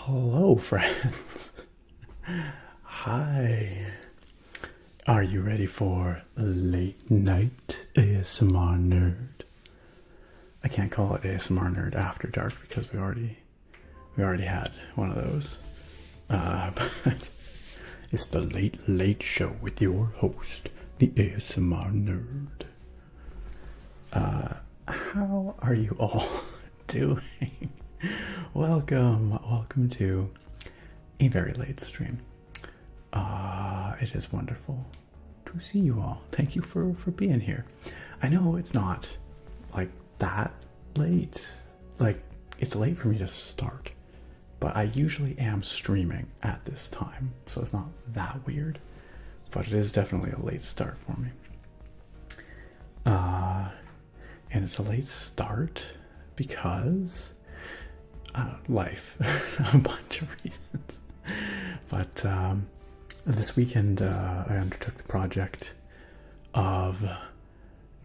Hello, friends. Hi. Are you ready for late night ASMR nerd? I can't call it ASMR nerd after dark because we already had one of those. But it's the late show with your host, the ASMR nerd. How are you all doing? Welcome to a very late stream. It is wonderful to see you all. Thank you for being here. I know it's not like that late. Like, it's late for me to start, but I usually am streaming at this time, so it's not that weird. But it is definitely a late start for me. And it's a late start because life, a bunch of reasons. But this weekend I undertook the project of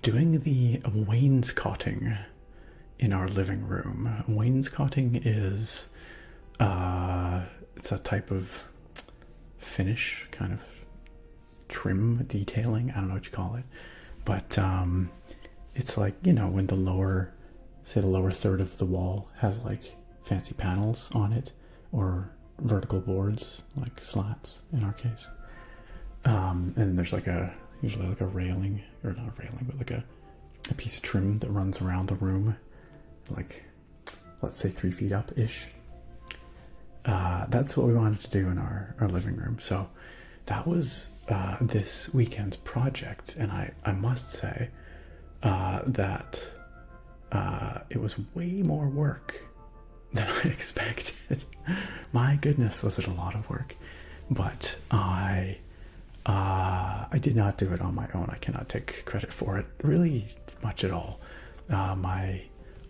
doing the wainscoting in our living room. Wainscoting is it's a type of finish, kind of trim detailing. I don't know what you call it, but it's like, you know, when the lower third of the wall has like fancy panels on it, or vertical boards, like slats in our case. And there's usually like a railing, or not a railing, but like a piece of trim that runs around the room, like, let's say 3 feet up-ish. That's what we wanted to do in our living room. So that was this weekend's project, and I must say that it was way more work than I expected. My goodness, was it a lot of work. But I did not do it on my own. I cannot take credit for it really much at all. My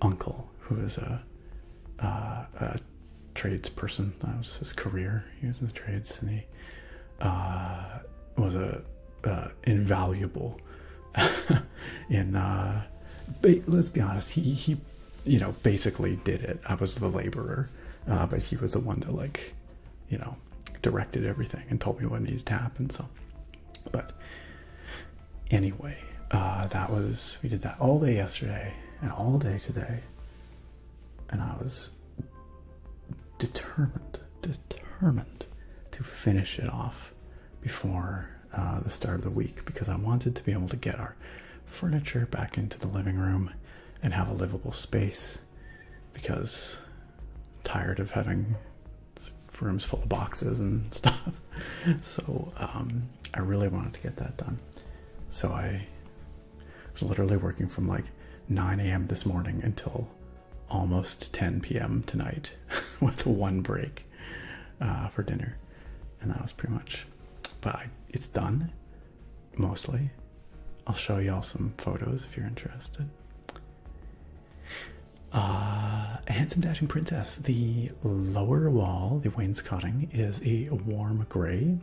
uncle, who is a tradesperson, that was his career. He was in the trades, and he was invaluable in let's be honest, he you know, basically did it. I was the laborer, but he was the one that, like, you know, directed everything and told me what needed to happen. So, but anyway, we did that all day yesterday and all day today, and I was determined to finish it off before the start of the week, because I wanted to be able to get our furniture back into the living room and have a livable space, because I'm tired of having rooms full of boxes and stuff. So I really wanted to get that done. So I was literally working from like 9 a.m. this morning until almost 10 p.m. tonight with one break for dinner. And that was pretty much, but it's done mostly. I'll show y'all some photos if you're interested. Handsome Dashing Princess. The lower wall, the wainscoting, is a warm gray,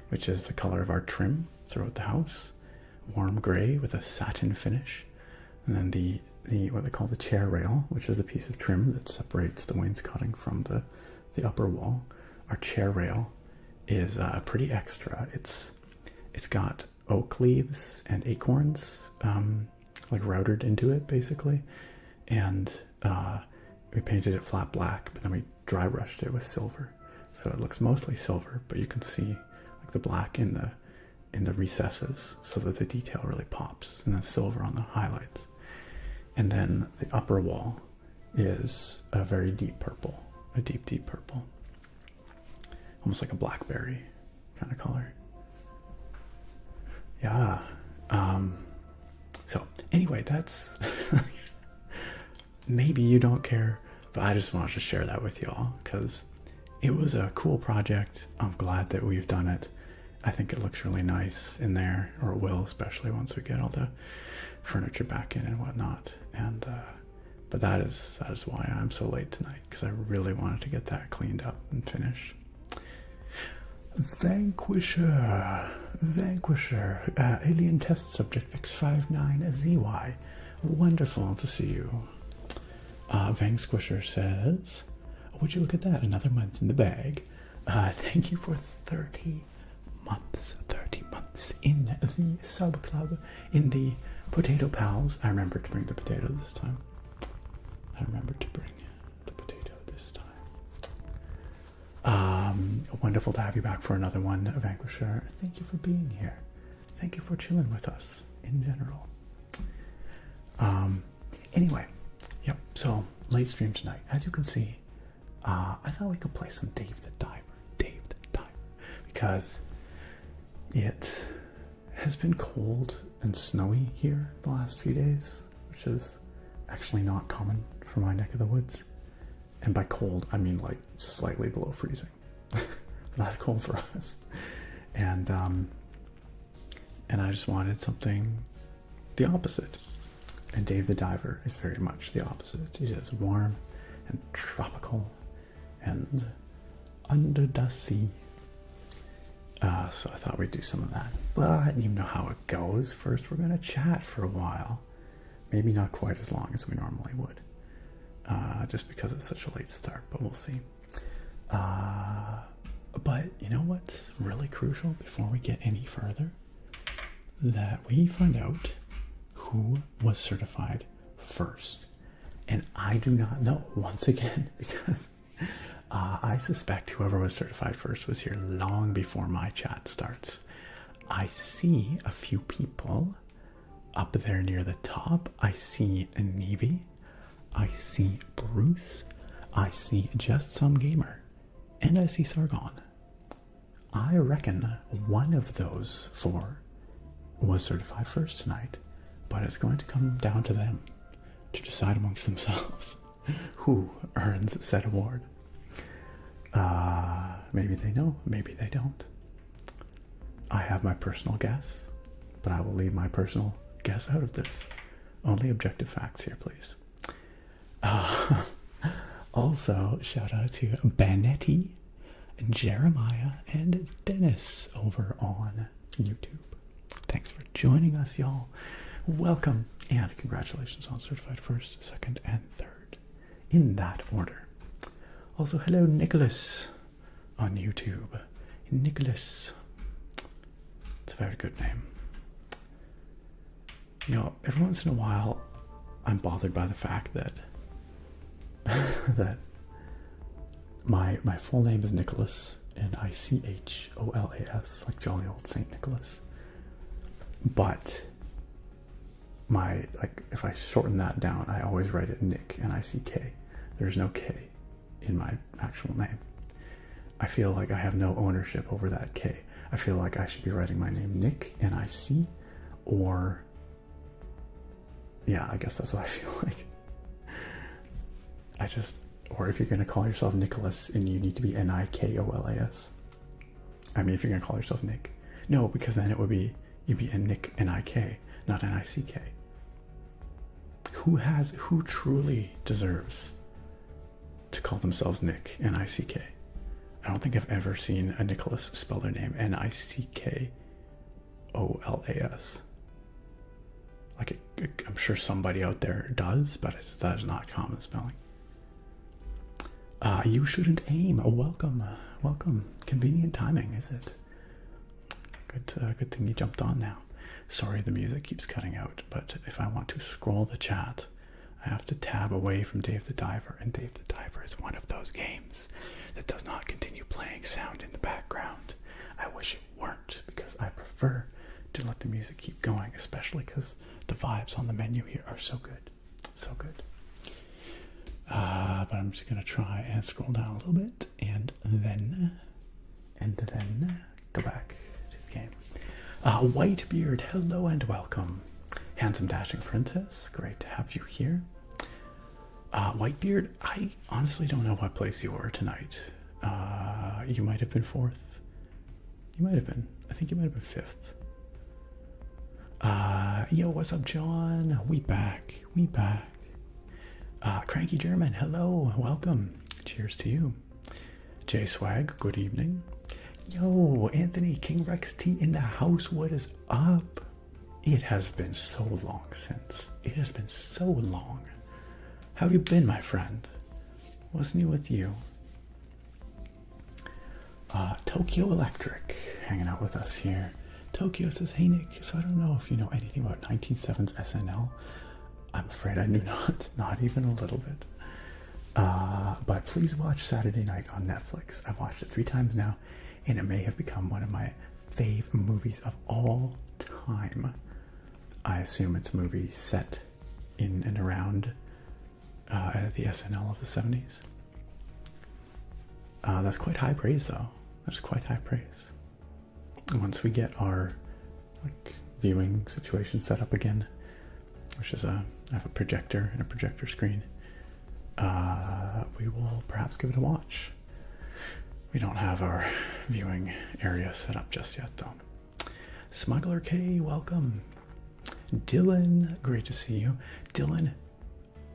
which is the color of our trim throughout the house. Warm gray with a satin finish. And then the what they call the chair rail, which is the piece of trim that separates the wainscoting from the upper wall. Our chair rail is pretty extra. It's got oak leaves and acorns like routed into it, basically, and we painted it flat black, but then we dry brushed it with silver. So it looks mostly silver, but you can see like the black in the recesses so that the detail really pops, and then silver on the highlights. And then the upper wall is a very deep purple, a deep purple. Almost like a blackberry kind of color. Yeah. So anyway, that's maybe you don't care, but I just wanted to share that with y'all because it was a cool project. I'm glad that we've done it. I think it looks really nice in there, or it will, especially once we get all the furniture back in and whatnot. And but that is why I'm so late tonight, because I really wanted to get that cleaned up and finished. Vanquisher, alien test subject X59ZY. Wonderful to see you. Vang Squisher says, would you look at that? Another month in the bag. Thank you for 30 months in the sub club, in the Potato Pals. I remembered to bring the potato this time. Wonderful to have you back for another one, Vanquisher. Thank you for being here. Thank you for chilling with us in general. Anyway, yep, so late stream tonight. As you can see, I thought we could play some Dave the Diver, because it has been cold and snowy here the last few days, which is actually not common for my neck of the woods. And by cold, I mean like slightly below freezing. That's cold for us. And I just wanted something the opposite. And Dave the Diver is very much the opposite. It is warm and tropical and under the sea. So I thought we'd do some of that. But you know how it goes. First, we're going to chat for a while. Maybe not quite as long as we normally would. Just because it's such a late start, but we'll see. But you know what's really crucial before we get any further? That we find out who was certified first. And I do not know, once again, because I suspect whoever was certified first was here long before my chat starts. I see a few people up there near the top. I see Nevi. I see Bruce. I see Just Some Gamer. And I see Sargon. I reckon one of those four was certified first tonight, but it's going to come down to them to decide amongst themselves who earns said award. Maybe they know, maybe they don't. I have my personal guess, but I will leave my personal guess out of this. Only objective facts here, please. Also, shout out to Banetti, Jeremiah, and Dennis over on YouTube. Thanks for joining us, y'all. Welcome, and congratulations on certified first, second, and third, in that order. Also, hello, Nicholas on YouTube. Nicholas. It's a very good name. You know, every once in a while, I'm bothered by the fact that that my full name is Nicholas, and Icholas, like jolly old Saint Nicholas. But if I shorten that down, I always write it Nick, N-I-C-K. There's no K in my actual name. I feel like I have no ownership over that K. I feel like I should be writing my name Nick, N-I-C, or yeah, I guess that's what I feel like. Or if you're going to call yourself Nicholas and you need to be N-I-K-O-L-A-S. I mean, if you're going to call yourself Nick. No, because then you'd be Nick, N-I-K, not N-I-C-K. Who truly deserves to call themselves Nick, N-I-C-K? I don't think I've ever seen a Nicholas spell their name N-I-C-K-O-L-A-S. Like, I'm sure somebody out there does, but that is not common spelling. You shouldn't aim. Welcome. Convenient timing, is it? Good thing you jumped on now. Sorry the music keeps cutting out, but if I want to scroll the chat, I have to tab away from Dave the Diver, and Dave the Diver is one of those games that does not continue playing sound in the background. I wish it weren't, because I prefer to let the music keep going, especially because the vibes on the menu here are so good. So good. But I'm just going to try and scroll down a little bit, and then go back to the game. Whitebeard, hello and welcome. Handsome Dashing Princess, great to have you here. Whitebeard, I honestly don't know what place you were tonight. You might have been 4th. You might have been. I think you might have been 5th. Yo, what's up, John? We back. Cranky German, hello, welcome. Cheers to you. J Swag, good evening. Yo, Anthony, King Rex T in the house, what is up? It has been so long since. It has been so long. How have you been, my friend? What's new with you? Tokyo Electric, hanging out with us here. Tokyo says, hey Nick, so I don't know if you know anything about 19.7's SNL. I'm afraid I do not even a little bit. But please watch Saturday Night on Netflix. I've watched it 3 times now, and it may have become one of my fave movies of all time. I assume it's a movie set in and around the SNL of the 70s. That's quite high praise, though. That's quite high praise. Once we get our viewing situation set up again, which is I have a projector and a projector screen, we will perhaps give it a watch. We don't have our viewing area set up just yet, though. Smuggler K, welcome. Dylan, great to see you. Dylan,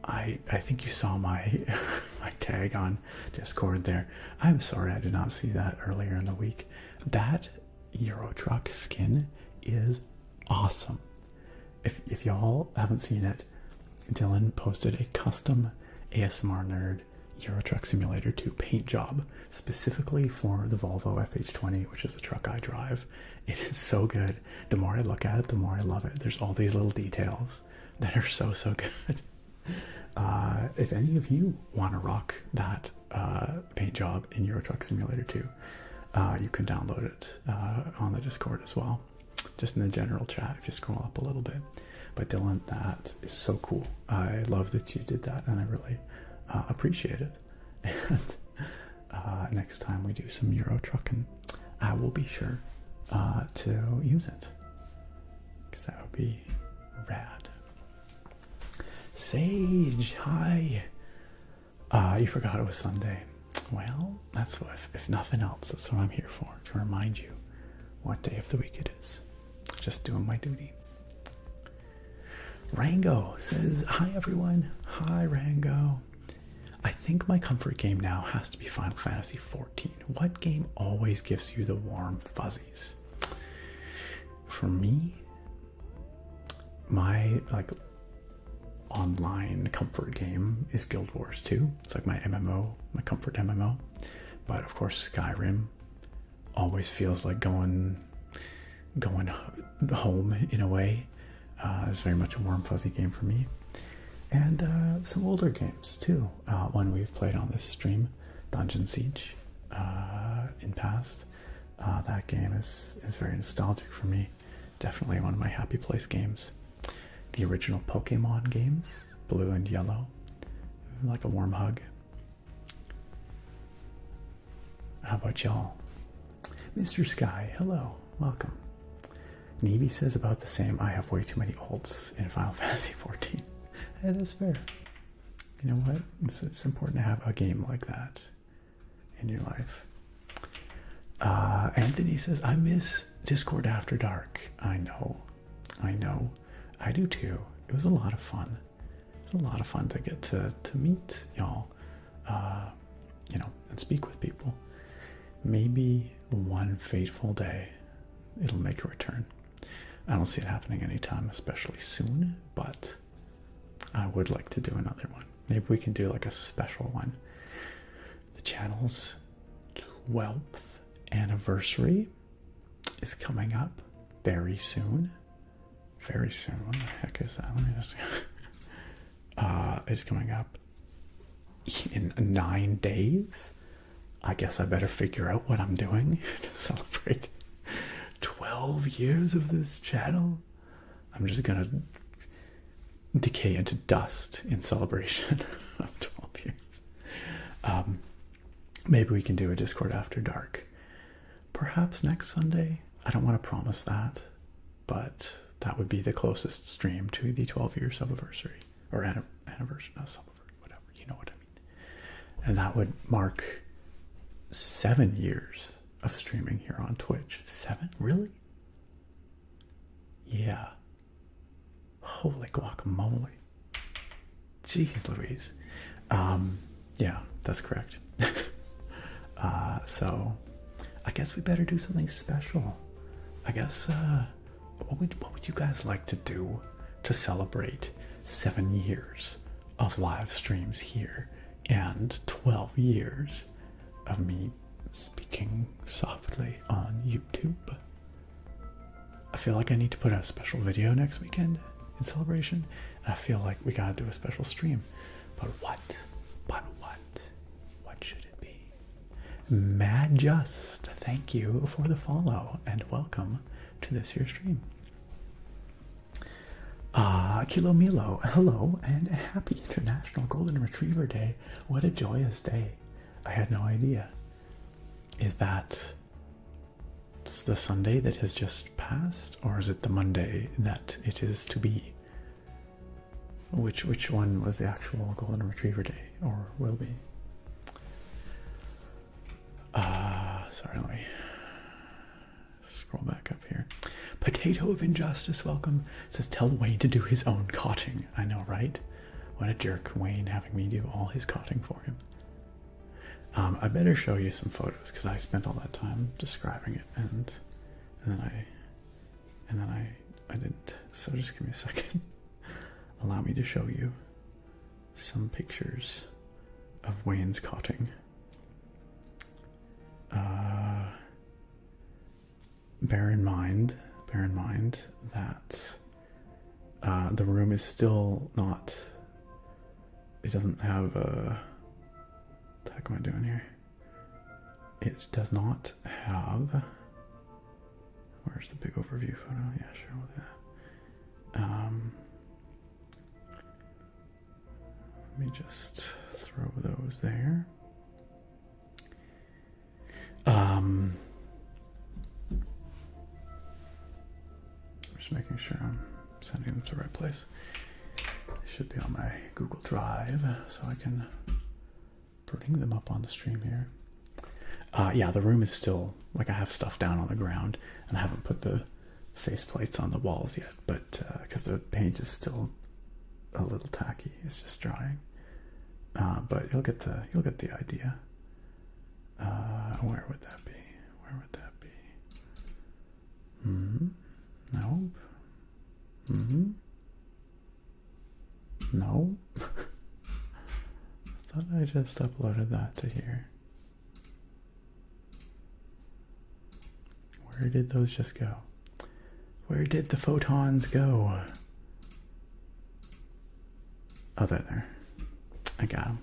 I think you saw my my tag on Discord there. I'm sorry I did not see that earlier in the week. That Euro Truck skin is awesome. If y'all haven't seen it, Dylan posted a custom ASMR Nerd Euro Truck Simulator 2 paint job specifically for the Volvo FH20, which is the truck I drive. It is so good. The more I look at it, the more I love it. There's all these little details that are so good. If any of you want to rock that paint job in Euro Truck Simulator 2, you can download it on the Discord as well. Just in the general chat if you scroll up a little bit. But Dylan, that is so cool. I love that you did that, and I really appreciate it. And next time we do some Euro trucking, I will be sure to use it, because that would be rad. Sage, hi. You forgot it was Sunday. Well, that's what, if nothing else, that's what I'm here for, to remind you what day of the week it is. Just doing my duty. Rango says, hi everyone. Hi Rango. I think my comfort game now has to be Final Fantasy XIV. What game always gives you the warm fuzzies? For me, my online comfort game is Guild Wars 2. It's like my MMO, my comfort MMO. But of course Skyrim always feels like going home in a way. It's very much a warm fuzzy game for me. And some older games too. One we've played on this stream, Dungeon Siege, in past. That game is very nostalgic for me. Definitely one of my happy place games. The original Pokemon games, Blue and Yellow, like a warm hug. How about y'all? Mr. Sky, hello, welcome. Neeby says about the same. I have way too many ults in Final Fantasy XIV. That is fair. You know what? It's important to have a game like that in your life. Anthony says, I miss Discord After Dark. I know. I do too. It was a lot of fun. It was a lot of fun to get to meet y'all, and speak with people. Maybe one fateful day it'll make a return. I don't see it happening anytime, especially soon, but I would like to do another one. Maybe we can do like a special one. The channel's 12th anniversary is coming up very soon. Very soon. What the heck is that? Let me just is coming up in 9 days. I guess I better figure out what I'm doing to celebrate 12 years of this channel. I'm just gonna decay into dust in celebration of 12 years. Maybe we can do a Discord after dark. Perhaps next Sunday. I don't want to promise that, but that would be the closest stream to the 12-year anniversary, or anniversary, not celebration, whatever, you know what I mean. And that would mark 7 years of streaming here on Twitch. 7? Really? Yeah. Holy guacamole. Jeez Louise. Yeah, that's correct. So I guess we better do something special. I guess, what would you guys like to do to celebrate 7 years of live streams here and 12 years of me speaking softly on YouTube? I feel like I need to put out a special video next weekend in celebration. And I feel like we gotta do a special stream. But what? What should it be? Mad Just, thank you for the follow and welcome to this year's stream. Kilo Milo, hello and happy International Golden Retriever Day. What a joyous day. I had no idea. Is that the Sunday that has just passed, or is it the Monday that it is to be? Which one was the actual Golden Retriever Day, or will be? Sorry, let me scroll back up here. Potato of Injustice, welcome. It says, tell Wayne to do his own cotting. I know, right? What a jerk, Wayne, having me do all his cotting for him. I better show you some photos because I spent all that time describing it, and then I didn't. So just give me a second. Allow me to show you some pictures of Wainscotting. Bear in mind that the room is still not. It doesn't have a. What the heck am I doing here? It does not have. Where's the big overview photo? Yeah, sure, we'll do that. Let me just throw those there. Just making sure I'm sending them to the right place. They should be on my Google Drive, so I can bring them up on the stream here. Yeah, the room is still, like, I have stuff down on the ground, and I haven't put the faceplates on the walls yet, but because the paint is still a little tacky, it's just drying. But you'll get the idea. Where would that be? Where would that be? Nope. No. I thought I just uploaded that to here. Where did those just go? Where did the photons go? Oh, they're there. I got them.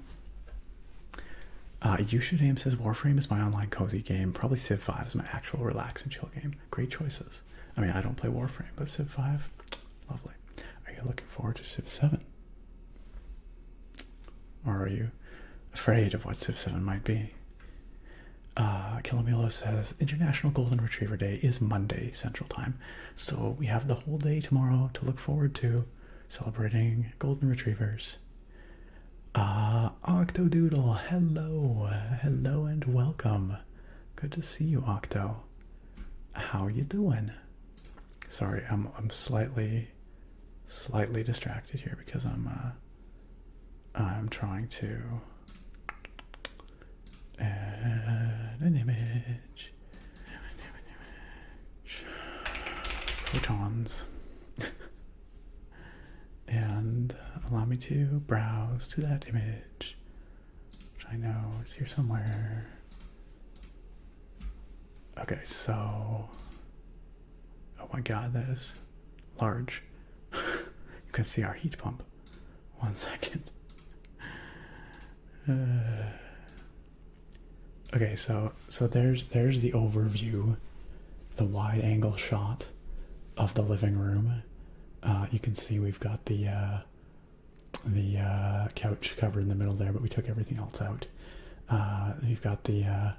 You Should Aim says Warframe is my online cozy game. Probably Civ 5 is my actual relax and chill game. Great choices. I mean, I don't play Warframe, but Civ 5, lovely. Are you looking forward to Civ 7? Or are you afraid of what Civ 7 might be? Kilomilo says International Golden Retriever Day is Monday Central Time, so we have the whole day tomorrow to look forward to celebrating Golden Retrievers. Octodoodle, hello and welcome. Good to see you, Octo. How you doing? Sorry, I'm slightly distracted here because I'm trying to add an image. Photons. And allow me to browse to that image, which I know is here somewhere. Okay, so, oh my god, that is large. You can see our heat pump. 1 second. Okay, so there's the overview, the wide angle shot of the living room. You can see we've got the couch covered in the middle there, but we took everything else out. You've got the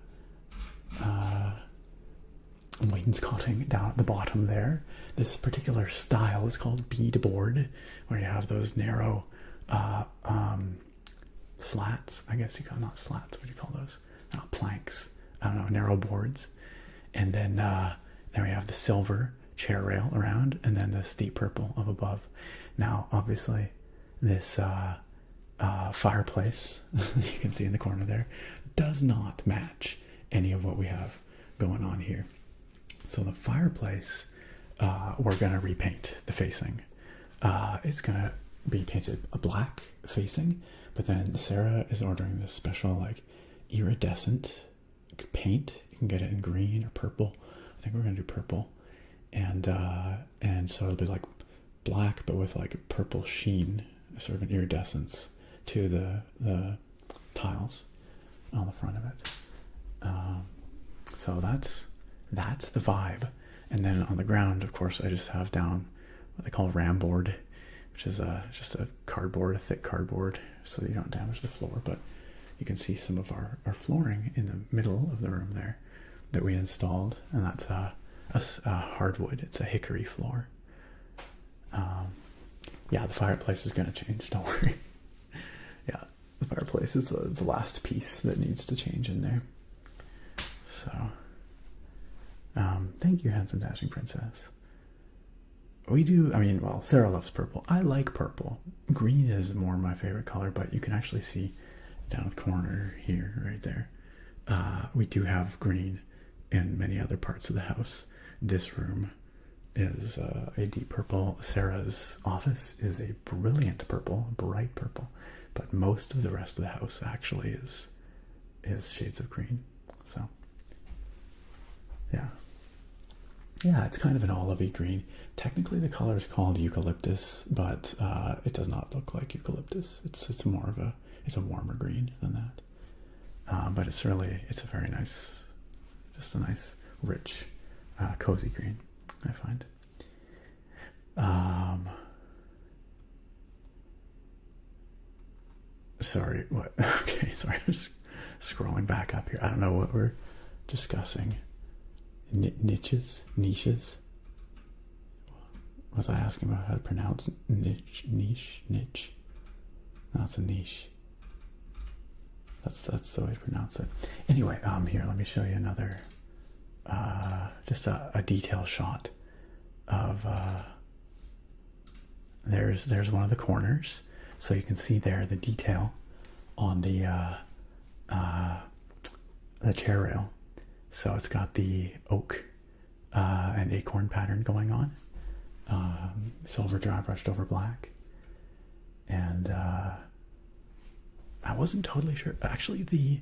wainscoting down at the bottom there. This particular style is called beadboard, where you have those narrow slats. I guess you call not slats. What do you call those? Planks. I don't know, narrow boards. And then we have the silver chair rail around, and then the steep purple up above. Now, obviously, this fireplace you can see in the corner there does not match any of what we have going on here. So the fireplace, we're gonna repaint the facing. It's gonna be painted a black facing, but then Sarah is ordering this special like iridescent paint. You can get it in green or purple. I think we're gonna do purple, and so it'll be like black but with like a purple sheen, sort of an iridescence to the tiles on the front of it. So that's the vibe. And then on the ground, of course, I just have down what they call ram board, which is just a cardboard, a thick cardboard, so that you don't damage the floor. But you can see some of our flooring in the middle of the room there that we installed, and that's a hardwood. It's a hickory floor. Yeah, the fireplace is going to change, don't worry. Yeah, the fireplace is the last piece that needs to change in there. So, thank you, handsome dashing princess. We do, I mean, well, Sarah loves purple. I like purple. Green is more my favorite color, but you can actually see down the corner here, right there. We do have green in many other parts of the house. This room is a deep purple. Sarah's office is a brilliant purple, bright purple, but most of the rest of the house actually is shades of green. So yeah, it's kind of an olivey green. Technically the color is called eucalyptus, but it does not look like eucalyptus. It's more of it's a warmer green than that, but it's a very nice, just a nice rich cozy green, I find. Sorry, what? Okay, sorry, I'm just scrolling back up here. I don't know what we're discussing. Niches? Was I asking about how to pronounce niche? No, it's a niche. That's the way to pronounce it. Anyway, here, let me show you another, just a detail shot of, there's one of the corners, so you can see there the detail on the chair rail. So it's got the oak and acorn pattern going on, silver dry brushed over black, and I wasn't totally sure. Actually, the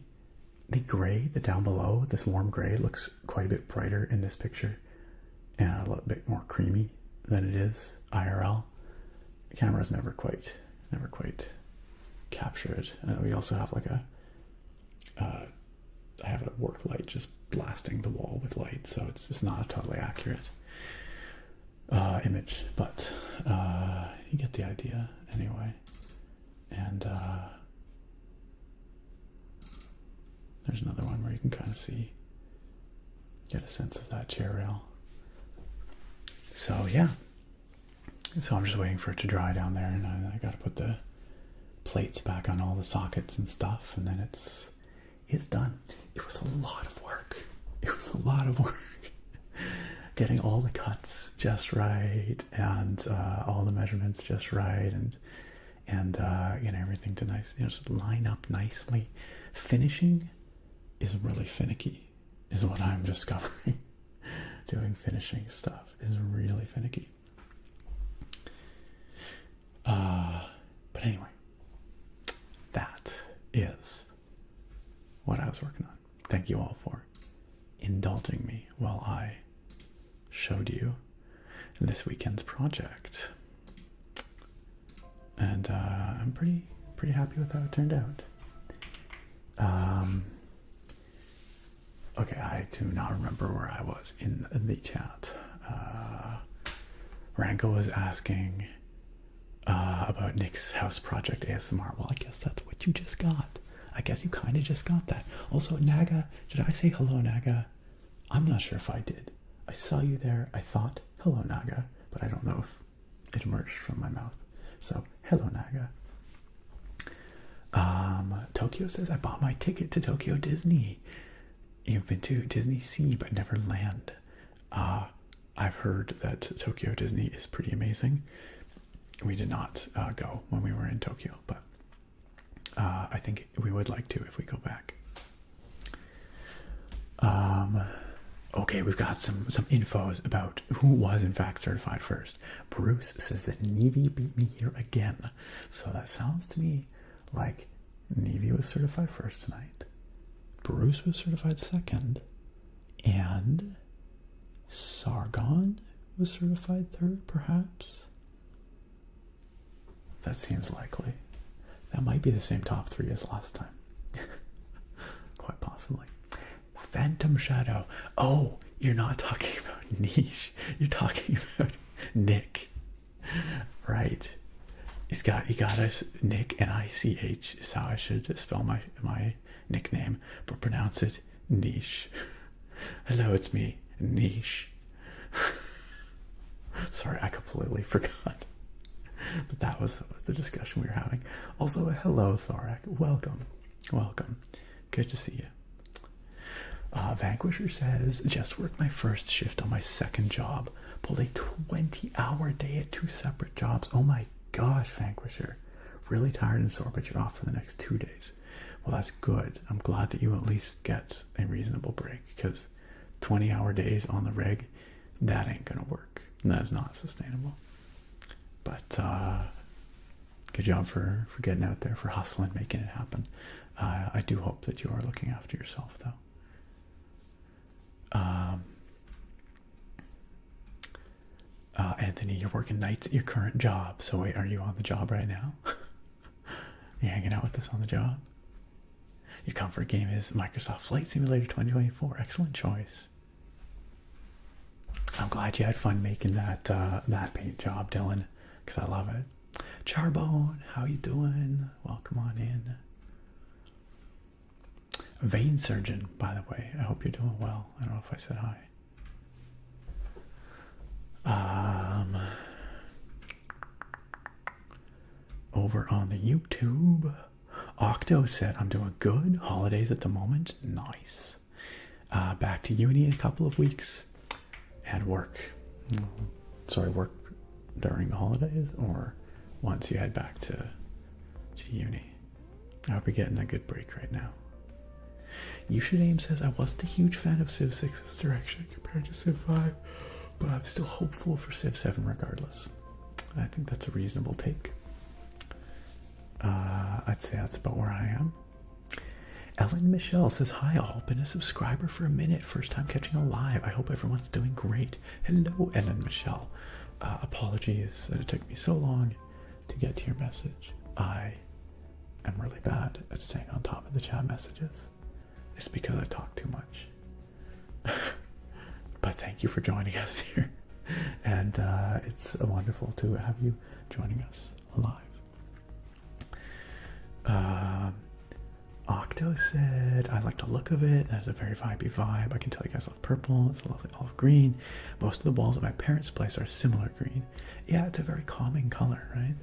gray, the down below, this warm gray, looks quite a bit brighter in this picture and a little bit more creamy than it is IRL. The camera's never quite capture it. We also have like I have a work light just blasting the wall with light, so it's not a totally accurate image, but you get the idea anyway. And there's another one where you can kind of get a sense of that chair rail. So yeah, so I'm just waiting for it to dry down there, and I got to put the plates back on all the sockets and stuff, and then it's done. It was a lot of work. Getting all the cuts just right, and all the measurements just right, and getting everything to just line up nicely. Finishing is really finicky, is what I'm discovering. Doing finishing stuff is really finicky. But anyway, that is what I was working on. Thank you all for indulging me while I showed you this weekend's project. and I'm pretty happy with how it turned out. Okay, I do not remember where I was in the chat. Ranko was asking about Nick's house project ASMR. Well, I guess that's what you just got. I guess you kind of just got that. Also, Naga, did I say hello, Naga? I'm not sure if I did. I saw you there. I thought, hello, Naga, but I don't know if it emerged from my mouth. So, hello, Naga. Tokyo says, I bought my ticket to Tokyo Disney. You've been to Disney Sea, but never land. I've heard that Tokyo Disney is pretty amazing. We did not go when we were in Tokyo, but I think we would like to if we go back. Okay, we've got some infos about who was in fact certified first. Bruce says that Nevi beat me here again. So that sounds to me like Nevi was certified first tonight. Bruce was certified second. And Sargon was certified third, perhaps? That seems likely. That might be the same top 3 as last time. Quite possibly. Phantom Shadow. Oh, you're not talking about Niche. You're talking about Nick. Right. You got us Nick, N-I-C-H is how I should spell my nickname, but pronounce it Niche. Hello, it's me, Niche. Sorry, I completely forgot. But that was the discussion we were having. Also, hello, Thorak. Welcome. Good to see you. Vanquisher says, just worked my first shift on my second job. Pulled a 20-hour day at 2 separate jobs. Oh my gosh, Vanquisher. Really tired and sore, but you're off for the next 2 days. Well, that's good. I'm glad that you at least get a reasonable break, because 20-hour days on the rig, that ain't gonna work. That is not sustainable. But good job for getting out there, for hustling, making it happen. I do hope that you are looking after yourself, though. Anthony, you're working nights at your current job. So wait, are you on the job right now? You hanging out with us on the job? Your comfort game is Microsoft Flight Simulator 2024. Excellent choice. I'm glad you had fun making that paint job, Dylan, because I love it. Charbone, how you doing? Welcome on in. Vein surgeon, by the way. I hope you're doing well. I don't know if I said hi. Over on the YouTube, Octo said, I'm doing good. Holidays at the moment. Nice. Back to uni in a couple of weeks. And work. Sorry, work during the holidays or once you head back to uni. I hope you're getting a good break right now. You Should Aim says, I wasn't a huge fan of Civ 6's direction compared to Civ 5, but I'm still hopeful for Civ 7 regardless. I think that's a reasonable take. I'd say that's about where I am. Ellen Michelle says, hi all, been a subscriber for a minute, first time catching a live. I hope everyone's doing great. Hello, Ellen Michelle. Apologies that it took me so long to get to your message. I am really bad at staying on top of the chat messages. It's because I talk too much. But thank you for joining us here. And it's wonderful to have you joining us live. Octo said, I like the look of it. It has a very vibey vibe. I can tell you guys love purple. It's a lovely olive green. Most of the walls at my parents' place are similar green. Yeah, it's a very calming color, right?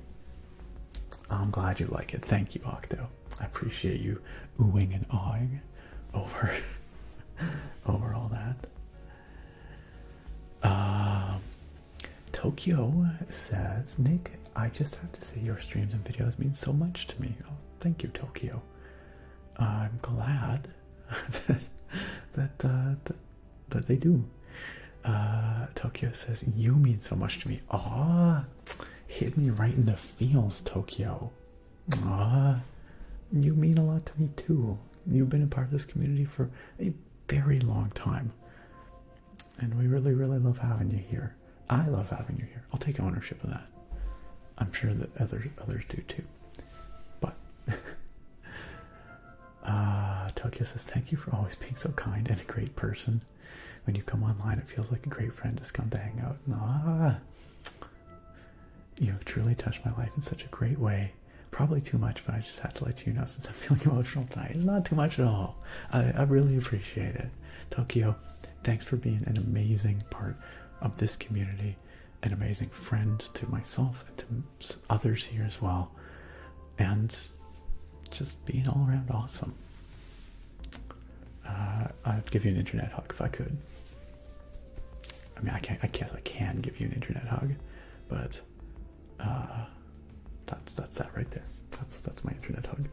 I'm glad you like it. Thank you, Octo. I appreciate you oohing and awing over all that. Tokyo says, Nick, I just have to say your streams and videos mean so much to me. Oh, thank you, Tokyo. I'm glad that they do. Tokyo says, you mean so much to me. Ah, hit me right in the feels, Tokyo. Ah, you mean a lot to me too. You've been a part of this community for a very long time. And we really, really love having you here. I love having you here. I'll take ownership of that. I'm sure that others do too. But Tokyo says, thank you for always being so kind and a great person. When you come online, it feels like a great friend has come to hang out. You have truly touched my life in such a great way. Probably too much, but I just had to let you know since I'm feeling emotional tonight. It's not too much at all. I really appreciate it. Tokyo, thanks for being an amazing part of this community, an amazing friend to myself and to others here as well, and just being all around awesome. I'd give you an internet hug if I could. I mean, I guess I can give you an internet hug, but that's that right there. That's my internet hug.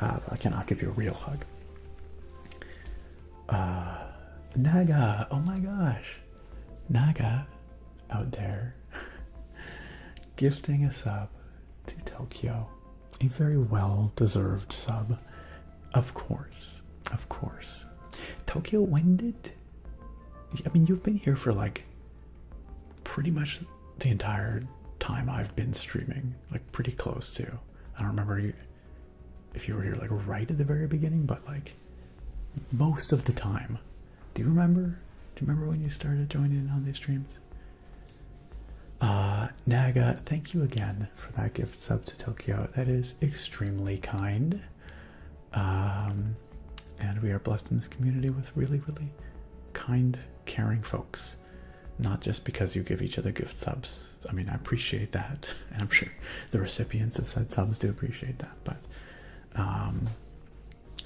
I cannot give you a real hug. Naga, oh my gosh, Naga out there gifting a sub to Tokyo, a very well-deserved sub. Of course. Tokyo, when did... I mean, you've been here for like pretty much the entire time I've been streaming, like pretty close to. I don't remember if you were here like right at the very beginning, but like most of the time. Do you remember? Do you remember when you started joining in on these streams? Naga, thank you again for that gift sub to Tokyo. That is extremely kind. And we are blessed in this community with really, really kind, caring folks. Not just because you give each other gift subs. I mean, I appreciate that. And I'm sure the recipients of said subs do appreciate that. But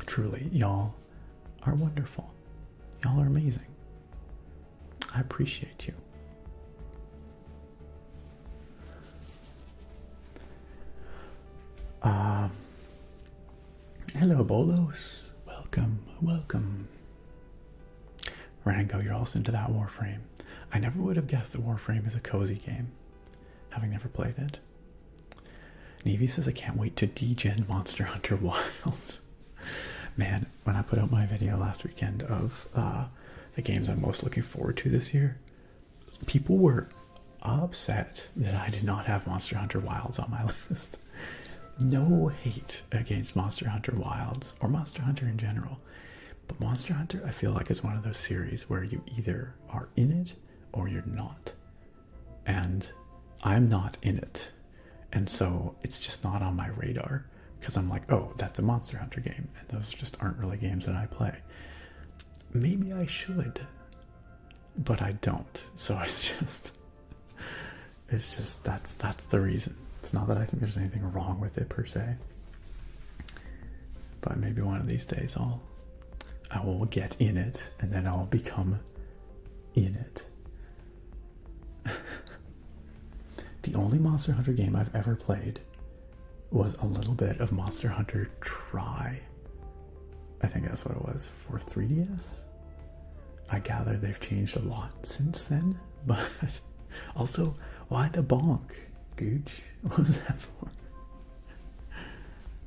truly, y'all are wonderful. Y'all are amazing. I appreciate you. Hello, Bolos. Welcome. Rango, you're also into that Warframe. I never would have guessed that Warframe is a cozy game, having never played it. Nevi says, I can't wait to degen Monster Hunter Wilds. Man, when I put out my video last weekend of the games I'm most looking forward to this year, people were upset that I did not have Monster Hunter Wilds on my list. No hate against Monster Hunter Wilds or Monster Hunter in general, but Monster Hunter I feel like is one of those series where you either are in it or you're not, and I'm not in it, and so it's just not on my radar because I'm like, oh, that's a Monster Hunter game, and those just aren't really games that I play. Maybe I should, but I don't. So it's just that's the reason. It's not that I think there's anything wrong with it per se, but maybe one of these days I will get in it, and then I'll become in it. The only Monster Hunter game I've ever played was a little bit of Monster Hunter Try. I think that's what it was, for 3DS. I gather they've changed a lot since then, but also, why the bonk, Gooch? What was that for?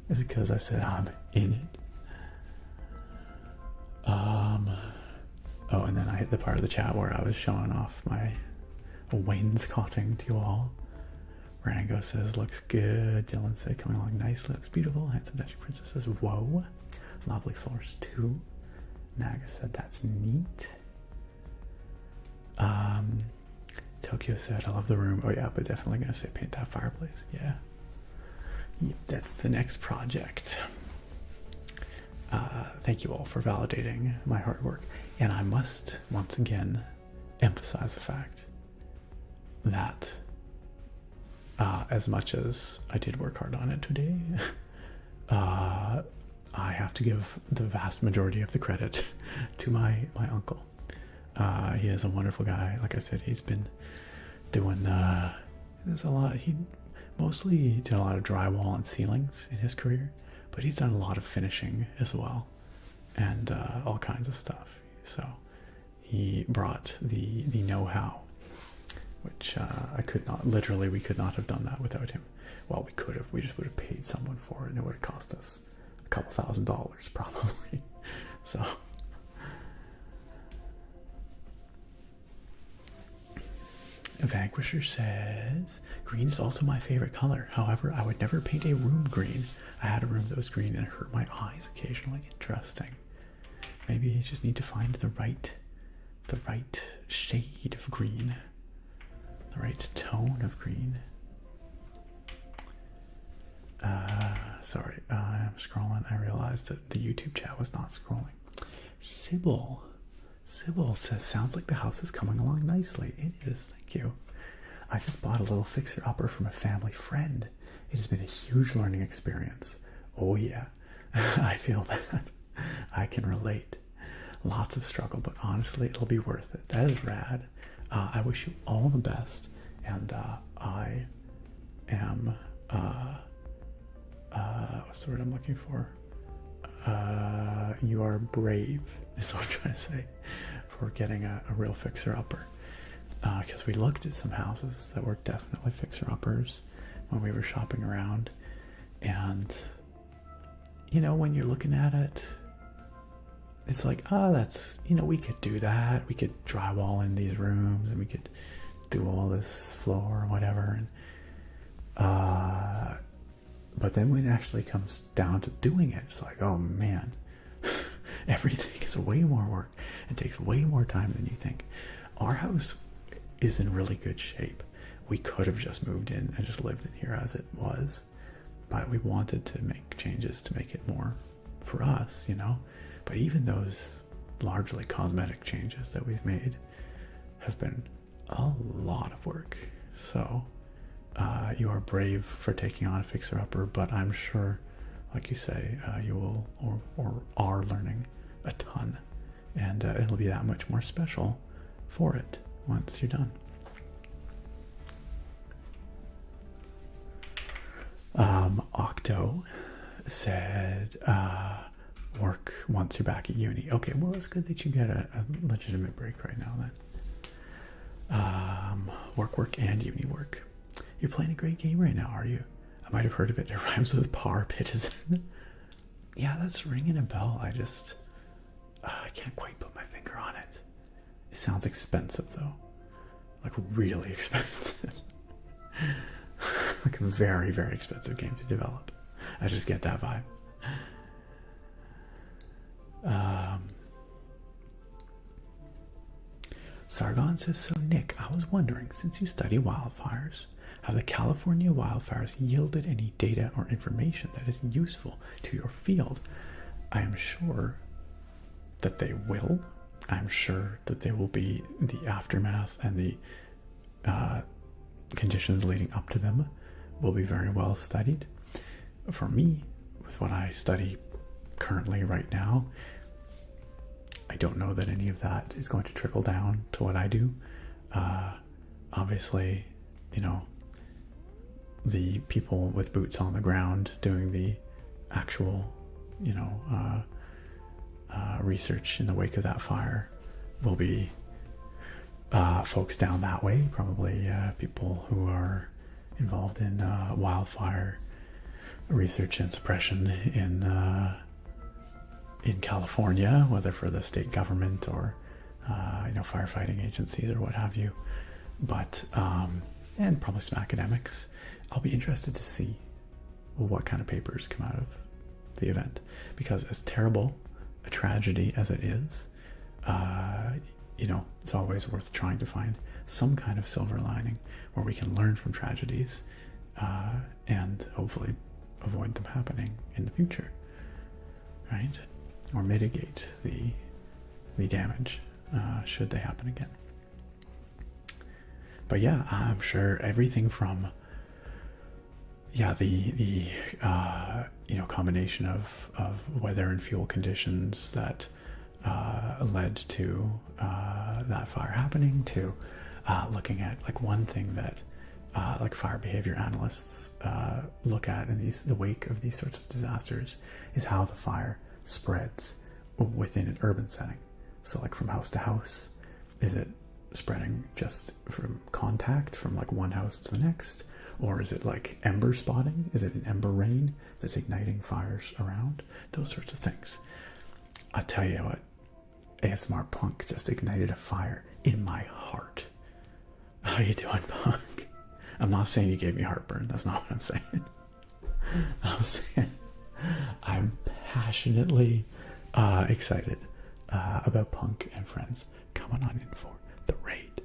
Is it because I said I'm in it? Oh, and then I hit the part of the chat where I was showing off my Wainscotting to you all. Rango says, looks good. Dylan said, coming along nicely, looks beautiful. Handsome Dashing Princess says, whoa. Lovely Floors too. Naga said, that's neat. Tokyo said, I love the room. Oh yeah, but definitely gonna say paint that fireplace. Yeah. Yep, that's the next project. Thank you all for validating my hard work. And I must once again emphasize the fact that as much as I did work hard on it today, I have to give the vast majority of the credit to my uncle. He is a wonderful guy. Like I said, he's been doing there's a lot. He mostly did a lot of drywall and ceilings in his career, but he's done a lot of finishing as well, and all kinds of stuff. So he brought the know-how, which I could not, literally we could not have done that without him. Well, we could have, we just would have paid someone for it, and it would have cost us a couple $1,000 probably. So Vanquisher says, green is also my favorite color. However, I would never paint a room green. I had a room that was green and it hurt my eyes occasionally. Interesting. Maybe you just need to find the right shade of green. The right tone of green. Sorry, I'm scrolling. I realized that the YouTube chat was not scrolling. Sybil says, sounds like the house is coming along nicely. It is, thank you. I just bought a little fixer-upper from a family friend. It has been a huge learning experience. Oh yeah, I feel that. I can relate. Lots of struggle, but honestly, it'll be worth it. That is rad. I wish you all the best, and I am, what's the word I'm looking for? You are brave, is what I'm trying to say, for getting a real fixer-upper. Because we looked at some houses that were definitely fixer-uppers when we were shopping around. And, you know, when you're looking at it, it's like, oh, that's, you know, we could do that. We could drywall in these rooms and we could do all this floor or whatever. And, but then when it actually comes down to doing it, it's like, oh man, everything is way more work. It takes way more time than you think. Our house is in really good shape. We could have just moved in and just lived in here as it was, but we wanted to make changes to make it more for us, you know. But even those largely cosmetic changes that we've made have been a lot of work. So you are brave for taking on a fixer-upper, but I'm sure, like you say, you will or are learning a ton, and it'll be that much more special for it once you're done. Octo said, work once you're back at uni. Okay, well, it's good that you get a legitimate break right now then. Work and uni work. You're playing a great game right now, are you? I might have heard of it. It rhymes with parapitizen. Yeah, that's ringing a bell. I just, I can't quite put my finger on it. It sounds expensive though. Like really expensive. Like a very, very expensive game to develop. I just get that vibe. Sargon says, so Nick, I was wondering, since you study wildfires, have the California wildfires yielded any data or information that is useful to your field? I am sure that they will. I'm sure that they will be the aftermath, and the conditions leading up to them will be very well studied. For me, with what I study currently right now, I don't know that any of that is going to trickle down to what I do. Obviously, you know, the people with boots on the ground doing the actual, you know, research in the wake of that fire will be folks down that way, probably people who are involved in wildfire research and suppression in California, whether for the state government or you know, firefighting agencies or what have you. But and probably some academics. I'll be interested to see what kind of papers come out of the event, because as terrible a tragedy as it is, you know, it's always worth trying to find some kind of silver lining where we can learn from tragedies and hopefully avoid them happening in the future, right? Or mitigate the damage should they happen again. But yeah, I'm sure everything from the you know, combination of weather and fuel conditions that led to that fire happening, to looking at, like, one thing that like fire behavior analysts look at in the wake of these sorts of disasters is how the fire spreads within an urban setting. So like from house to house, is it spreading just from contact from like one house to the next, or is it like ember spotting? Is it an ember rain that's igniting fires around? Those sorts of things. I tell you what, ASMR Punk just ignited a fire in my heart. How you doing, Punk? I'm not saying you gave me heartburn. That's not what I'm saying. I'm saying I'm passionately excited about Punk and friends coming on in for the raid.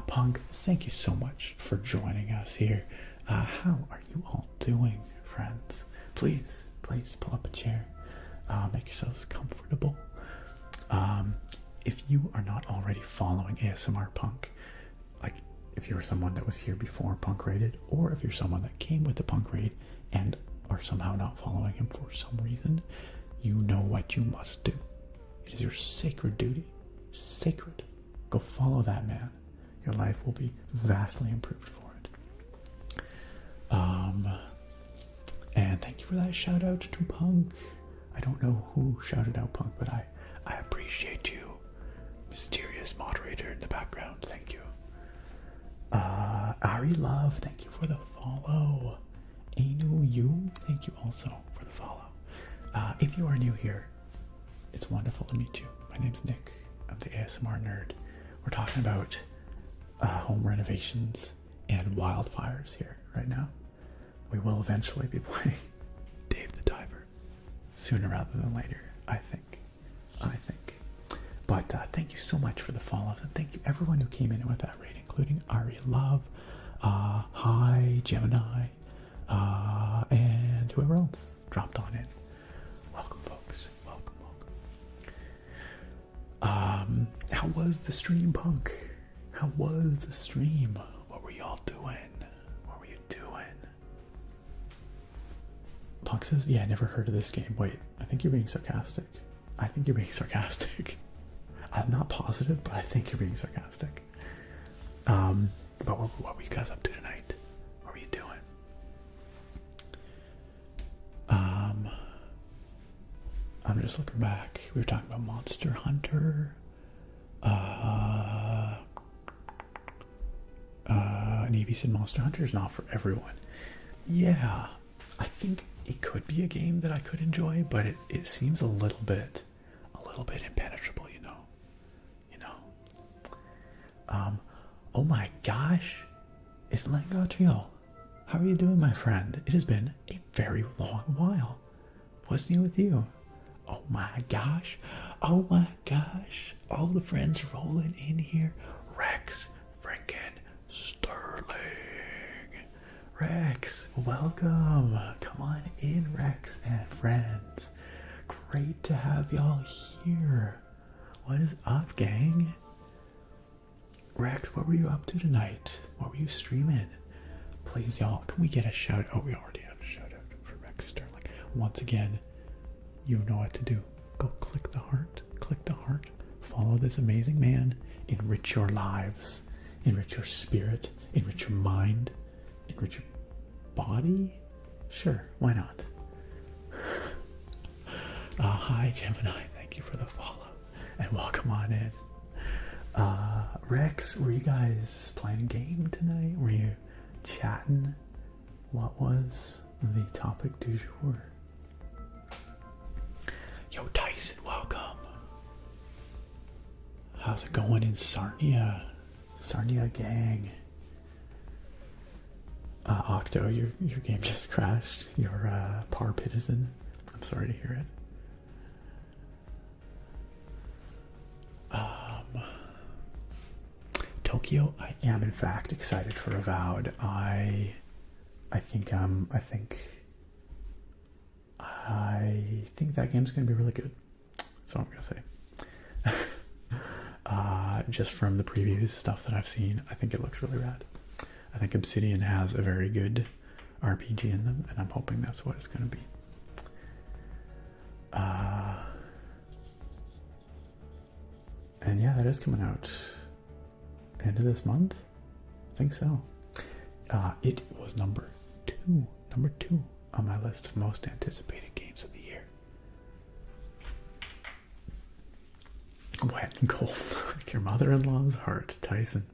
Punk, thank you so much for joining us here. How are you all doing, friends? Please pull up a chair. Make yourselves comfortable. If you are not already following ASMR Punk, like if you're someone that was here before Punk raided, or if you're someone that came with the Punk raid and are somehow not following him for some reason, you know what you must do. It is your sacred duty. Sacred. Go follow that man. Your life will be vastly improved for it. And thank you for that shout out to Punk. I don't know who shouted out Punk, but I appreciate you. Mysterious moderator in the background, thank you. Ari Love, thank you for the follow. Anu Yu, thank you also for the follow. If you are new here, it's wonderful to meet you. My name's Nick. I'm the ASMR nerd. We're talking about home renovations and wildfires here right now. We will eventually be playing Dave the Diver sooner rather than later, I think. But thank you so much for the follows, and thank you everyone who came in with that raid, including Ari Love, Hi Gemini, and whoever else dropped on in. Welcome, folks. Welcome. How was the stream, Punk? How was the stream? What were y'all doing? What were you doing? Punk says, yeah, I never heard of this game. Wait, I think you're being sarcastic. I'm not positive, but I think you're being sarcastic. But what were you guys up to tonight? What were you doing? I'm just looking back. We were talking about Monster Hunter. And Evie said Monster Hunter is not for everyone. Yeah, I think it could be a game that I could enjoy, but it seems a little bit impenetrable, you know. Oh my gosh, it's Langatrio. How are you doing, my friend? It has been a very long while. What's new with you? Oh my gosh. All the friends rolling in here. Rex freaking Sterling. Rex, welcome. Come on in, Rex and friends. Great to have y'all here. What is up, gang? Rex, what were you up to tonight? What were you streaming? Please, y'all, can we get a shout out? Oh, we already have a shout out for Rex Sterling. Once again, you know what to do. Go click the heart. Follow this amazing man. Enrich your lives. Enrich your spirit. Enrich your mind. Enrich your body. Sure, why not? Hi, Gemini. Thank you for the follow. And welcome on in. Rex, were you guys playing a game tonight? Were you chatting? What was the topic du jour? Yo, Tyson, welcome. How's it going in Sarnia? Sarnia gang. Octo, your game just crashed. Your par partisan. I'm sorry to hear it. Tokyo, I am in fact excited for Avowed. I think that game's gonna be really good. That's all I'm gonna say. Just from the previews stuff that I've seen, I think it looks really rad. I think Obsidian has a very good RPG in them, and I'm hoping that's what it's gonna be. And yeah, that is coming out end of this month. I think so. It was number two on my list of most anticipated games of the year. Wet and cold, like your mother-in-law's heart, Tyson.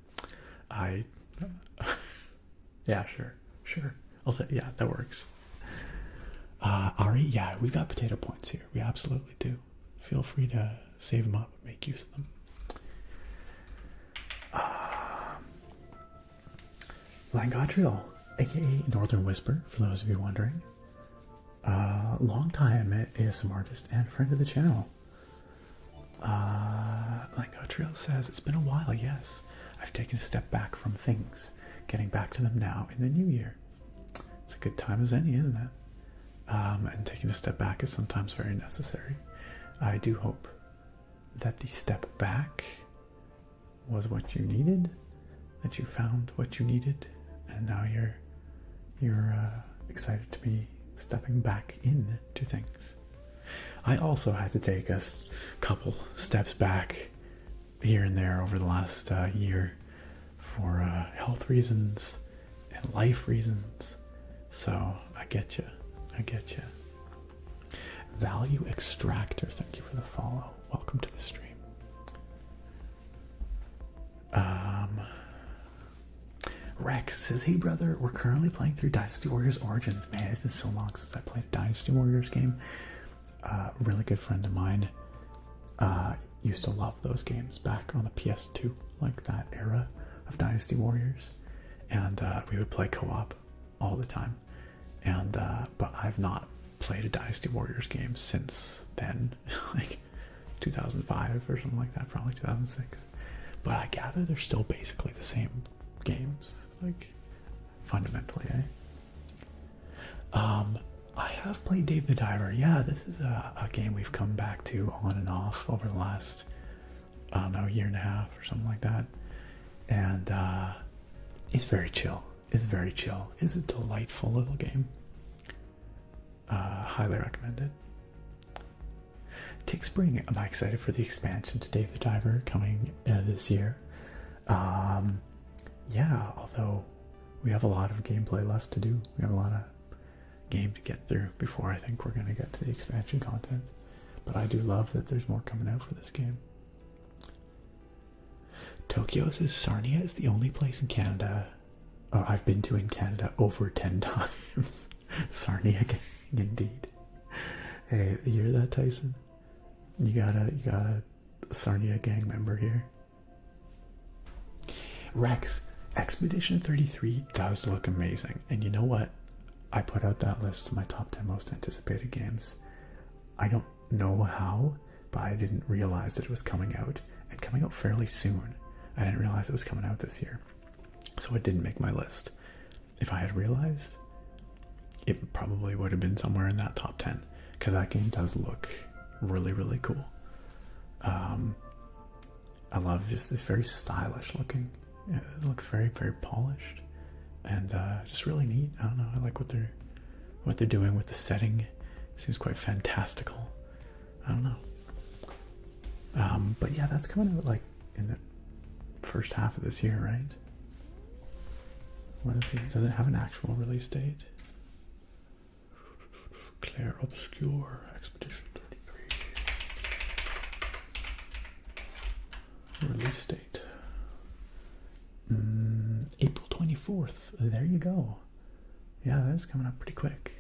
Yeah, sure. I'll say, yeah, that works. Ari, yeah, we got potato points here. We absolutely do. Feel free to save them up and make use of them. Langotriel, aka Northern Whisper, for those of you wondering. Long time ASM artist and friend of the channel. Langotriel says, it's been a while, yes. I've taken a step back from things, getting back to them now in the new year. It's a good time as any, isn't it? And taking a step back is sometimes very necessary. I do hope that the step back was what you needed, that you found what you needed, and now you're excited to be stepping back into things. I also had to take a couple steps back here and there over the last year for health reasons and life reasons. So I get you. Value Extractor, thank you for the follow. Welcome to the stream. Rex says, hey brother, we're currently playing through Dynasty Warriors Origins. Man, it's been so long since I played a Dynasty Warriors game. A really good friend of mine used to love those games back on the PS2, like that era of Dynasty Warriors. And we would play co-op all the time. And but I've not played a Dynasty Warriors game since then, like 2005 or something like that, probably 2006. But I gather they're still basically the same games, like fundamentally, I have played Dave the Diver. Yeah, this is a game we've come back to on and off over the last, I don't know, year and a half or something like that. And it's very chill. It's very chill. It's a delightful little game. Highly recommend it. Tick Spring, am I excited for the expansion to Dave the Diver coming this year? Yeah, although we have a lot of gameplay left to do. We have a lot of game to get through before I think we're going to get to the expansion content. But I do love that there's more coming out for this game. Tokyo says Sarnia is the only place in Canada I've been to in Canada over 10 times. Sarnia gang, indeed. Hey, you hear that, Tyson? You got a Sarnia gang member here. Rex, Expedition 33 does look amazing. And you know what? I put out that list of my top 10 most anticipated games. I don't know how, but I didn't realize that it was coming out, and coming out fairly soon. I didn't realize it was coming out this year, so it didn't make my list. If I had realized, it probably would have been somewhere in that top 10, because that game does look really, really cool. I love just, it's very stylish looking. It looks very, very polished, and just really neat. I don't know, I like what they're doing with the setting. It seems quite fantastical. I don't know. But yeah, that's coming out like in the first half of this year, right? What is it? Does it have an actual release date? Claire Obscure, Expedition 33. Release date. April 24th. There you go. Yeah, that is coming up pretty quick.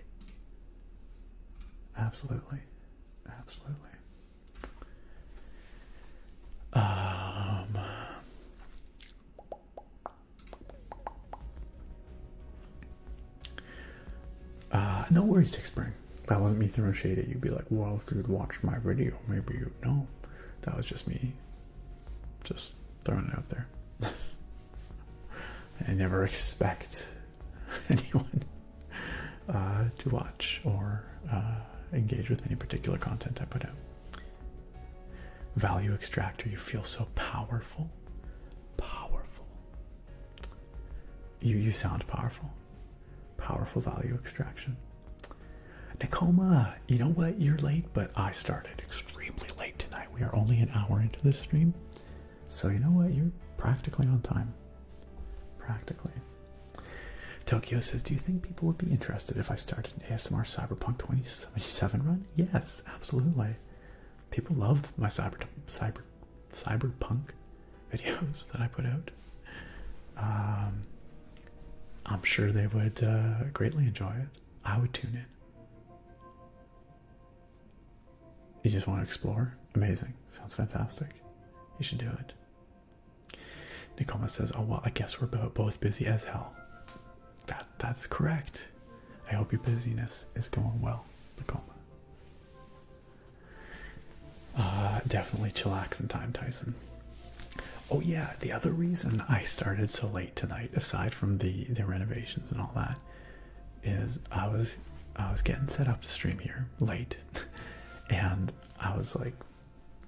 Absolutely. Absolutely. No worries, Tick Spring. That wasn't me throwing shade at you. Be like, well, if you'd watched my video, maybe you'd know. That was just me just throwing it out there. I never expect anyone to watch or engage with any particular content I put out. Value Extractor, you feel so powerful. Powerful. You sound powerful. Powerful value extraction. Nakoma, you know what? You're late, but I started extremely late tonight. We are only an hour into this stream. So you know what? You're practically on time. Practically. Tokyo says, do you think people would be interested if I started an ASMR Cyberpunk 2077 run? Yes, absolutely. People loved my cyberpunk videos that I put out. I'm sure they would greatly enjoy it. I would tune in. You just want to explore? Amazing. Sounds fantastic. You should do it. Nikoma says, oh, well, I guess we're both busy as hell. That's correct. I hope your busyness is going well, Tacoma. Definitely chillaxing time, Tyson. Oh yeah, the other reason I started so late tonight, aside from the renovations and all that, is I was getting set up to stream here late, and I was like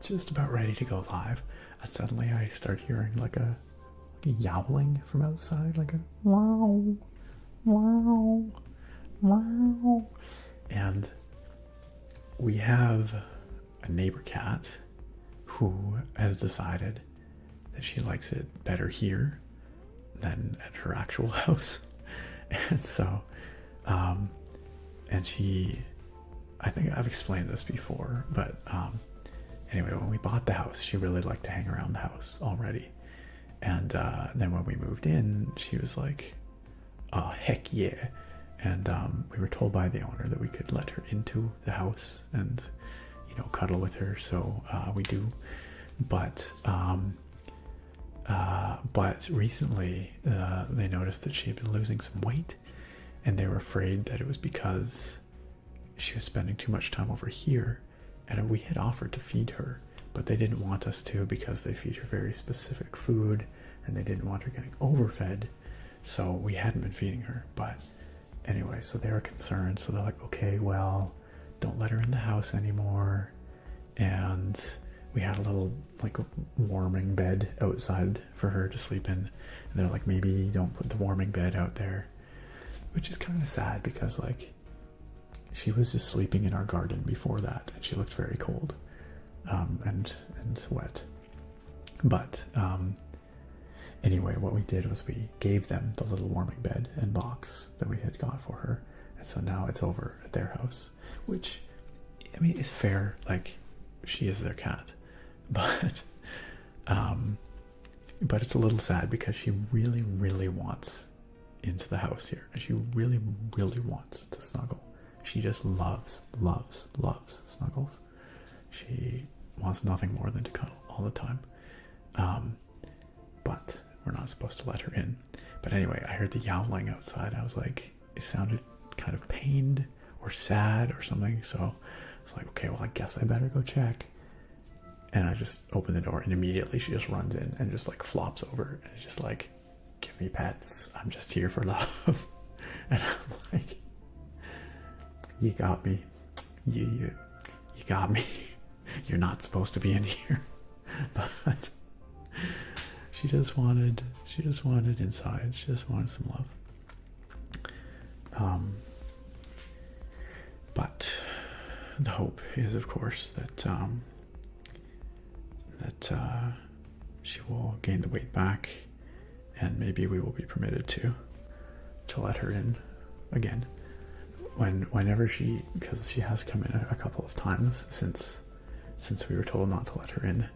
just about ready to go live, and suddenly I start hearing like a yowling from outside, like a wow, wow, wow, and we have a neighbor cat who has decided that she likes it better here than at her actual house. And so and she, I think I've explained this before, but anyway, when we bought the house, she really liked to hang around the house already. And then when we moved in, she was like, oh heck yeah. And we were told by the owner that we could let her into the house and, you know, cuddle with her, so we do. But recently they noticed that she had been losing some weight, and they were afraid that it was because she was spending too much time over here, and we had offered to feed her, but they didn't want us to because they feed her very specific food and they didn't want her getting overfed, so we hadn't been feeding her. But anyway, so they were concerned, so they're like, okay, well, don't let her in the house anymore. And we had a little like warming bed outside for her to sleep in, and they're like, maybe don't put the warming bed out there, which is kind of sad because like she was just sleeping in our garden before that, and she looked very cold and wet. But anyway, what we did was we gave them the little warming bed and box that we had got for her, and so now it's over at their house, which, I mean, is fair, like she is their cat, but it's a little sad because she really, really wants into the house here, and she really, really wants to snuggle. She just loves snuggles. She wants nothing more than to cuddle all the time. But we're not supposed to let her in. But anyway, I heard the yowling outside. I was like, it sounded kind of pained or sad or something. So I was like, okay, well, I guess I better go check. And I just opened the door, and immediately she just runs in and just like flops over and is just like, give me pets. I'm just here for love. And I'm like, you got me. You got me. You're not supposed to be in here. But she just wanted inside. She just wanted some love. But the hope is, of course, that she will gain the weight back, and maybe we will be permitted to let her in again. Whenever because she has come in a couple of times since we were told not to let her in.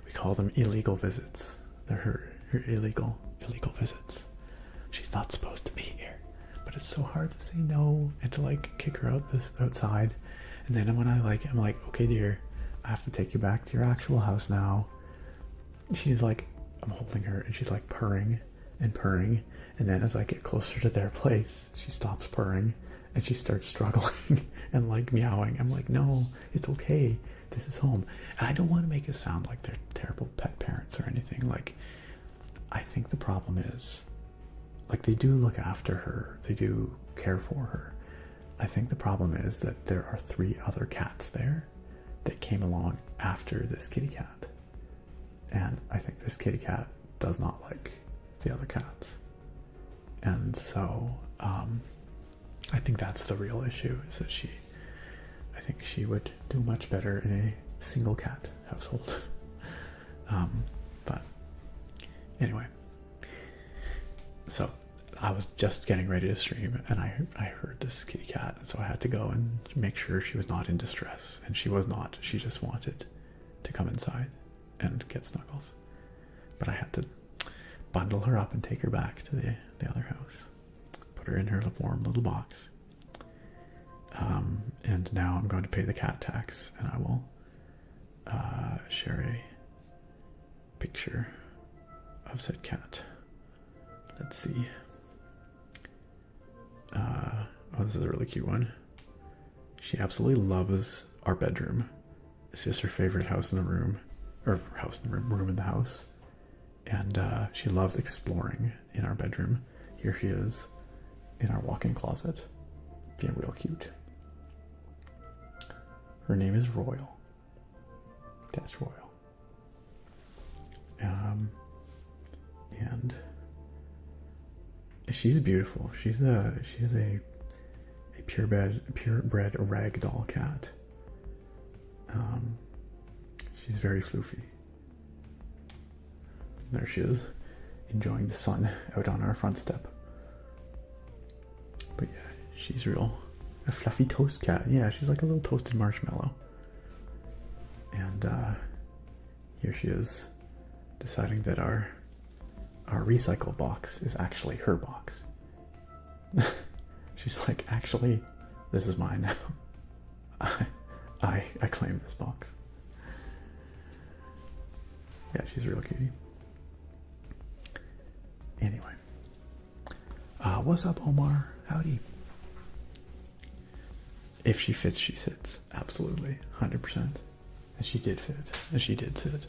We call them illegal visits. They're her illegal visits. She's not supposed to be here, but it's so hard to say no and to like kick her outside. And then when I'm like, okay, dear, I have to take you back to your actual house now. She's like, I'm holding her, and she's like purring, and then as I get closer to their place, she stops purring and she starts struggling and like meowing. I'm like, no, it's okay. This is home. And I don't want to make it sound like they're terrible pet parents or anything. Like, I think the problem is, like, they do look after her. They do care for her. I think the problem is that there are 3 other cats there that came along after this kitty cat. And I think this kitty cat does not like the other cats. And so, I think that's the real issue, is that I think she would do much better in a single cat household. But anyway, so I was just getting ready to stream, and I heard this kitty cat, and so I had to go and make sure she was not in distress, and she was not. She just wanted to come inside and get snuggles. But I had to bundle her up and take her back to the other house. Put her in her warm little box. And now I'm going to pay the cat tax, and I will share a picture of said cat. Let's see. Oh, this is a really cute one. She absolutely loves our bedroom. It's just her favorite house in the room, or house in the room in the house. And she loves exploring in our bedroom. Here she is in our walk-in closet, being real cute. Her name is Royal. That's Royal. And she's beautiful. She is a purebred ragdoll cat. She's very floofy. There she is, enjoying the sun out on our front step. But yeah, she's real. A fluffy toast cat. Yeah, she's like a little toasted marshmallow. And here she is, deciding that our recycle box is actually her box. She's like, actually, this is mine now. I claim this box. Yeah, she's a real cutie. Anyway. What's up, Omar? Howdy. If she fits, she sits. Absolutely. 100%. And she did fit. And she did sit.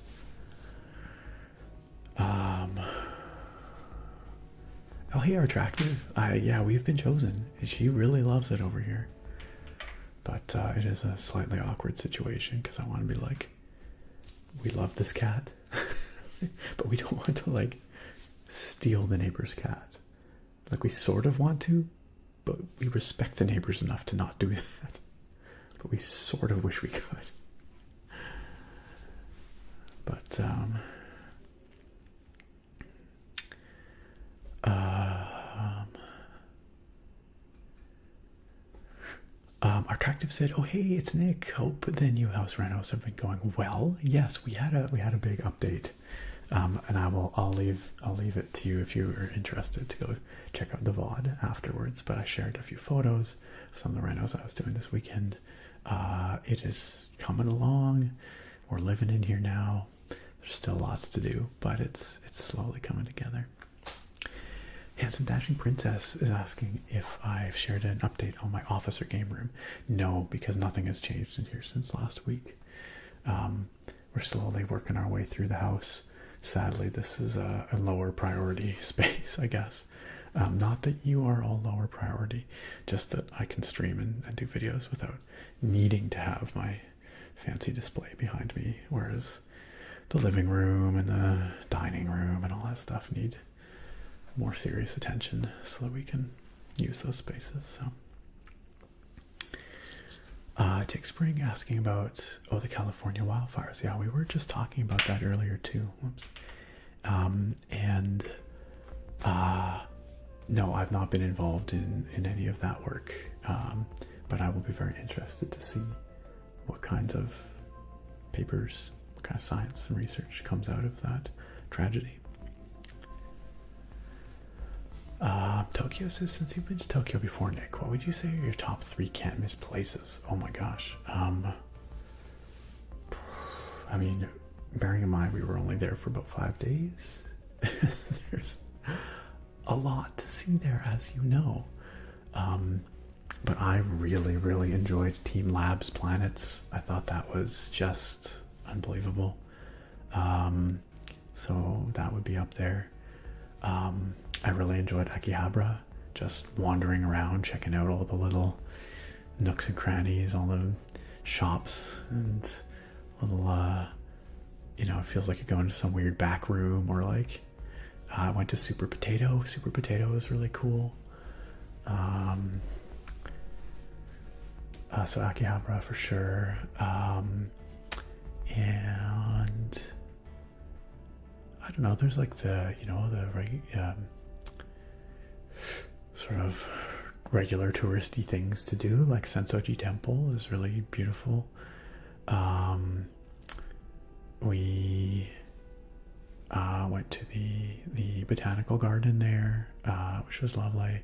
Oh, hey, our attractive. Yeah, we've been chosen. She really loves it over here. But it is a slightly awkward situation because I want to be like, we love this cat, but we don't want to like steal the neighbor's cat. Like we sort of want to, but we respect the neighbors enough to not do that. But we sort of wish we could. But Artractive said, "Oh hey, it's Nick. Hope the new house renos have been going well." Yes, we had a big update, and I'll leave it to you if you are interested to go check out the VOD afterwards. But I shared a few photos of some of the renos I was doing this weekend. It is coming along. We're living in here now. There's still lots to do, but it's slowly coming together. Handsome Dashing Princess is asking if I've shared an update on my officer game room. No, because nothing has changed in here since last week. We're slowly working our way through the house. Sadly, this is a lower priority space, I guess. Not that you are all lower priority, just that I can stream and do videos without needing to have my fancy display behind me, whereas the living room and the dining room and all that stuff need more serious attention so that we can use those spaces. So Tick Spring asking about the California wildfires. Yeah, we were just talking about that earlier too. Whoops. No, I've not been involved in any of that work, but I will be very interested to see what kinds of papers, what kind of science and research comes out of that tragedy. Tokyo says, since you've been to Tokyo before, Nick, what would you say are your top 3 can't miss places? Oh my gosh. I mean, bearing in mind we were only there for about 5 days, there's a lot to see there, as you know. But I really, really enjoyed Team Labs Planets. I thought that was just unbelievable. So that would be up there. I really enjoyed Akihabara, just wandering around, checking out all the little nooks and crannies, all the shops, and little, it feels like you're going to some weird back room, or like, I went to Super Potato. Super Potato was really cool. So Akihabara for sure. And I don't know, there's like the sort of regular touristy things to do, like Sensoji Temple is really beautiful. We went to the botanical garden there, which was lovely. I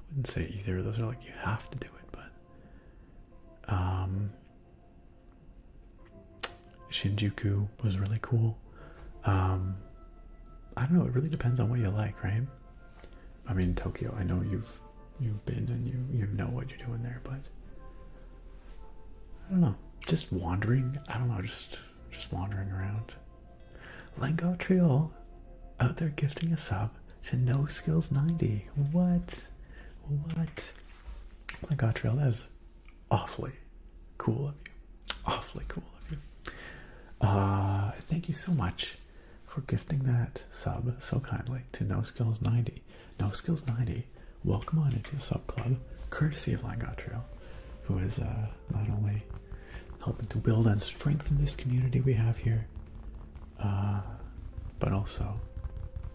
wouldn't say either of those are like you have to do it, but Shinjuku was really cool. I don't know, it really depends on what you like, right? I mean, Tokyo, I know you've you've been and you know what you're doing there, but I don't know. Just wandering. I don't know. Just wandering around. Lengo Trio out there gifting a sub to No Skills 90. What? Lengo Trio, that is awfully cool of you. Awfully cool of you. Thank you so much for gifting that sub so kindly to No Skills 90. No Skills 90, welcome on into the sub club, courtesy of Lengo Trio, who is not only helping to build and strengthen this community we have here, but also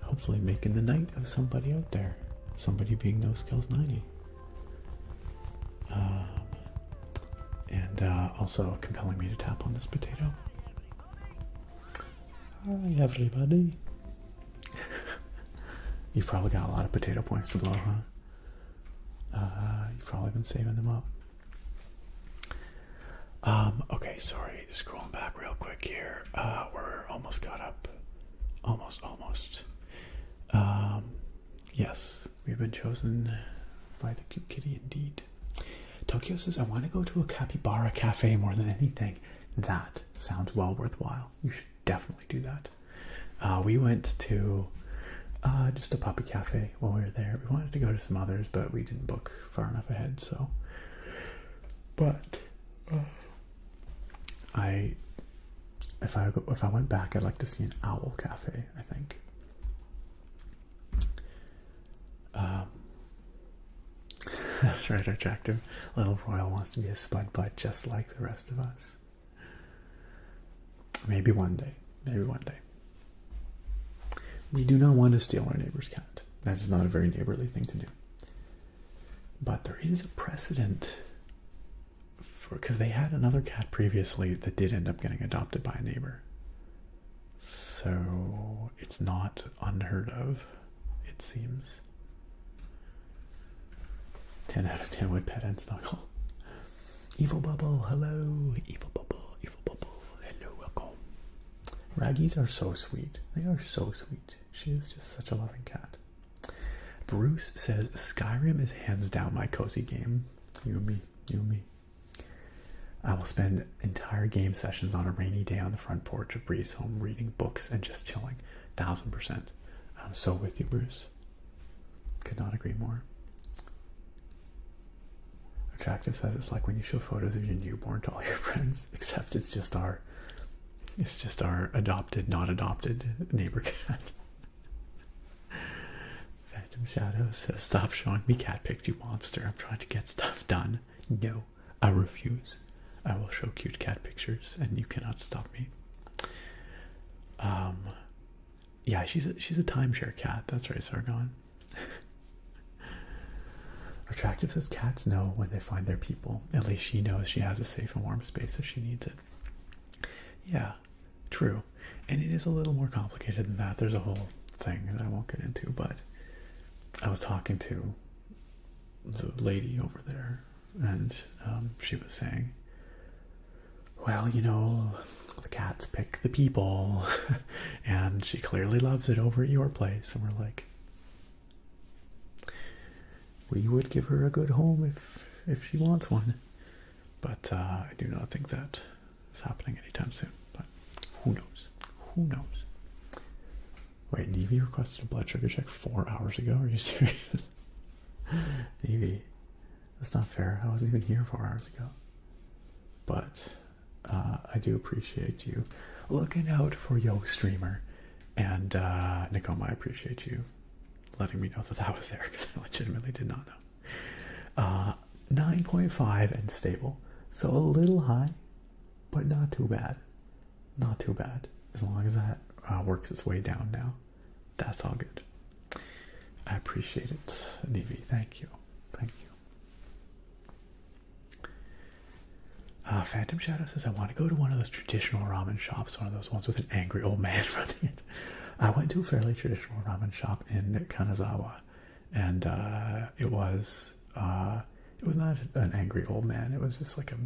hopefully making the night of somebody out there, somebody being No Skills 90. And also compelling me to tap on this potato. Hi everybody. You've probably got a lot of potato points to blow, huh? You've probably been saving them up. Okay, sorry, scrolling back real quick here. We're almost caught up. Almost. Yes, we've been chosen by the cute kitty indeed. Tokyo says, I want to go to a capybara cafe more than anything. That sounds well worthwhile. You should definitely do that. We went to just a puppy cafe while we were there. We wanted to go to some others, but we didn't book far enough ahead, so. But if I went back, I'd like to see an owl cafe, I think. That's right, attractive. Little Royal wants to be a spud butt just like the rest of us. Maybe one day. We do not want to steal our neighbor's cat. That is not a very neighborly thing to do. But there is a precedent because they had another cat previously that did end up getting adopted by a neighbor. So it's not unheard of, it seems. 10 out of 10 would pet and snuggle. Evil Bubble, hello. Evil Bubble, hello, welcome. Raggies are so sweet. They are so sweet. She is just such a loving cat. Bruce says, Skyrim is hands down my cozy game. You and me. I will spend entire game sessions on a rainy day on the front porch of Bree's home reading books and just chilling. 1000%. I'm so with you, Bruce. Could not agree more. Attractive says it's like when you show photos of your newborn to all your friends, except it's just our adopted, not adopted neighbor cat. Phantom Shadow says, stop showing me cat pics, you monster. I'm trying to get stuff done. No, I refuse. I will show cute cat pictures and you cannot stop me. Yeah, she's a timeshare cat. That's right, Sargon. Attractive says cats know when they find their people. At least she knows she has a safe and warm space if she needs it. Yeah, true. And it is a little more complicated than that. There's a whole thing that I won't get into, but I was talking to the lady over there and she was saying, well, you know, the cats pick the people and she clearly loves it over at your place. And we're like, we would give her a good home if she wants one. But I do not think that is happening anytime soon. But who knows? Who knows? Wait, Nevi requested a blood sugar check 4 hours ago? Are you serious? Nevi, that's not fair. I wasn't even here 4 hours ago. But I do appreciate you looking out for Yo Streamer. And Nikoma, I appreciate you letting me know that was there, because I legitimately did not know. 9.5 and stable. So a little high, but not too bad. Not too bad. As long as that works its way down now. That's all good. I appreciate it, Nevi. Thank you. Thank you. Phantom Shadow says, I want to go to one of those traditional ramen shops, one of those ones with an angry old man running it. I went to a fairly traditional ramen shop in Kanazawa, and it was not an angry old man. It was just like a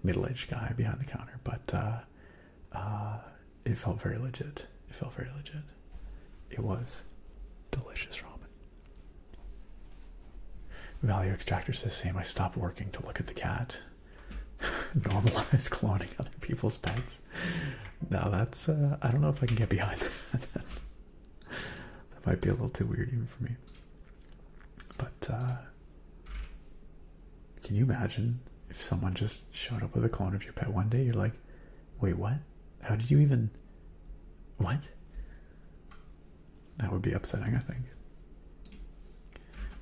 middle-aged guy behind the counter, but it felt very legit. It was delicious ramen. Value Extractor says same. I stopped working to look at the cat. Normalize cloning other people's pets. Now that's I don't know if I can get behind that. That might be a little too weird even for me. But can you imagine if someone just showed up with a clone of your pet one day? You're like, wait, what? How did you even... What? That would be upsetting, I think.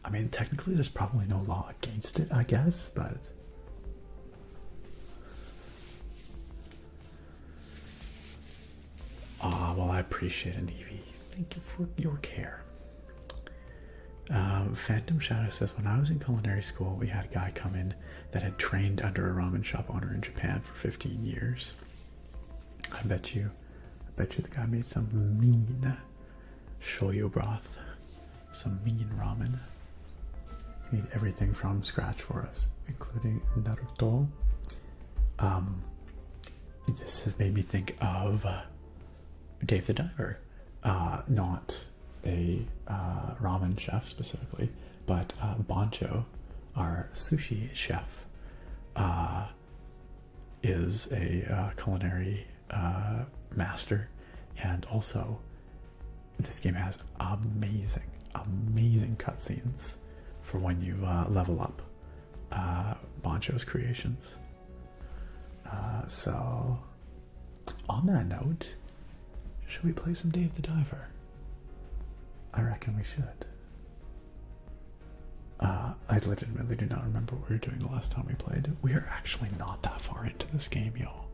I mean, technically there's probably no law against it, I guess, but... well, I appreciate it, Evie. Thank you for your care. Phantom Shadow says, when I was in culinary school, we had a guy come in that had trained under a ramen shop owner in Japan for 15 years. I bet you the guy made some mean shoyu broth, some mean ramen. He made everything from scratch for us, including Naruto. This has made me think of Dave the Diver, not a ramen chef specifically, but Bancho, our sushi chef, is a culinary master, and also this game has amazing cutscenes for when you level up Bancho's creations. So on that note, should we play some Dave the Diver? I reckon we should. I legitimately do not remember what we were doing the last time we played. We are actually not that far into this game, y'all.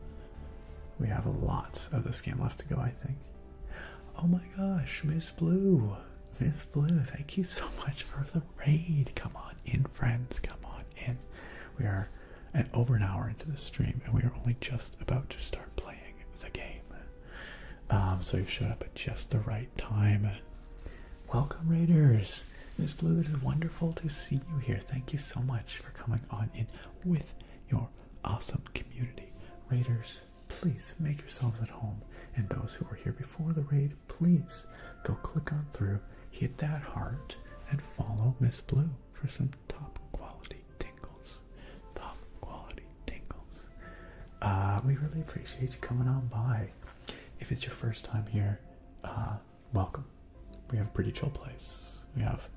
We have a lot of this game left to go, I think. Oh my gosh, Miss Blue. Miss Blue, thank you so much for the raid. Come on in, friends. Come on in. We are over an hour into the stream, and we are only just about to start playing the game. So you've showed up at just the right time. Welcome, Raiders. Miss Blue, it is wonderful to see you here. Thank you so much for coming on in with your awesome community. Raiders, please make yourselves at home. And those who were here before the raid, please go click on through, hit that heart, and follow Miss Blue for some top quality tingles. Top quality tingles. We really appreciate you coming on by. If it's your first time here, welcome. We have a pretty chill place. We have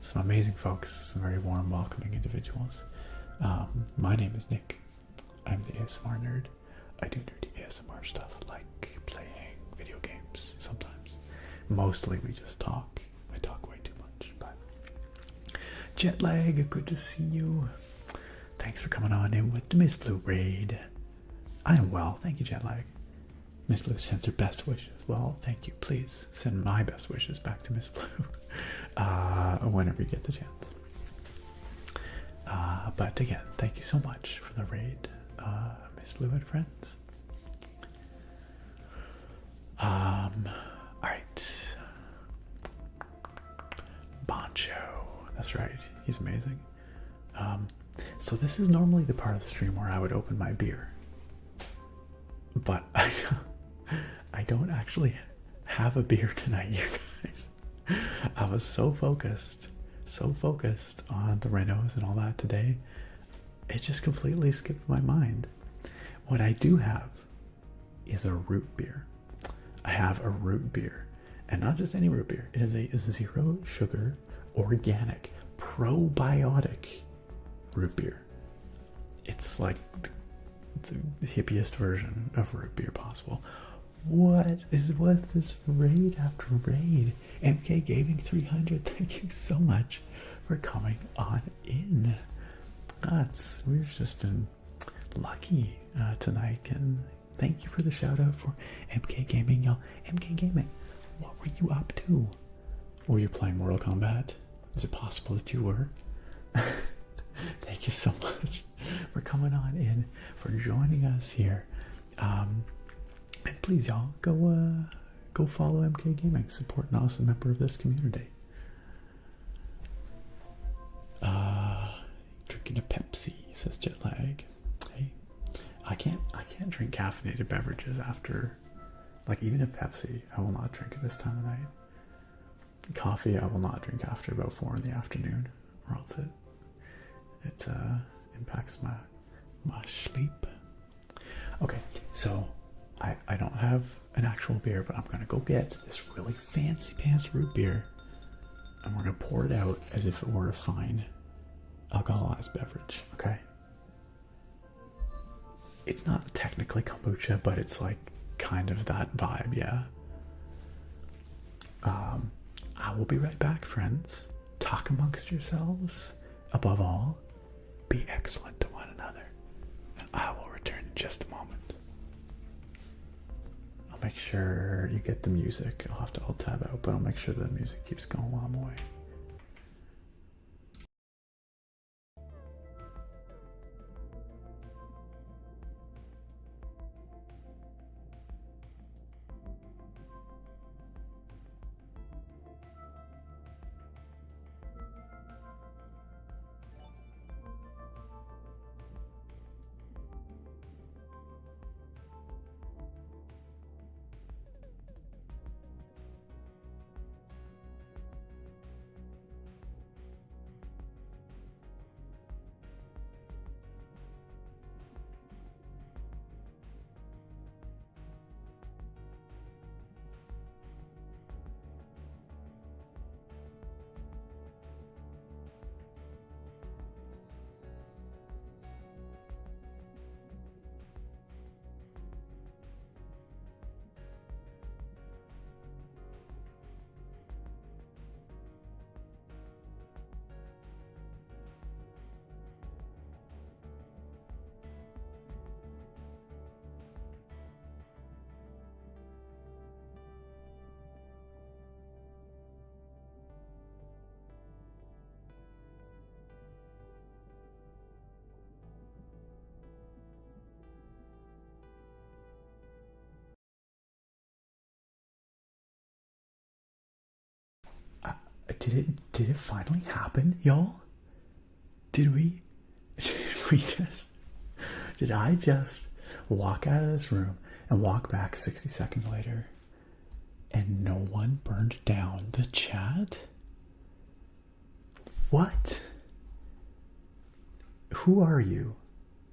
some amazing folks, some very warm, welcoming individuals. My name is Nick. I'm the ASMR nerd. I do nerdy ASMR stuff like playing video games sometimes. Mostly we just talk. I talk way too much, but Jetlag, good to see you. Thanks for coming on in with the Miss Blue raid. I am well, thank you, Jetlag. Miss Blue sends her best wishes. Well, thank you. Please send my best wishes back to Miss Blue whenever you get the chance. But again, thank you so much for the raid, Miss Blue and friends. Alright. Bancho. That's right. He's amazing. So this is normally the part of the stream where I would open my beer. But I don't actually have a beer tonight, you guys. I was so focused on the renos and all that today, it just completely skipped my mind. What I do have is a root beer. I have a root beer, and not just any root beer. It is a zero sugar, organic, probiotic root beer. It's like the hippiest version of root beer possible. What is this raid after raid? MK Gaming 300, thank you so much for coming on in. We've just been lucky tonight, and thank you for the shout out for MK Gaming, y'all. MK Gaming, what were you up to? Were you playing Mortal Kombat? Is it possible that you were? Thank you so much for coming on in, for joining us here. And please, y'all, go follow MK Gaming. Support an awesome member of this community. Drinking a Pepsi, says Jetlag. Hey, I can't drink caffeinated beverages after, like, even a Pepsi. I will not drink at this time of night. Coffee, I will not drink after about 4 in the afternoon, or else it impacts my sleep. Okay, so I don't have an actual beer, but I'm gonna go get this really fancy pants root beer, and we're gonna pour it out as if it were a fine alcoholized beverage. Okay, it's not technically kombucha, but it's like kind of that vibe. Yeah. I will be right back, friends. Talk amongst yourselves. Above all, be excellent to one another. And I will return in just a moment. I'll make sure you get the music. I'll have to alt tab out, but I'll make sure the music keeps going while I'm away. Did it finally happen, y'all? Did I just walk out of this room and walk back 60 seconds later and no one burned down the chat? What? Who are you?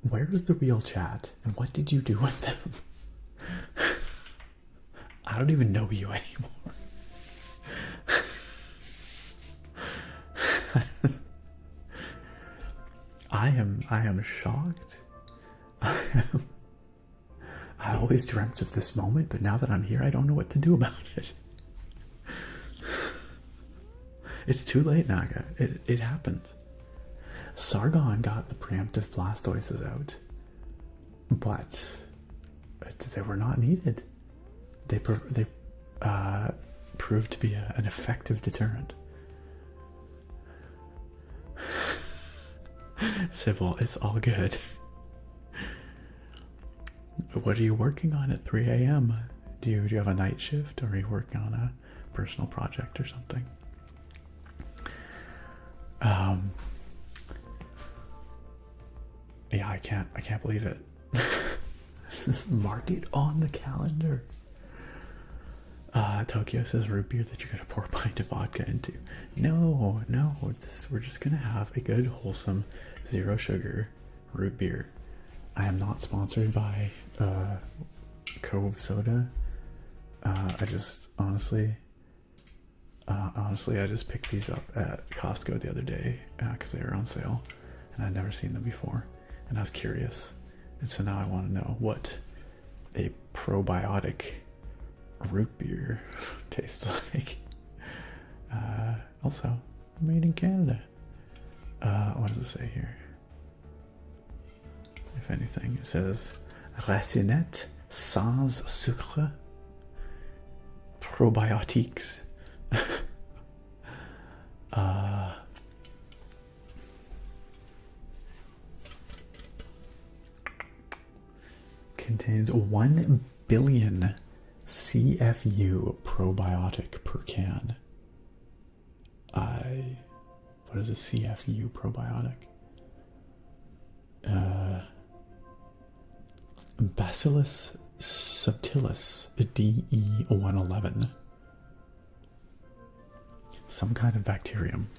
Where's the real chat? And what did you do with them? I don't even know you anymore. I am shocked. I always dreamt of this moment, but now that I'm here, I don't know what to do about it. It's too late, Naga. It happened. Sargon got the preemptive Blastoises out, but they were not needed. They proved to be an effective deterrent. Sybil, it's all good. What are you working on at 3 a.m.? Do you have a night shift, or are you working on a personal project or something? Yeah, I can't believe it. Mark it on the calendar. Tokyo says root beer that you're gonna pour a pint of vodka into. No, we're just gonna have a good, wholesome, zero sugar root beer. I am not sponsored by Cove Soda. I just honestly, I just picked these up at Costco the other day because they were on sale, and I'd never seen them before, and I was curious, and so now I want to know what a probiotic root beer tastes like. Also made in Canada. What does it say here? If anything, it says racinette sans sucre probiotics. Contains 1 billion CFU probiotic per can. What is a CFU probiotic? Bacillus subtilis DE111. Some kind of bacterium.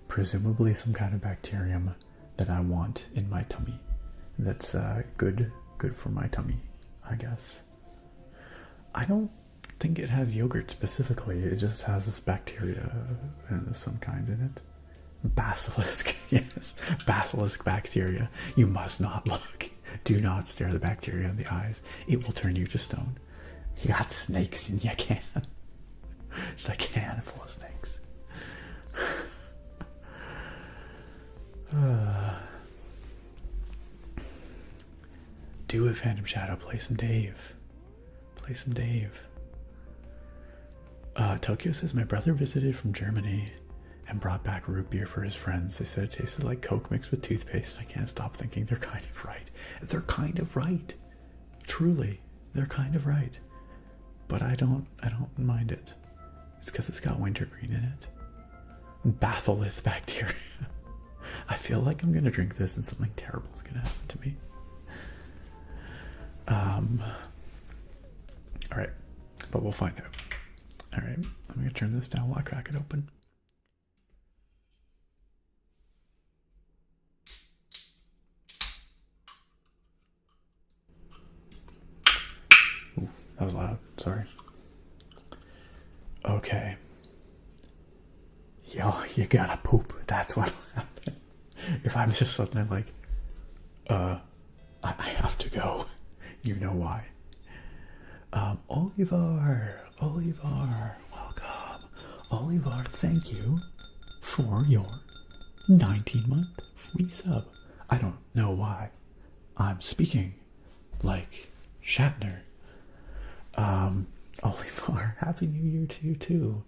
Presumably some kind of bacterium that I want in my tummy. That's good for my tummy, I guess. I don't think it has yogurt specifically. It just has this bacteria of some kind in it. Basilisk, yes, basilisk bacteria. You must not look. Do not stare the bacteria in the eyes. It will turn you to stone. You got snakes in your can. Just a can full of snakes. Do a Phantom Shadow. Play some Dave. Play some Dave. Tokyo says, my brother visited from Germany and brought back root beer for his friends. They said it tasted like Coke mixed with toothpaste. I can't stop thinking they're kind of right. They're kind of right. Truly, they're kind of right. But I don't mind it. It's because it's got wintergreen in it. Batholith bacteria. I feel like I'm gonna drink this and something terrible is gonna happen to me. Alright, but we'll find out. Alright, I'm gonna turn this down while I crack it open. Ooh, that was loud, sorry. Okay. Yo, you gotta poop. That's what'll happen. If I'm just suddenly like, I have to go. You know why. Olivar, welcome. Olivar, thank you for your 19-month free sub. I don't know why I'm speaking like Shatner. Olivar, Happy New Year to you too.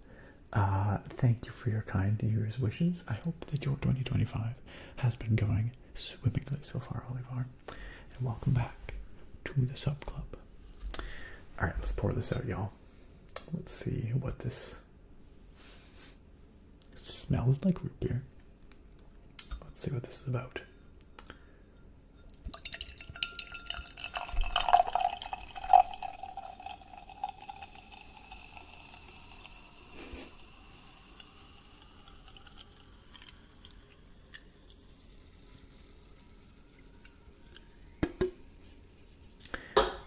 Thank you for your kind New Year's wishes. I hope that your 2025 has been going swimmingly so far, Olivar. And welcome back to the sub club. Alright, let's pour this out, y'all. Let's see what this smells like. Root beer. Let's see what this is about.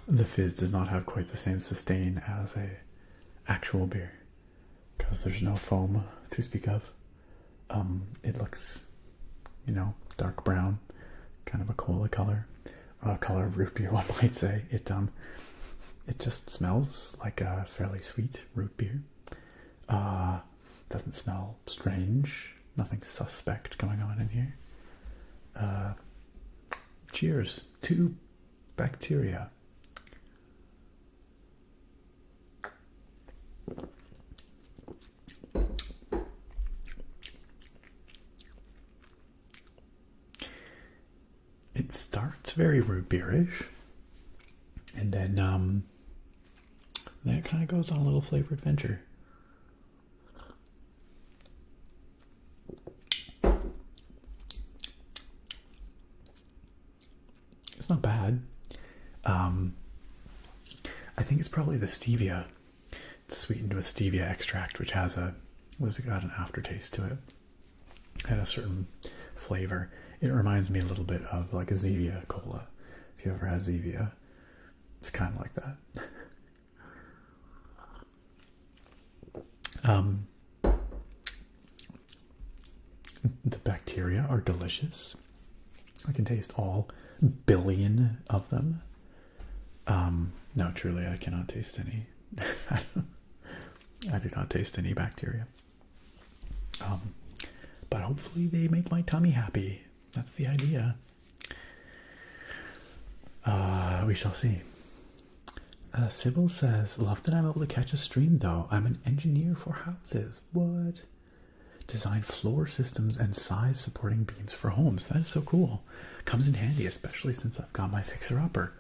The fizz does not have quite the same sustain as a actual beer because there's no foam to speak of. It looks, dark brown, kind of a cola color, color of root beer, one might say. It just smells like a fairly sweet root beer. Doesn't smell strange. Nothing suspect going on in here. Cheers to bacteria. It starts very root beerish, and then it kind of goes on a little flavor adventure. It's not bad. I think it's probably the stevia. It's sweetened with stevia extract, which has got an aftertaste to it. It had a certain flavor. It reminds me a little bit of like a Zevia cola. If you ever had Zevia, it's kind of like that. The bacteria are delicious. I can taste all billion of them. No, truly, I cannot taste any. I do not taste any bacteria. But hopefully they make my tummy happy. That's the idea. We shall see. Sybil says, love that I'm able to catch a stream though. I'm an engineer for houses. What? Design floor systems and size supporting beams for homes. That is so cool. Comes in handy, especially since I've got my fixer-upper.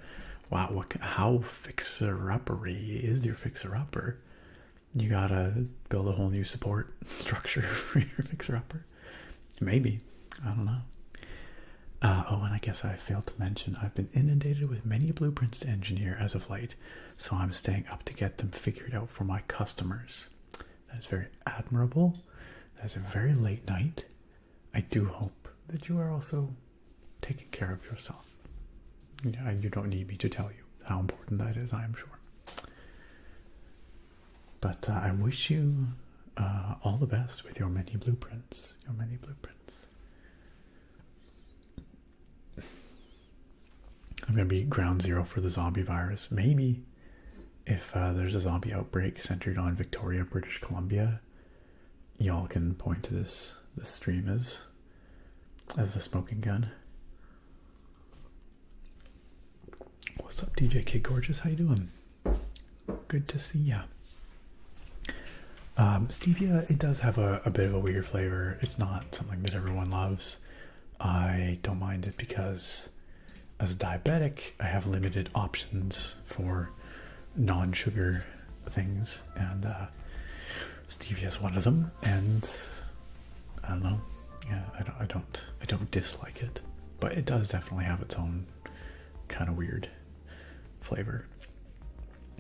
Wow, how fixer-uppery is your fixer-upper? You gotta build a whole new support structure for your fixer-upper. Maybe. I don't know. And I guess I failed to mention I've been inundated with many blueprints to engineer as of late, so I'm staying up to get them figured out for my customers. That is very admirable. That's a very late night. I do hope that you are also taking care of yourself. Yeah, you don't need me to tell you how important that is, I'm sure. But I wish you all the best with your many blueprints. I'm going to be ground zero for the zombie virus. Maybe if there's a zombie outbreak centered on Victoria, British Columbia, y'all can point to this stream as the smoking gun. What's up, DJ Kid Gorgeous? How you doing? Good to see ya. Stevia, it does have a bit of a weird flavor. It's not something that everyone loves. I don't mind it because as a diabetic, I have limited options for non-sugar things, and stevia is one of them. And I don't know. Yeah, I don't dislike it, but it does definitely have its own kind of weird flavor.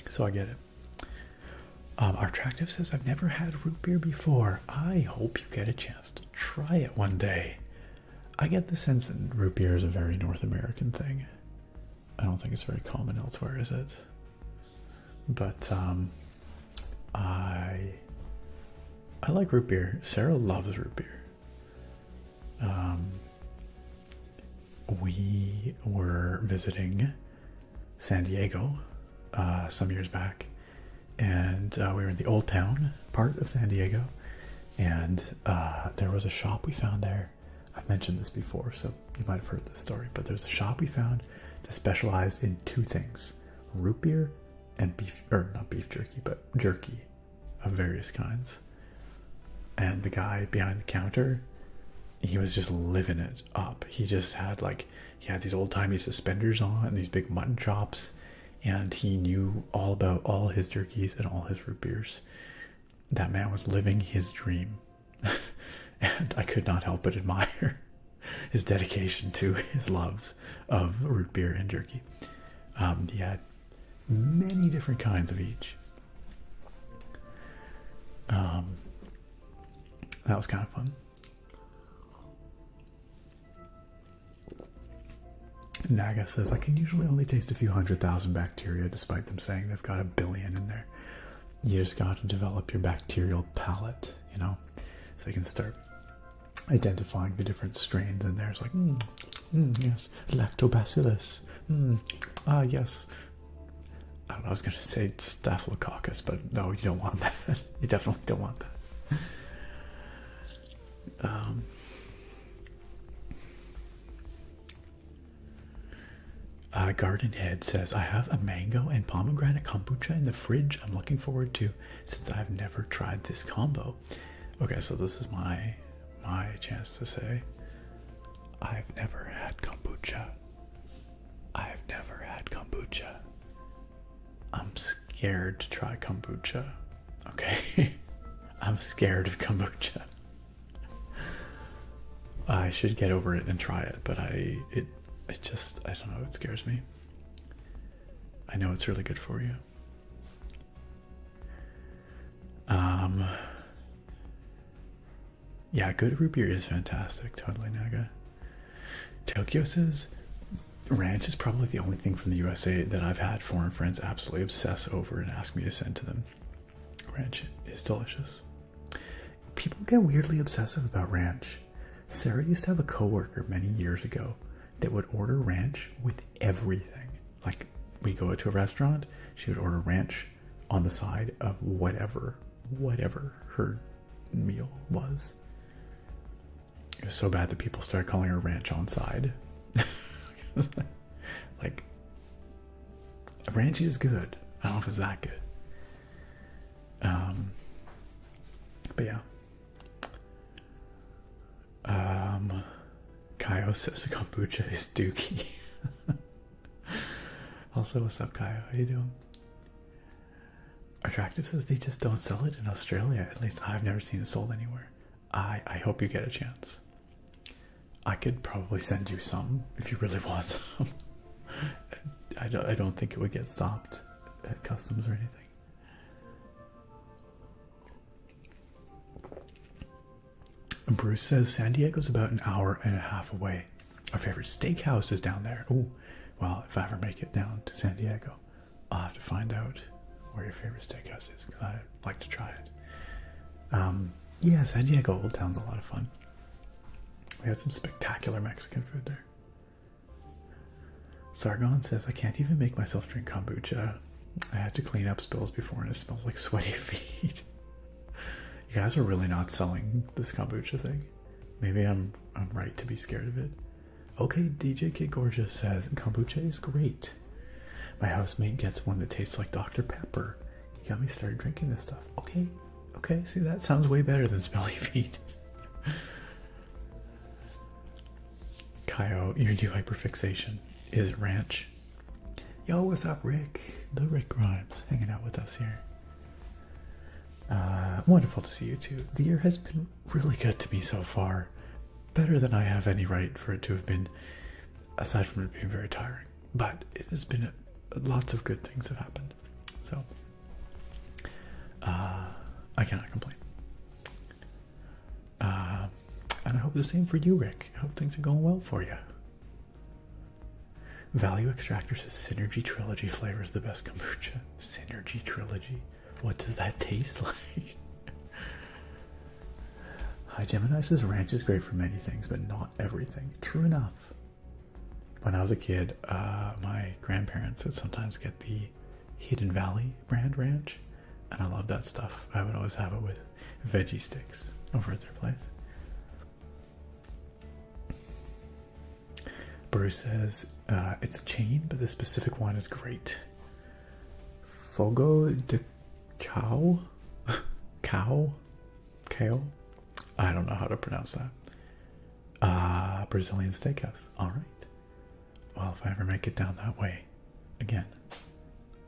So I get it. Our Attractive says, I've never had root beer before. I hope you get a chance to try it one day. I get the sense that root beer is a very North American thing. I don't think it's very common elsewhere, is it? But I like root beer. Sarah loves root beer. We were visiting San Diego some years back, and we were in the Old Town part of San Diego, and there was a shop we found there. I've mentioned this before, so you might have heard this story, but there's a shop we found that specialized in two things: root beer and beef, or not beef jerky, but jerky of various kinds. And the guy behind the counter, he was just living it up. He just had he had these old-timey suspenders on and these big mutton chops, and he knew all about all his jerkies and all his root beers. That man was living his dream. And I could not help but admire his dedication to his loves of root beer and jerky. He had many different kinds of each. That was kind of fun. Naga says, I can usually only taste a few 100,000 bacteria despite them saying they've got 1 billion in there. You just got to develop your bacterial palate, so you can start identifying the different strains in there. It's like, yes, lactobacillus. Yes. I don't know, I was going to say staphylococcus, but no, you don't want that. You definitely don't want that. Garden Head says, I have a mango and pomegranate kombucha in the fridge I'm looking forward to since I've never tried this combo. Okay, so this is my chance to say, I've never had kombucha. I've never had kombucha. I'm scared to try kombucha. Okay? I'm scared of kombucha. I should get over it and try it, but I don't know, it scares me. I know it's really good for you. Yeah, good root beer is fantastic. Totally, Naga. Tokyo says, ranch is probably the only thing from the USA that I've had foreign friends absolutely obsess over and ask me to send to them. Ranch is delicious. People get weirdly obsessive about ranch. Sarah used to have a coworker many years ago that would order ranch with everything. Like, we go to a restaurant, she would order ranch on the side of whatever her meal was. It was so bad that people started calling her ranch on side. Like, ranch is good. I don't know if it's that good. But yeah. Kaio says the kombucha is dookie. Also, what's up, Kaio? How you doing? Attractive says they just don't sell it in Australia. At least I've never seen it sold anywhere. I hope you get a chance. I could probably send you some if you really want some. I don't think it would get stopped at customs or anything. Bruce says San Diego's about an hour and a half away. Our favorite steakhouse is down there. Oh, well, if I ever make it down to San Diego, I'll have to find out where your favorite steakhouse is because I'd like to try it. Yeah, San Diego Old Town's a lot of fun. We had some spectacular Mexican food there. Sargon says, I can't even make myself drink kombucha. I had to clean up spills before and it smells like sweaty feet. You guys are really not selling this kombucha thing. Maybe I'm right to be scared of it. Okay, DJ Kid Gorgeous says, kombucha is great. My housemate gets one that tastes like Dr. Pepper. You got me started drinking this stuff. Okay, see, that sounds way better than smelly feet. Kyle, your new hyperfixation is ranch. Yo, what's up, Rick? The Rick Grimes hanging out with us here. Wonderful to see you too. The year has been really good to me so far. Better than I have any right for it to have been, aside from it being very tiring. But it has been, lots of good things have happened. So, I cannot complain. And I hope the same for you, Rick. I hope things are going well for you. Value Extractor says Synergy Trilogy flavor is the best kombucha. Synergy Trilogy. What does that taste like? Hi Gemini says ranch is great for many things, but not everything. True enough. When I was a kid, my grandparents would sometimes get the Hidden Valley brand ranch, and I love that stuff. I would always have it with veggie sticks over at their place. Bruce says it's a chain, but the specific one is great. Fogo de Chao? Kale? I don't know how to pronounce that. Brazilian steakhouse. Alright. Well, if I ever make it down that way again,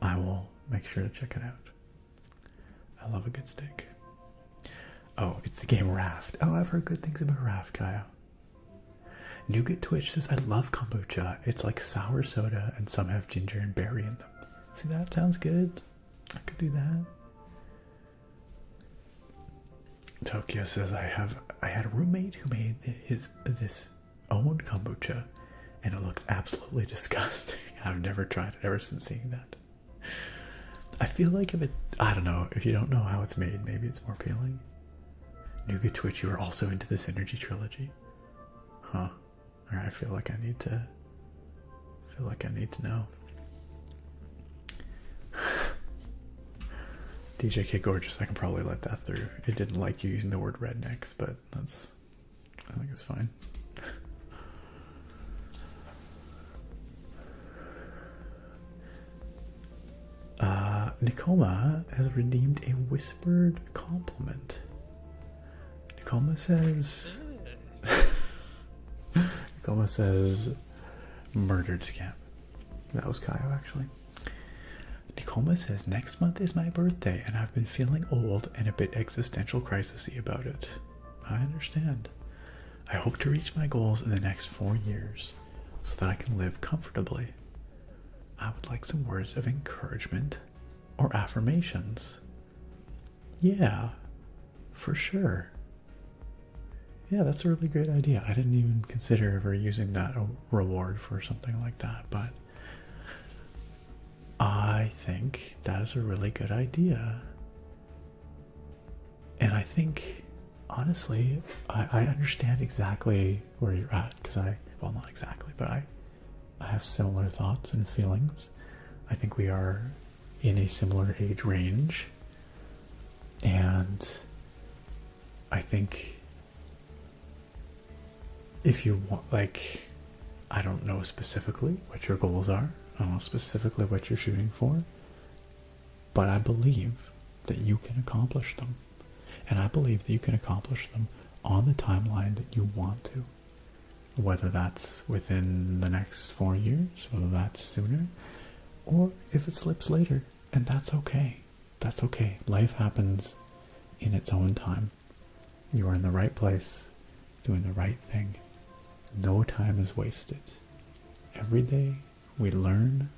I will make sure to check it out. I love a good steak. Oh, it's the game Raft. Oh, I've heard good things about Raft, Kaya. Nougat Twitch says, I love kombucha. It's like sour soda and some have ginger and berry in them. See, that sounds good. I could do that. Tokyo says, I had a roommate who made this own kombucha and it looked absolutely disgusting. I've never tried it ever since seeing that. I feel like I don't know, if you don't know how it's made, maybe it's more appealing. Nougat Twitch, you are also into this Synergy Trilogy. Huh. Alright, I feel like I need to know. DJ K Gorgeous, I can probably let that through. It didn't like you using the word rednecks, but I think it's fine. Nicoma has redeemed a whispered compliment. Nicoma says murdered scam. That was Kaio, actually. Nicoma says, next month is my birthday and I've been feeling old and a bit existential crisis-y about it. I understand. I hope to reach my goals in the next 4 years so that I can live comfortably. I would like some words of encouragement or affirmations. Yeah, for sure. Yeah, that's a really great idea. I didn't even consider ever using that reward for something like that, but I think that is a really good idea. And I think, honestly, I understand exactly where you're at, because well, not exactly, but I have similar thoughts and feelings. I think we are in a similar age range, and I think if you want, like, I don't know specifically what your goals are, I don't know specifically what you're shooting for, but I believe that you can accomplish them, and I believe that you can accomplish them on the timeline that you want to, whether that's within the next 4 years, whether that's sooner, or if it slips later, and that's okay. That's okay. Life happens in its own time. You are in the right place, doing the right thing. No time is wasted. Every day we learn,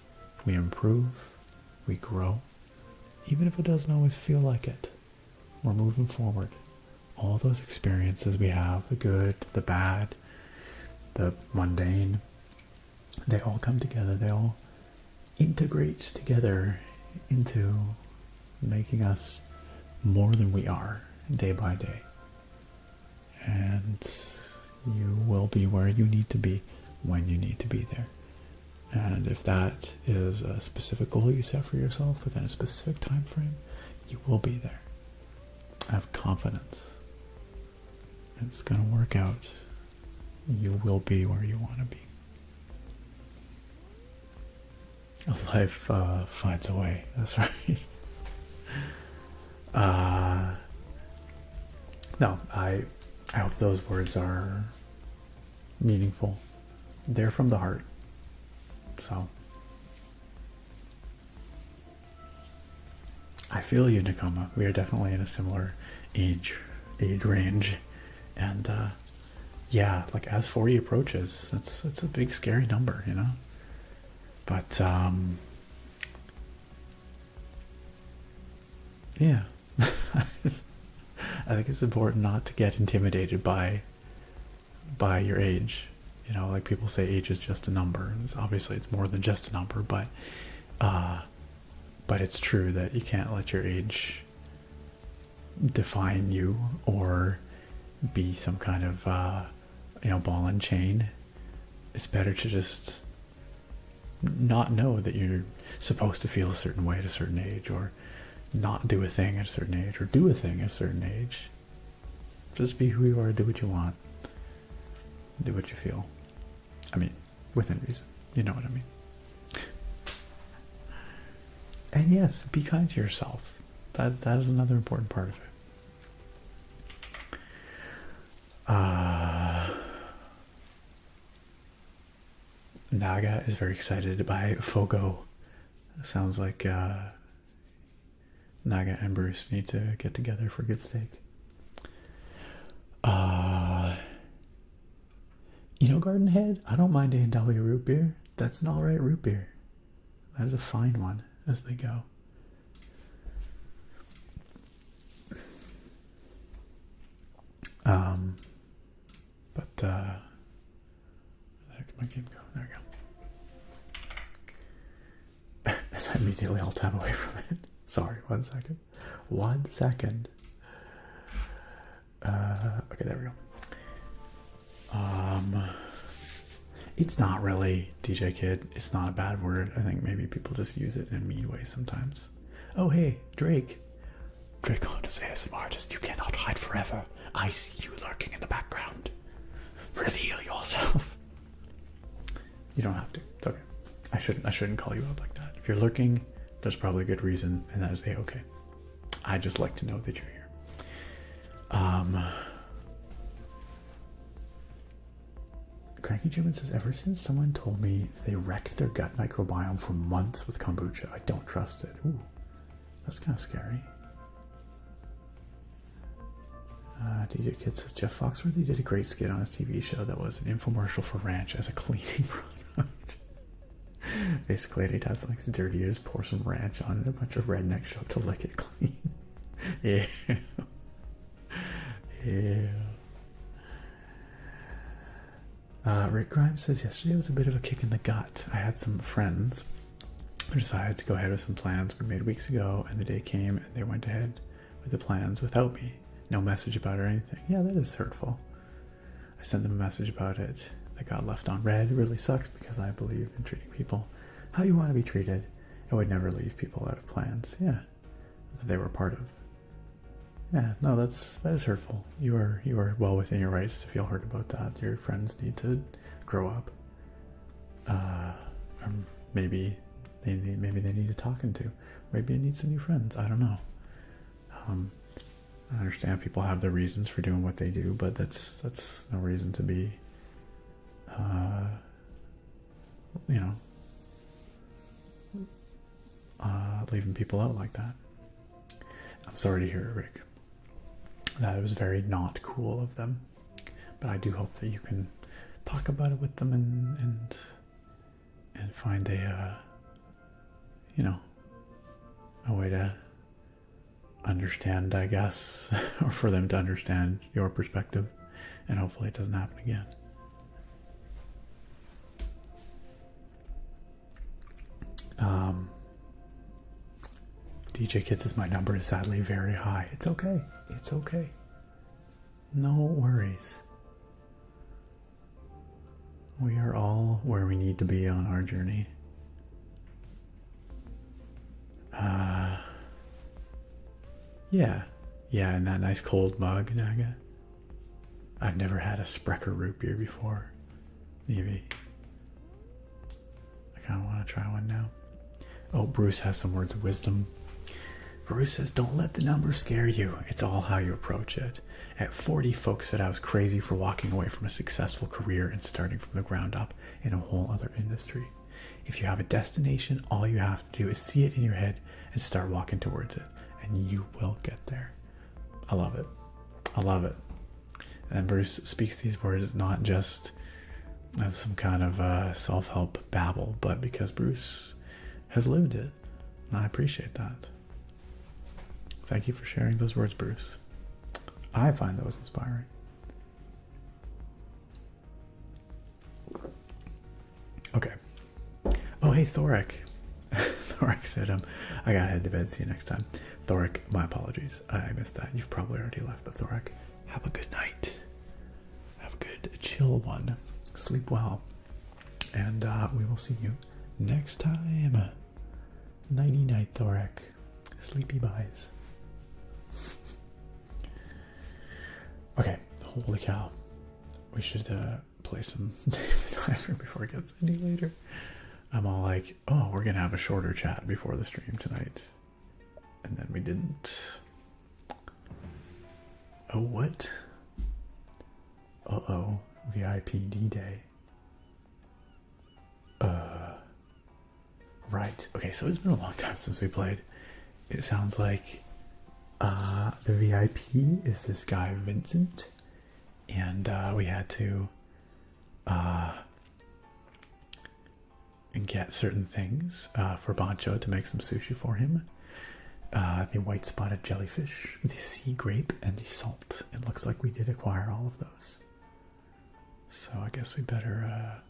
we improve, we grow. Even if it doesn't always feel like it, we're moving forward. All those experiences we have, the good, the bad, the mundane, they all come together. They all integrate together into making us more than we are day by day. And you will be where you need to be when you need to be there. And if that is a specific goal you set for yourself within a specific time frame, you will be there. Have confidence. It's going to work out. You will be where you want to be. Life finds a way. That's right. No, I hope those words are meaningful. They're from the heart. So I feel you, Nakoma. We are definitely in a similar age range, and yeah, like as 40 approaches, it's a big scary number, you know. But yeah, I think it's important not to get intimidated by your age. You know, like people say age is just a number. Obviously it's more than just a number, but it's true that you can't let your age define you or be some kind of ball and chain. It's better to just not know that you're supposed to feel a certain way at a certain age, or not do a thing at a certain age, or do a thing at a certain age. Just be who you are, do what you want, do what you feel. I mean, within reason. You know what I mean. And yes, be kind to yourself. That is another important part of it. Naga is very excited by Fogo. Sounds like Naga and Bruce need to get together for good steak. Garden Head, I don't mind A&W root beer. That's an alright root beer. That is a fine one as they go. But where did my game go? There we go. As I immediately all time away from it. Sorry, 1 second. 1 second. Okay, there we go. It's not really, DJ Kid. It's not a bad word. I think maybe people just use it in a mean way sometimes. Oh, hey, Drake. Drake on his ASMR, just you cannot hide forever. I see you lurking in the background. Reveal yourself. You don't have to. It's okay. I shouldn't call you out like that. If you're lurking, there's probably a good reason, and that is A-okay. I just like to know that you're here. Cranky German says, ever since someone told me they wrecked their gut microbiome for months with kombucha, I don't trust it. Ooh, that's kind of scary. DJ Kid says, Jeff Foxworthy did a great skit on his TV show that was an infomercial for ranch as a cleaning product. Basically, anytime something's dirty, you just pour some ranch on it, a bunch of rednecks show up to lick it clean. Yeah. Yeah. Rick Grimes says, yesterday was a bit of a kick in the gut. I had some friends who decided to go ahead with some plans we made weeks ago, and the day came and they went ahead with the plans without me. No message about it or anything. Yeah, that is hurtful. I sent them a message about it. That got left on read. It really sucks because I believe in treating people how you want to be treated. I would never leave people out of plans. Yeah, that they were part of. Yeah, no, that is hurtful. You are well within your rights to feel hurt about that. Your friends need to grow up. Or maybe they need a talking to. Maybe they need some new friends. I don't know. I understand people have their reasons for doing what they do, but that's no reason to be, leaving people out like that. I'm sorry to hear it, Rick. That was very not cool of them, but I do hope that you can talk about it with them and find a way to understand, I guess, or for them to understand your perspective, and hopefully it doesn't happen again. DJ Kids is my number is sadly very high. It's okay. It's okay. No worries. We are all where we need to be on our journey. Yeah, and that nice cold mug, Naga. I've never had a Sprecher root beer before. Maybe. I kind of want to try one now. Oh, Bruce has some words of wisdom. Bruce says, don't let the numbers scare you. It's all how you approach it. At 40, folks said I was crazy for walking away from a successful career and starting from the ground up in a whole other industry. If you have a destination, all you have to do is see it in your head and start walking towards it, and you will get there. I love it. I love it. And Bruce speaks these words not just as some kind of self-help babble, but because Bruce has lived it, and I appreciate that. Thank you for sharing those words, Bruce. I find those inspiring. Okay. Oh, hey, Thoric. Thoric said, I gotta head to bed. See you next time. Thoric, my apologies. I missed that. You've probably already left, but Thoric, have a good night. Have a good, chill one. Sleep well. And we will see you next time. Nighty night, Thoric. Sleepy byes. Okay, holy cow. We should play some Diaphragm before it gets any later. I'm all like, oh, we're gonna have a shorter chat before the stream tonight. And then we didn't. Oh, what? Uh-oh, VIP D-Day. Right, okay, so it's been a long time since we played. It sounds like the VIP is this guy Vincent, and we had to get certain things for Bancho to make some sushi for him. The white spotted jellyfish, the sea grape, and the salt. It looks like we did acquire all of those. So I guess we better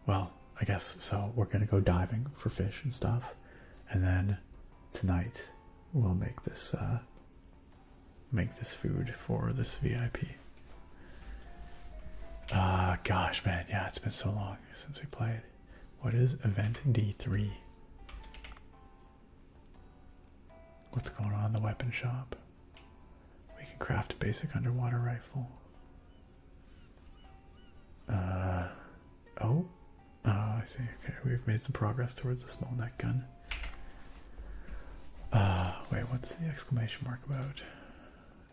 well, I guess so. We're gonna go diving for fish and stuff, and then tonight we'll make this food for this VIP. Gosh, man, yeah, it's been so long since we played. What is event D3? What's going on in the weapon shop? We can craft a basic underwater rifle. Oh, I see. Okay, we've made some progress towards a small neck gun. Wait, what's the exclamation mark about?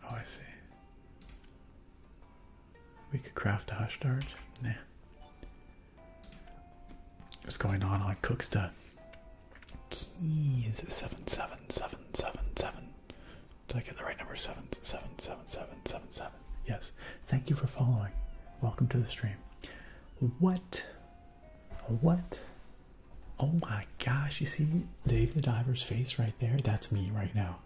Oh, I see. We could craft a hush dart. Nah. What's going on Cooksta? Keys 77777. Did I get the right number? 77777. Yes. Thank you for following. Welcome to the stream. What? Oh my gosh, you see Dave the Diver's face right there? That's me right now.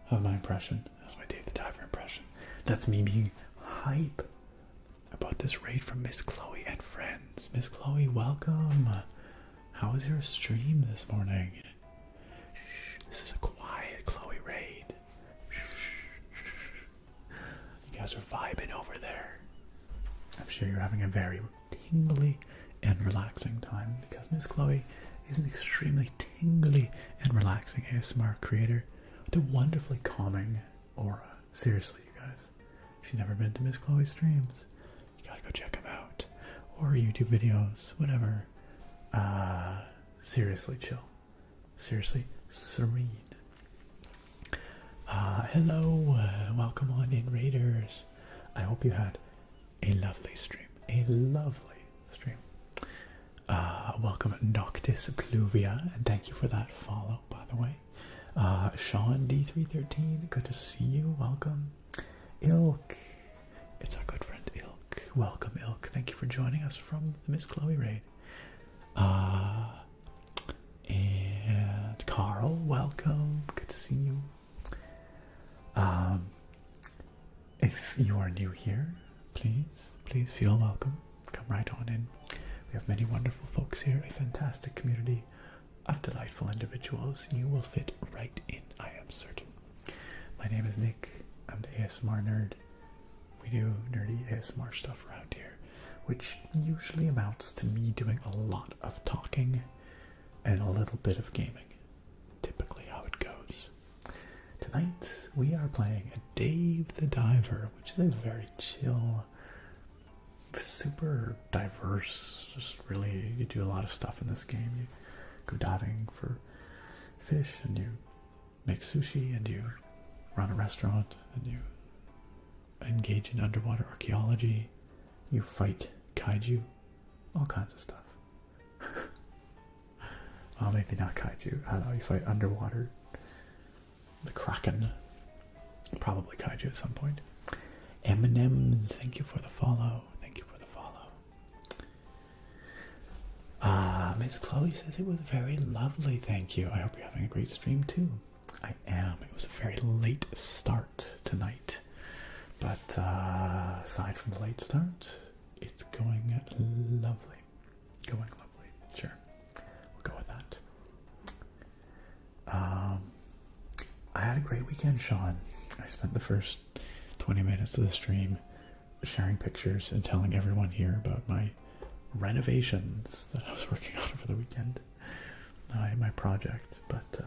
How's my impression? That's my Dave the Diver impression. That's me being hype about this raid from Miss Chloe and friends. Miss Chloe, welcome. How was your stream this morning? Shh, this is a quiet Chloe raid. Shh. You guys are vibing over there. I'm sure you're having a very tingly and relaxing time because Miss Chloe is an extremely tingly and relaxing ASMR creator with a wonderfully calming aura. Seriously, you guys. If you've never been to Miss Chloe's streams, you gotta go check them out. Or YouTube videos, whatever. Seriously chill. Seriously serene. Hello, welcome on in, Raiders. I hope you had a lovely stream. A lovely stream. Welcome Noctis Pluvia, and thank you for that follow, by the way. Sean D313, good to see you. Welcome. Ilk. It's our good friend Ilk. Welcome, Ilk. Thank you for joining us from the Miss Chloe raid. And Carl, welcome. Good to see you. If you are new here, please feel welcome. come right on in. We have many wonderful folks here, a fantastic community of delightful individuals. You will fit right in, I am certain. My name is Nick. I'm the ASMR nerd. We do nerdy ASMR stuff around here, which usually amounts to me doing a lot of talking and a little bit of gaming. Typically how it goes. Tonight we are playing a Dave the Diver, which is a very chill, super diverse, just really, you do a lot of stuff in this game. You go diving for fish, and you make sushi, and you run a restaurant, and you engage in underwater archaeology, you fight kaiju, all kinds of stuff. Well, maybe not kaiju, I don't know, you fight underwater, the Kraken, probably kaiju at some point. Eminem, thank you for the follow. Thank you for the follow. Miss Chloe says it was very lovely. Thank you. I hope you're having a great stream too. I am. It was a very late start tonight. But aside from the late start, it's going lovely. Going lovely. Sure. We'll go with that. I had a great weekend, Sean. I spent the first 20 minutes of the stream sharing pictures and telling everyone here about my renovations that I was working on over the weekend. My project, but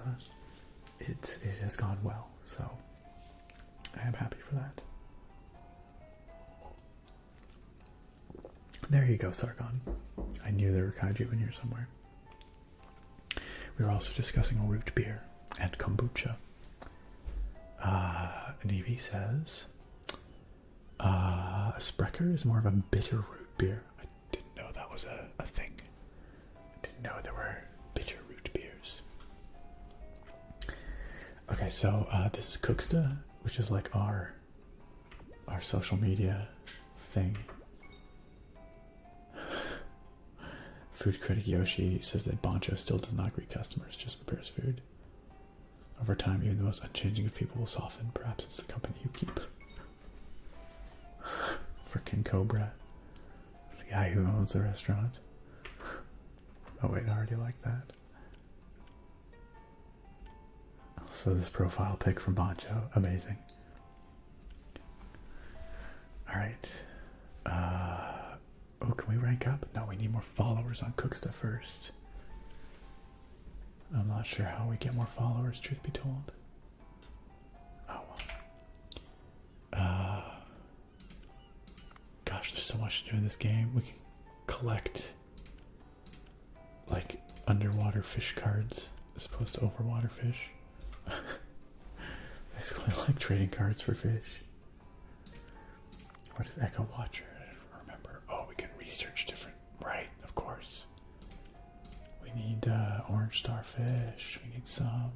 it has gone well, so I am happy for that. There you go, Sargon. I knew there were kaiju in here somewhere. We were also discussing root beer and kombucha. And Evie says, a Sprecher is more of a bitter root beer. I didn't know that was a thing. I didn't know there were bitter root beers. Okay, so this is Cooksta, which is like our social media thing. Food critic Yoshi says that Bancho still does not greet customers, just prepares food. Over time, even the most unchanging of people will soften. Perhaps it's the company you keep. Frickin' Cobra. The guy who owns the restaurant. Oh wait, I already like that. So this profile pic from Bancho, amazing. Alright. Oh, can we rank up? No, we need more followers on Cooksta first. I'm not sure how we get more followers, truth be told. Oh well. Gosh, there's so much to do in this game. We can collect like underwater fish cards as opposed to overwater fish. Basically like trading cards for fish. What is Echo Watcher? I don't remember. Oh, we can research different. Right, of course. We need orange starfish. We need some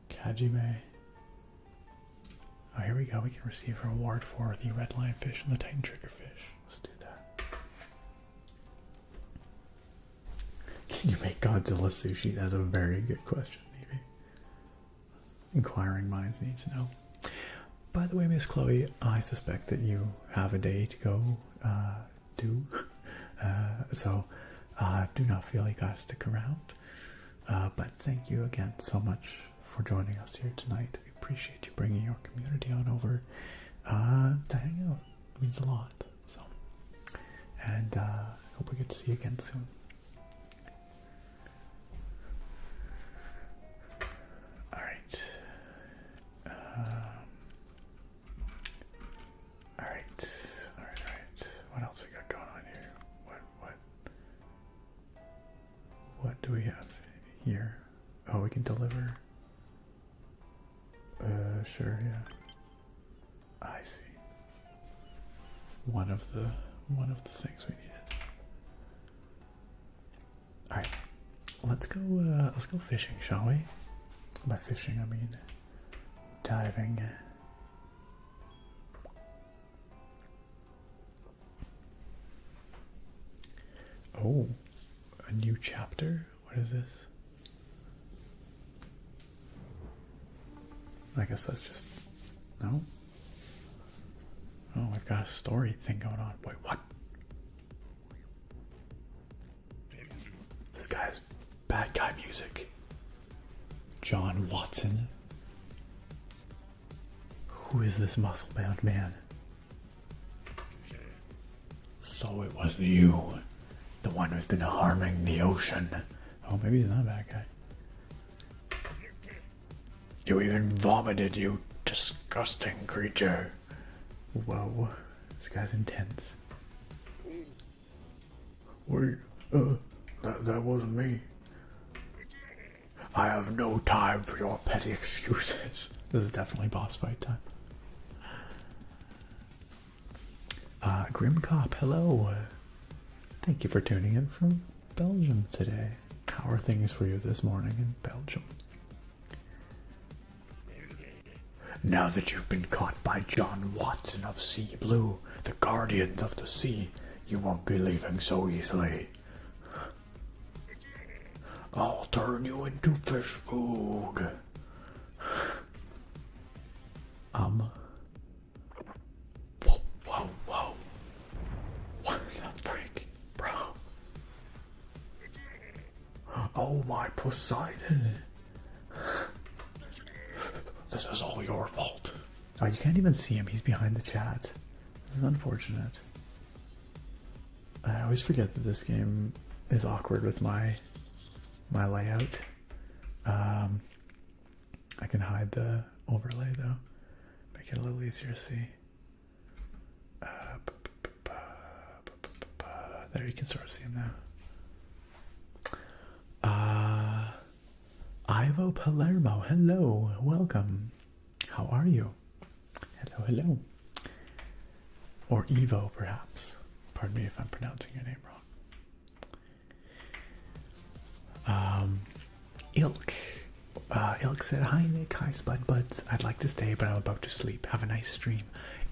Kajime. Oh, here we go. We can receive a reward for the red lionfish and the titan triggerfish. Let's do that. Can you make Godzilla sushi? That's a very good question, maybe. Inquiring minds need to know. By the way, Miss Chloe, I suspect that you have a day to go do. So do not feel you gotta stick around. But thank you again so much for joining us here tonight. We appreciate you bringing your community on over to hang out. It means a lot. So, and hope we get to see you again soon. All right. All right. What else we got going on here? What do we have here? Oh, we can deliver. Sure, yeah. I see. One of the things we needed. All right, let's go fishing, shall we? By fishing, I mean diving. Oh, a new chapter? What is this? I guess that's just... No? Oh, we've got a story thing going on. Wait, what? This guy's bad guy music. John Watson. Who is this muscle-bound man? So it wasn't you, the one who's been harming the ocean. Oh, maybe he's not a bad guy. You even vomited, you disgusting creature. Whoa, this guy's intense. Wait, that wasn't me. I have no time for your petty excuses. This is definitely boss fight time. Grim Cop, hello. Thank you for tuning in from Belgium today. How are things for you this morning in Belgium? Now that you've been caught by John Watson of Sea Blue, the Guardians of the Sea, you won't be leaving so easily. I'll turn you into fish food. Whoa. What the frick, bro? Oh my Poseidon. This is all your fault. Oh, you can't even see him. He's behind the chat. This is unfortunate. I always forget that this game is awkward with my layout. I can hide the overlay though. Make it a little easier to see. There, you can sort of see him now. Ivo Palermo, hello, welcome. How are you? Hello. Or Evo, perhaps. Pardon me if I'm pronouncing your name wrong. Ilk said, hi Nick, hi Spud Buds. I'd like to stay, but I'm about to sleep. Have a nice stream.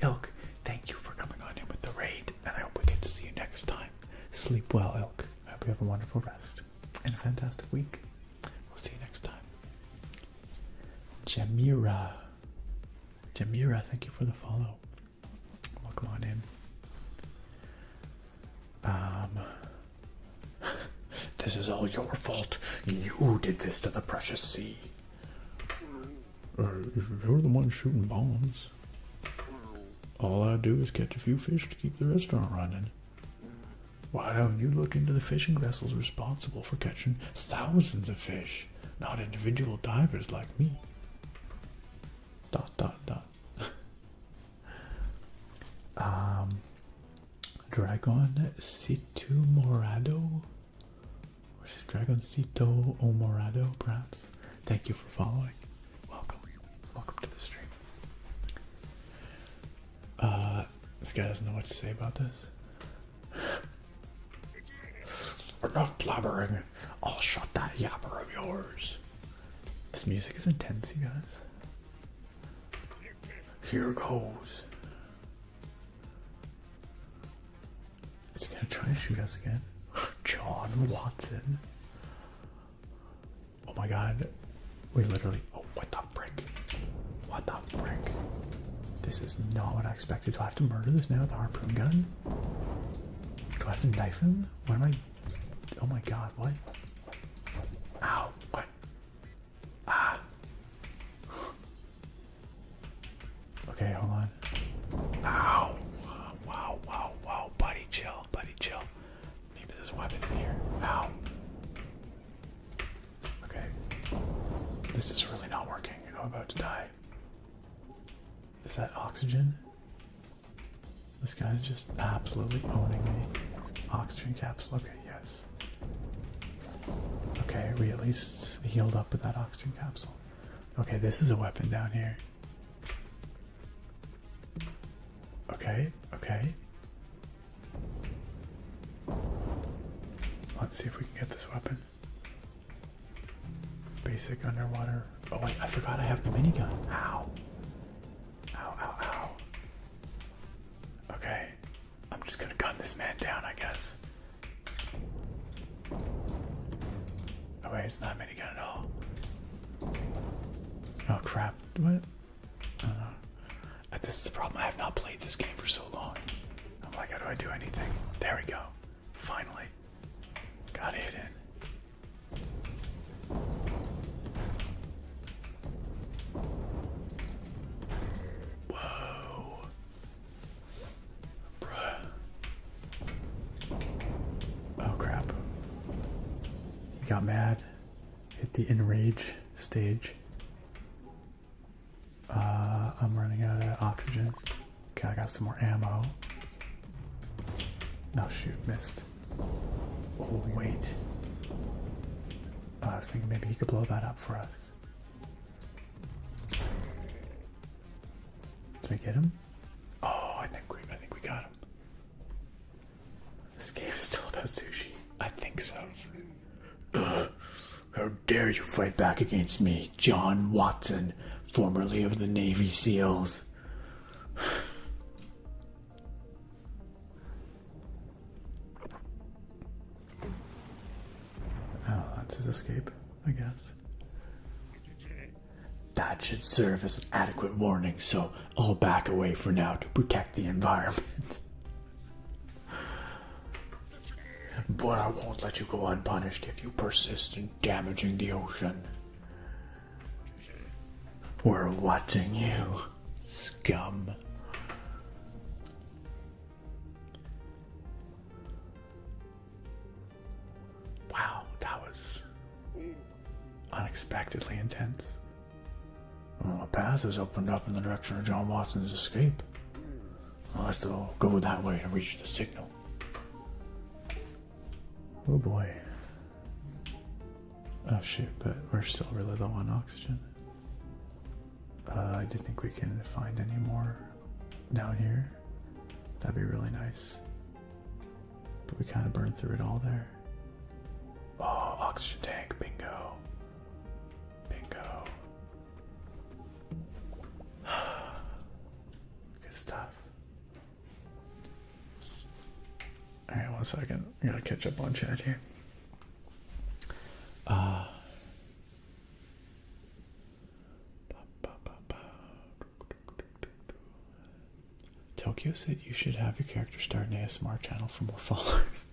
Ilk, thank you for coming on in with the raid, and I hope we get to see you next time. Sleep well, Ilk. I hope you have a wonderful rest and a fantastic week. We'll see you next time. Jamira, thank you for the follow. Welcome on in. This is all your fault. You did this to the precious sea. You're the one shooting bombs. All I do is catch a few fish to keep the restaurant running. Why don't you look into the fishing vessels responsible for catching thousands of fish, not individual divers like me? ... Dragoncito Morado? Or Dragoncito O Morado, perhaps? Thank you for following. Welcome to the stream. This guy doesn't know what to say about this. Enough blabbering. I'll shut that yapper of yours. This music is intense, you guys. Here goes. Is he gonna try to shoot us again? John Watson. Oh my god. We literally... Oh, what the frick? What the frick? This is not what I expected. Do I have to murder this man with a harpoon gun? Do I have to knife him? What am I... Oh my god, what? Ow, what? Ah. Okay, hold on. Ow. Wow. Buddy, chill. Maybe there's a weapon in here. Ow. Okay. This is really not working. I'm about to die. Is that oxygen? This guy's just absolutely owning me. Oxygen capsule. Okay, yes. Okay, we at least healed up with that oxygen capsule. Okay, this is a weapon down here. Okay. Let's see if we can get this weapon. Basic underwater. Oh wait, I forgot I have the minigun. Ow. Okay, I'm just gonna gun this man down, I guess. Oh wait, it's not a minigun at all. Oh crap, what? This is the problem, I have not played this game for so long. I'm like, how do I do anything? There we go. Finally. Got it in. got mad. Hit the enrage stage. I'm running out of oxygen. Okay, I got some more ammo. No, shoot, missed. Oh, wait. I was thinking maybe he could blow that up for us. Did I get him? Oh, I think we got him. This game is still about sushi. I think so. Ugh. How dare you fight back against me, John Watson, formerly of the Navy SEALs. Oh, that's his escape, I guess. That should serve as an adequate warning, so I'll back away for now to protect the environment. But I won't let you go unpunished if you persist in damaging the ocean. We're watching you, scum. Wow, that was unexpectedly intense. Well, a path has opened up in the direction of John Watson's escape. I'll have to go that way to reach the signal. Oh boy. Oh shoot, but we're still really low on oxygen. I do think we can find any more down here. That'd be really nice. But we kind of burned through it all there. Oh, oxygen tank, bingo. Bingo. Good stuff. Alright, 1 second. I gotta catch up on chat here. Tokyo said you should have your character start an ASMR channel for more followers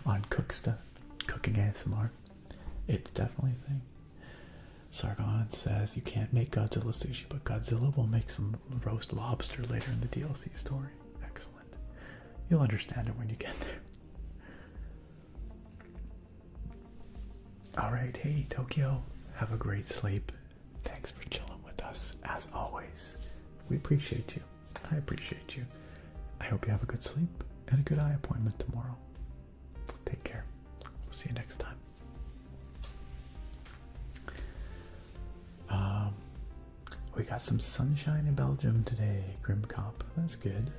on cook stuff. Cooking ASMR. It's definitely a thing. Sargon says you can't make Godzilla sushi, but Godzilla will make some roast lobster later in the DLC story. Excellent. You'll understand it when you get there. Alright, hey Tokyo, have a great sleep. Thanks for chilling with us, as always. We appreciate you. I appreciate you. I hope you have a good sleep and a good eye appointment tomorrow. Take care. We'll see you next time. We got some sunshine in Belgium today, Grimcop. That's good.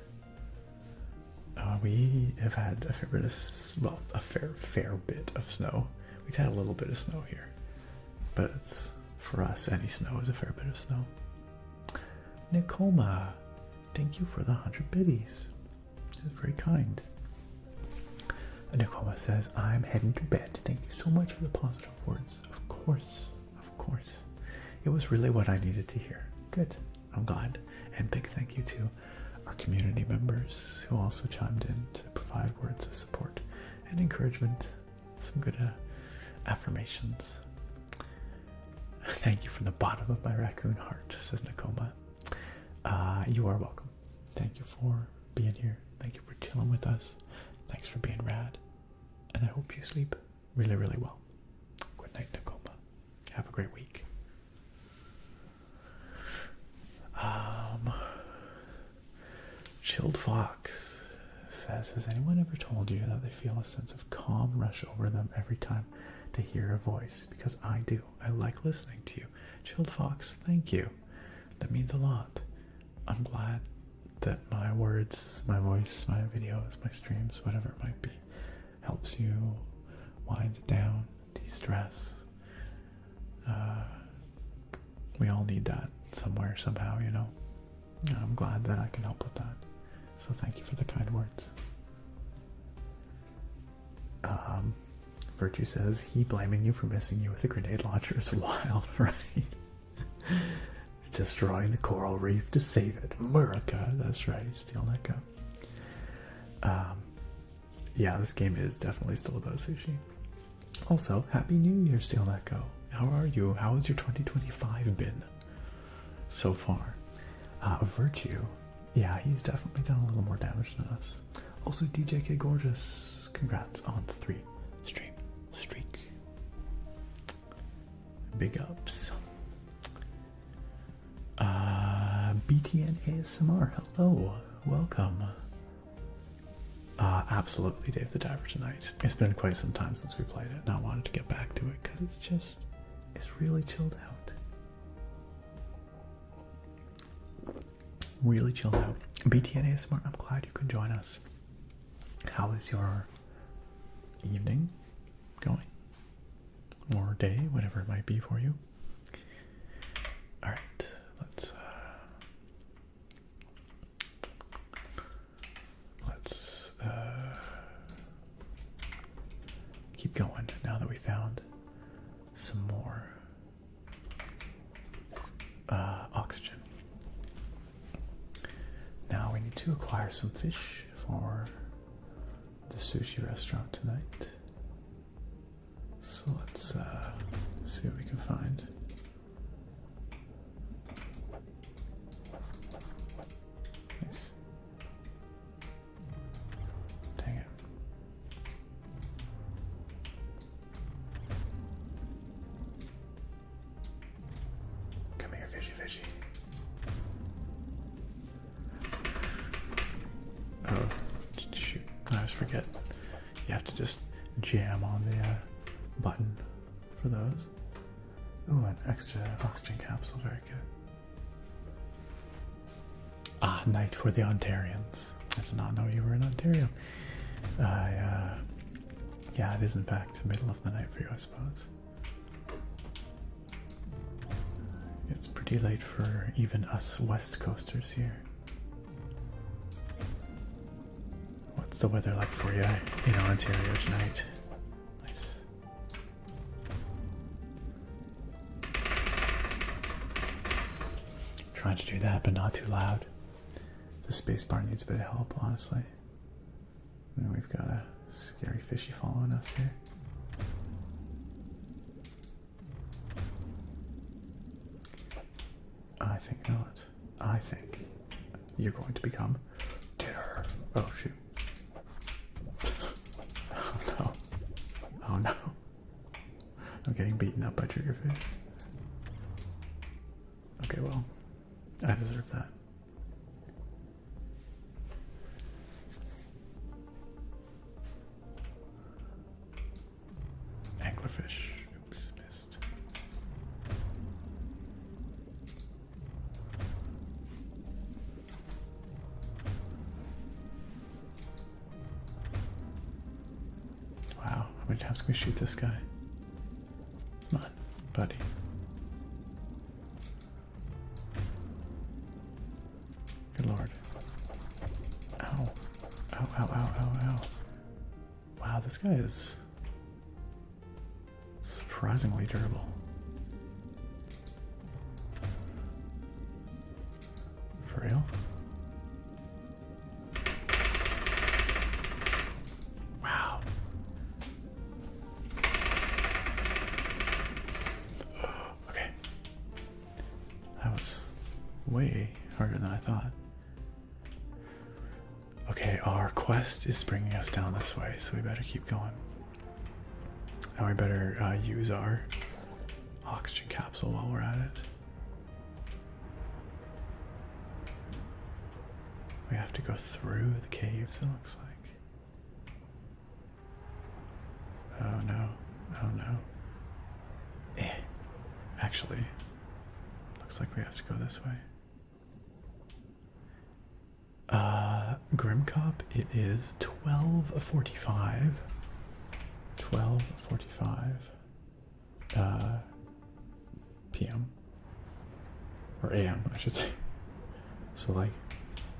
We have had a fair bit of, well, a fair bit of snow. We've had a little bit of snow here, but it's, for us, any snow is a fair bit of snow. Nicoma, thank you for the 100 biddies. It's very kind. Nicoma says, I'm heading to bed. Thank you so much for the positive words. Of course, of course. It was really what I needed to hear. Good. I'm glad. And big thank you to our community members who also chimed in to provide words of support and encouragement. Some good affirmations. Thank you from the bottom of my raccoon heart, says Nicoma. You are welcome. Thank you for being here. Thank you for chilling with us. Thanks for being rad. And I hope you sleep really, really well. Good night, Nicoma. Have a great week. Chilled Fox says, has anyone ever told you that they feel a sense of calm rush over them every time they hear a voice? Because I do. I like listening to you. Chilled Fox, thank you. That means a lot. I'm glad that my words, my voice, my videos, my streams, whatever it might be, helps you wind down, de-stress. We all need that somewhere, somehow, you know. I'm glad that I can help with that. So thank you for the kind words. Virtue says, he blaming you for missing you with a grenade launcher is wild, right? He's destroying the coral reef to save it. America, that's right, Steel Neko. Yeah, this game is definitely still about sushi. Also, Happy New Year, Steel Neko. How are you? How has your 2025 been so far? Virtue, yeah, he's definitely done a little more damage than us. Also, DJK Gorgeous, congrats on the 3 stream streak. Big ups. BTN ASMR, hello, welcome. Absolutely Dave the Diver tonight. It's been quite some time since we played it, and I wanted to get back to it because it's really chilled out. Really chilled out. BTN ASMR, I'm glad you could join us. How is your evening going? Or day, whatever it might be for you. Alright, let's keep going now that we found some more oxygen. Now we need to acquire some fish for the sushi restaurant tonight. So let's see what we can find. Nice. Dang it. Come here, fishy, fishy. Oh, shoot. I always forget. You have to just jam on the button for those. Ooh, an extra oxygen capsule, very good. Ah, night for the Ontarians. I did not know you were in Ontario. Yeah, it is in fact the middle of the night for you, I suppose. It's pretty late for even us West Coasters here. What's the weather like for you in Ontario tonight? Trying to do that, but not too loud. The spacebar needs a bit of help, honestly. And we've got a scary fishy following us here. I think not. I think you're going to become dinner. Oh, shoot. Oh, no. Oh, no. I'm getting beaten up by triggerfish. Okay, well. I deserve that. Anglerfish. Oops, missed. Wow, how many times can we shoot this guy? Come on, buddy. Good lord. Ow. Ow, ow, ow, ow, ow. Wow, this guy is surprisingly durable. For real? Wow. Okay. That was way harder than I thought. Okay, our quest is bringing us down this way, so we better keep going. And we better use our oxygen capsule while we're at it. We have to go through the caves, it looks like. Oh no, oh no. Actually, looks like we have to go this way. Grimcop, it is 12:45. 12:45 p.m. or a.m. I should say. So like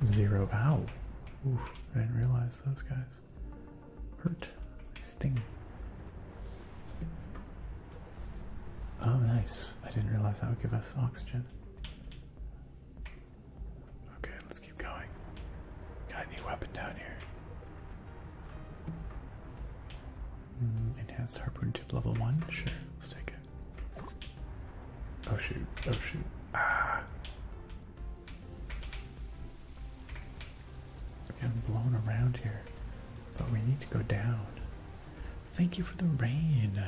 0. Ow! Ooh, I didn't realize those guys hurt. They sting. Oh, nice. I didn't realize that would give us oxygen. Okay, let's keep going. Got a new weapon down here. Enhanced harpoon tube level 1? Sure, let's take it. Oh shoot, oh shoot. Ah! I'm blown around here, but we need to go down. Thank you for the rain.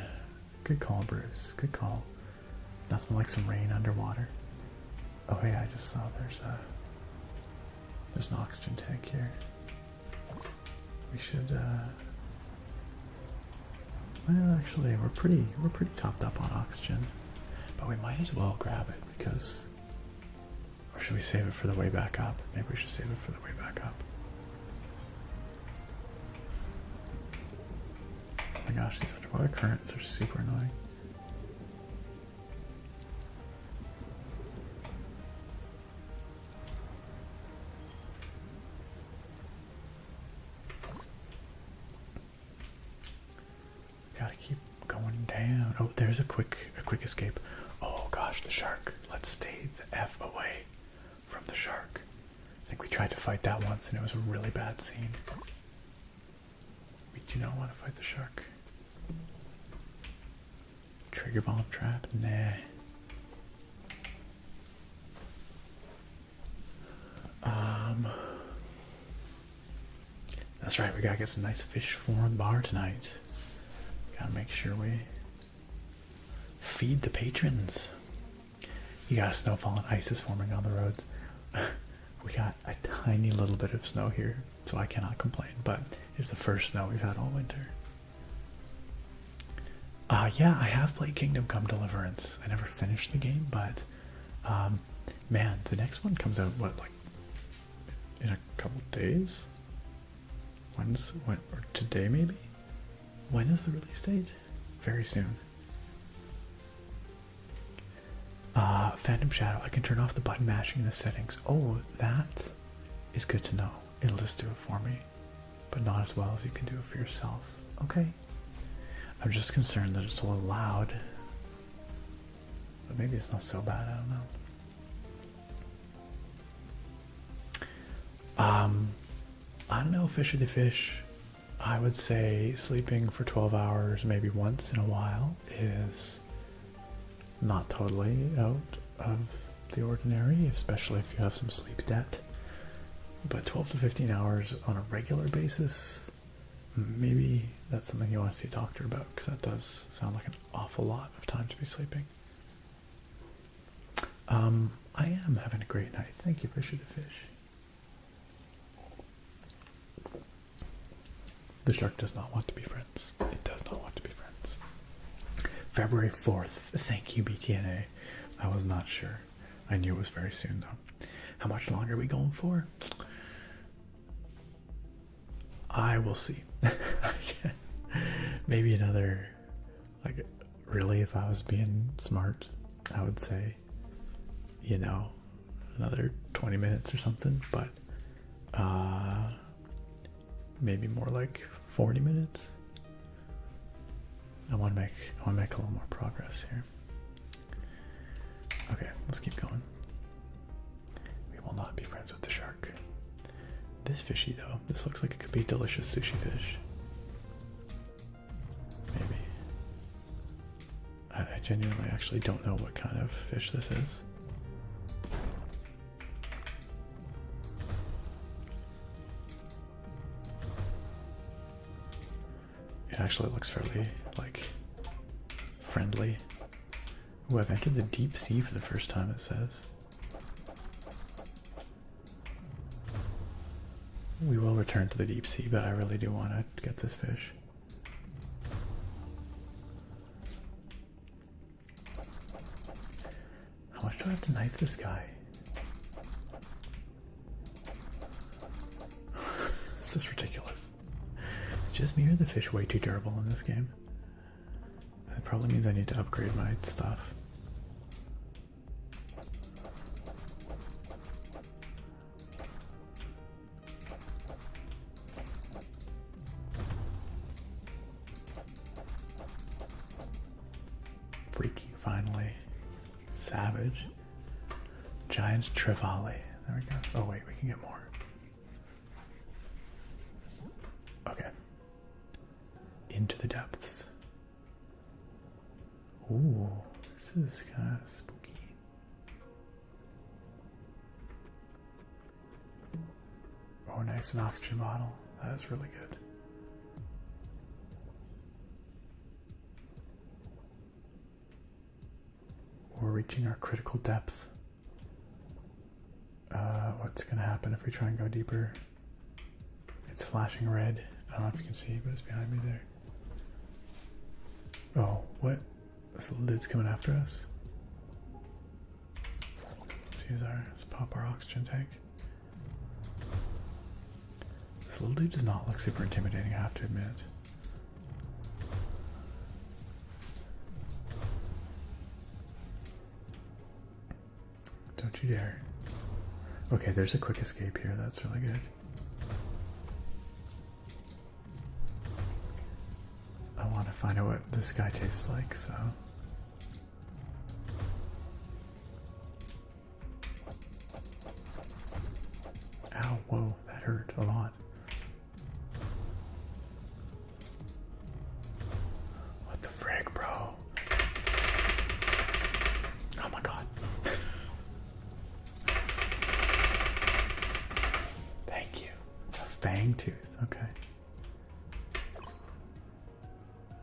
Good call, Bruce. Good call. Nothing like some rain underwater. Oh hey, I just saw there's an oxygen tank here. We should well actually we're pretty topped up on oxygen. But we might as well grab it because, or should we save it for the way back up? Maybe we should save it for the way back up. Oh my gosh, these underwater currents are super annoying. Gotta keep going down. Oh, there's a quick escape. Oh gosh, the shark. Let's stay the F away from the shark. I think we tried to fight that once and it was a really bad scene. We do not want to fight the shark. Trigger bomb trap? Nah. That's right, we gotta get some nice fish for the bar tonight. Gotta make sure we feed the patrons. You got a snowfall and ice is forming on the roads. We got a tiny little bit of snow here, so I cannot complain, but it's the first snow we've had all winter. Yeah, I have played Kingdom Come Deliverance. I never finished the game, but man, the next one comes out, what, like in a couple days? When, or today maybe? When is the release date? Very soon. Phantom Shadow, I can turn off the button mashing in the settings. Oh, that is good to know. It'll just do it for me, but not as well as you can do it for yourself. Okay. I'm just concerned that it's a little loud, but maybe it's not so bad, I don't know. I don't know, fish or the fish. I would say sleeping for 12 hours maybe once in a while is not totally out of the ordinary, especially if you have some sleep debt. But 12 to 15 hours on a regular basis, maybe that's something you want to see a doctor about, because that does sound like an awful lot of time to be sleeping. I am having a great night. Thank you, Fisher the Fish. The shark does not want to be friends. It does not want to be friends. February 4th. Thank you, BTNA. I was not sure. I knew it was very soon, though. How much longer are we going for? I will see. Maybe another, like, really, if I was being smart, I would say, you know, another 20 minutes or something, but maybe more like 40 minutes. I want to make a little more progress here. Okay, let's keep going. We will not be friends with the shark. This fishy though, this looks like it could be delicious sushi fish. Maybe. I genuinely actually don't know what kind of fish this is. It actually looks fairly, like, friendly. Ooh, I've entered the deep sea for the first time, it says. We will return to the deep sea, but I really do want to get this fish. How much do I have to knife this guy? This is ridiculous. It's just me or the fish way too durable in this game. It probably means I need to upgrade my stuff. Freaky, finally. Savage. Giant trevally. There we go. Oh wait, we can get more. Okay. Into the depths. Ooh, this is kind of spooky. Oh, nice, an oxygen bottle. That is really good. reaching our critical depth. What's gonna happen if we try and go deeper? It's flashing red. I don't know if you can see, but it's behind me there. Oh, what? This little dude's coming after us. Let's pop our oxygen tank. This little dude does not look super intimidating, I have to admit. Don't you dare. Okay, there's a quick escape here, that's really good. I want to find out what this guy tastes like, so... Ow, whoa, that hurt a lot. What the frick, bro? Oh my god. Thank you. A fang tooth, okay.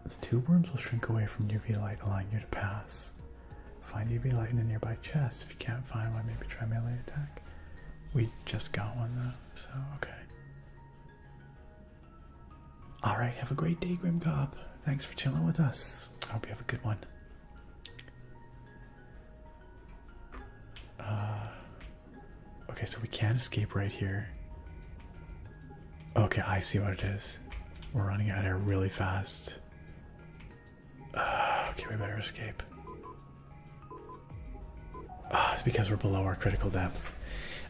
The tube worms will shrink away from UV light, allowing you to pass. Find UV light in a nearby chest. If you can't find one, maybe try melee attack. We just got one though, so okay. Alright, have a great day, Grim Cop. Thanks for chilling with us. I hope you have a good one. Okay, so we can't escape right here. Okay, I see what it is. We're running out of air really fast. Okay, we better escape. It's because we're below our critical depth.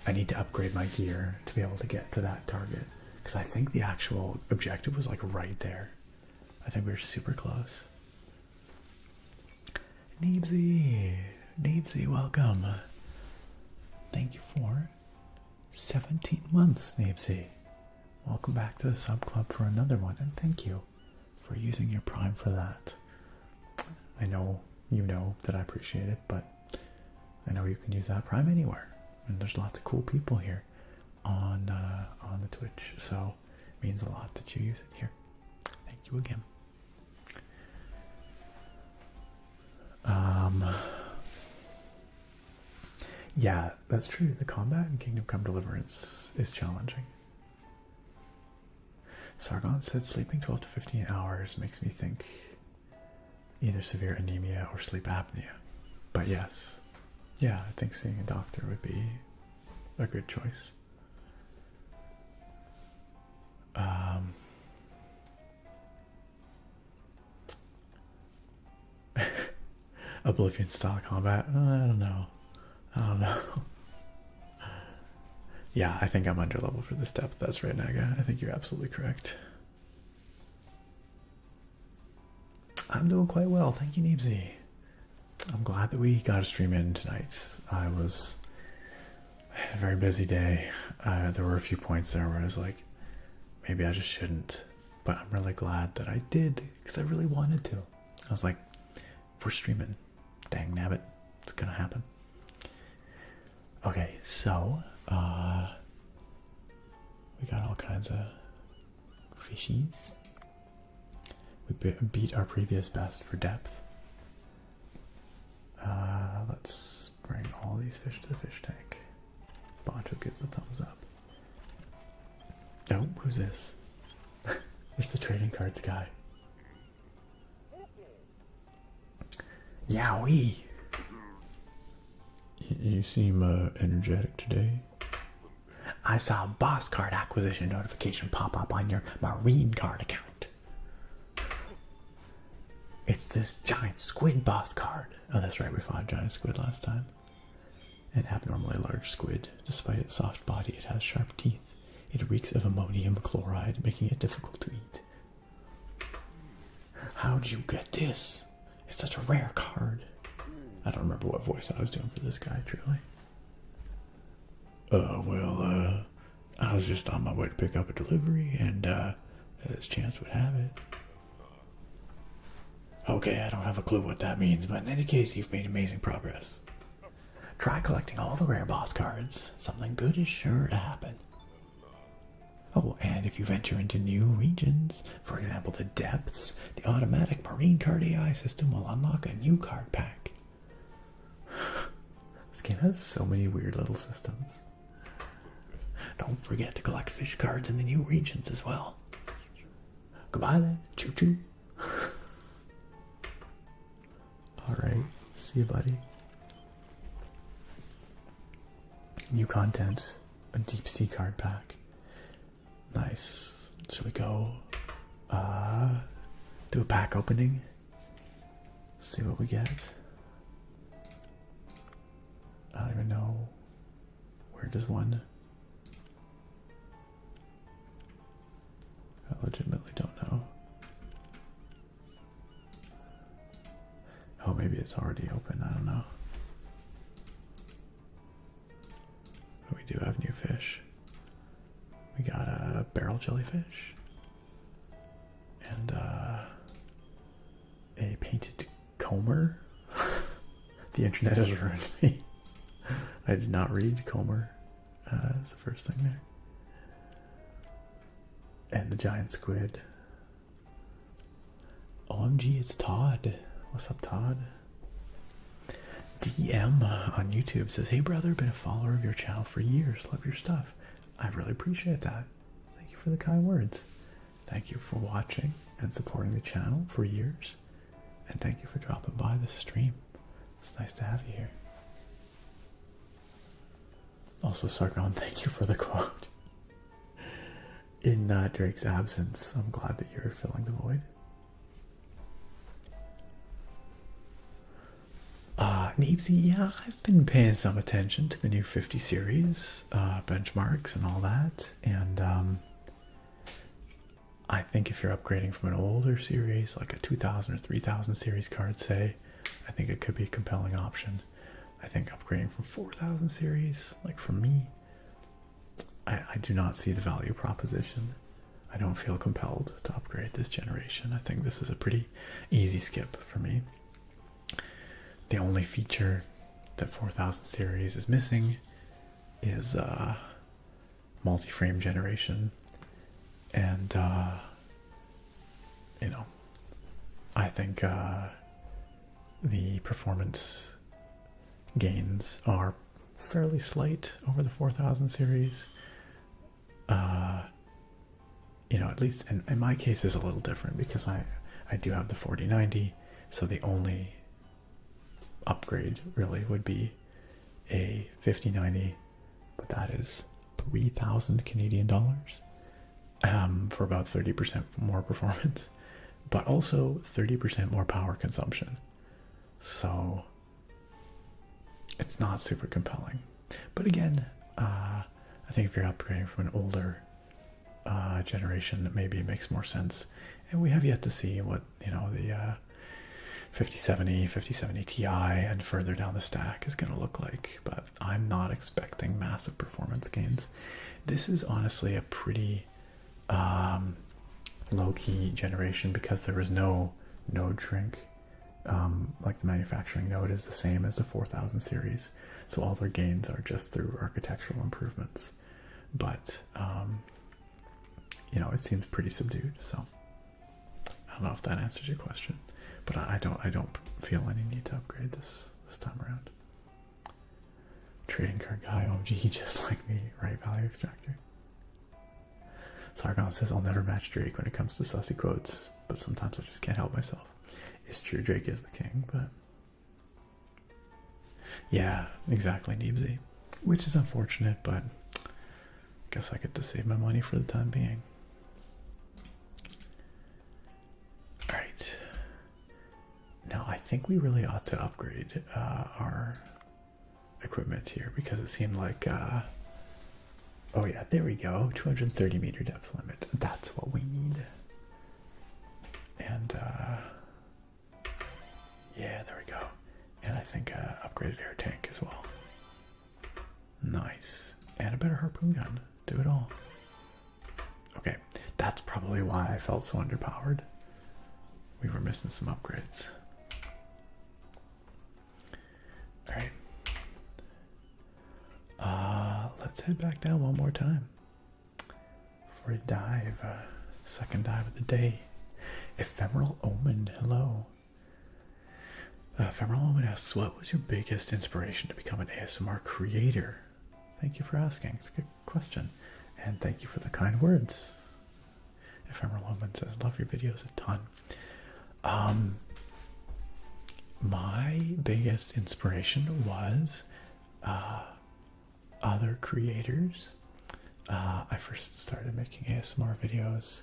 I need to upgrade my gear to be able to get to that target. Because I think the actual objective was like right there. I think we were super close. Neebsy! Neebsy, welcome. Thank you for 17 months, Neebsy. Welcome back to the sub club for another one, and thank you for using your Prime for that. I know you know that I appreciate it, but I know you can use that Prime anywhere. And there's lots of cool people here on the Twitch, so it means a lot that you use it here. Thank you again. Yeah, that's true. The combat in Kingdom Come Deliverance is challenging. Sargon said sleeping 12 to 15 hours makes me think either severe anemia or sleep apnea. But yes, yeah, I think seeing a doctor would be a good choice. Oblivion style combat? I don't know. Yeah, I think I'm under level for this depth. That's right, Naga. I think you're absolutely correct. I'm doing quite well. Thank you, Neebsy. I'm glad that we got a stream in tonight. I had a very busy day. There were a few points there where I was like, maybe I just shouldn't. But I'm really glad that I did, because I really wanted to. I was like, we're streaming. Dang nabbit. It's gonna happen. Okay, so, we got all kinds of fishies. We beat our previous best for depth. Let's bring all these fish to the fish tank. Boncho gives a thumbs up. Oh, who's this? It's the trading cards guy. Yowie! You seem energetic today. I saw a boss card acquisition notification pop up on your marine card account. It's this giant squid boss card. Oh, that's right, we fought a giant squid last time. An abnormally large squid. Despite its soft body, it has sharp teeth. It reeks of ammonium chloride, making it difficult to eat. How'd you get this? It's such a rare card. I don't remember what voice I was doing for this guy, truly. I was just on my way to pick up a delivery, and as chance would have it. Okay, I don't have a clue what that means, but in any case, you've made amazing progress. Try collecting all the rare boss cards. Something good is sure to happen. Oh, and if you venture into new regions, for example the depths, the automatic marine card AI system will unlock a new card pack. This game has so many weird little systems. Don't forget to collect fish cards in the new regions as well. Goodbye then. Choo choo. Alright. See you, buddy. New content. A deep sea card pack. Nice. Should we go do a pack opening? See what we get. I don't even know. Where does one? I legitimately don't know. Oh, maybe it's already open. I don't know. But we do have new fish. We got a barrel jellyfish. And a painted comber. The internet has ruined me. I did not read comber. That's the first thing there. And the giant squid. OMG, it's Todd. What's up, Todd? DM on YouTube says, hey brother, been a follower of your channel for years. Love your stuff. I really appreciate that. Thank you for the kind words. Thank you for watching and supporting the channel for years. And thank you for dropping by the stream. It's nice to have you here. Also, Sargon, thank you for the quote. In Drake's absence, I'm glad that you're filling the void. Neebsy, yeah, I've been paying some attention to the new 50 series benchmarks and all that. And I think if you're upgrading from an older series, like a 2000 or 3000 series card, say, I think it could be a compelling option. I think upgrading from 4000 series, like for me, I do not see the value proposition. I don't feel compelled to upgrade this generation. I think this is a pretty easy skip for me. The only feature that 4000 series is missing is multi-frame generation. And, you know, I think the performance gains are fairly slight over the 4000 series. You know, at least in my case is a little different because I do have the 4090, so the only upgrade really would be a 5090, but that is 3,000 Canadian dollars for about 30% more performance, but also 30% more power consumption. So it's not super compelling. But again, I think if you're upgrading from an older generation, that maybe it makes more sense. And we have yet to see what, you know, the 5070, 5070 Ti and further down the stack is going to look like. But I'm not expecting massive performance gains. This is honestly a pretty low-key generation because there is no node shrink. Like the manufacturing node is the same as the 4000 series, so all their gains are just through architectural improvements. But you know, it seems pretty subdued. So I don't know if that answers your question, but I don't feel any need to upgrade this time around. Trading card guy, OMG, just like me, right? Value extractor. Sargon says I'll never match Drake when it comes to sussy quotes, but sometimes I just can't help myself. It's true, Drake is the king, but yeah, exactly, Neebsy. Which is unfortunate, but I guess I get to save my money for the time being. Alright. Now I think we really ought to upgrade our equipment here because it seemed like oh yeah, there we go. 230 meter depth limit. That's what we need. And yeah, there we go. And I think upgraded air tank as well. Nice. And a better harpoon gun. Do it all. Okay, that's probably why I felt so underpowered. We were missing some upgrades. Alright. Let's head back down one more time for a dive. Second dive of the day. Ephemeral Omen, hello. Ephemeral Moment asks, what was your biggest inspiration to become an ASMR creator? Thank you for asking. It's a good question. And thank you for the kind words. Ephemeral Moment says, love your videos a ton. My biggest inspiration was other creators. I first started making ASMR videos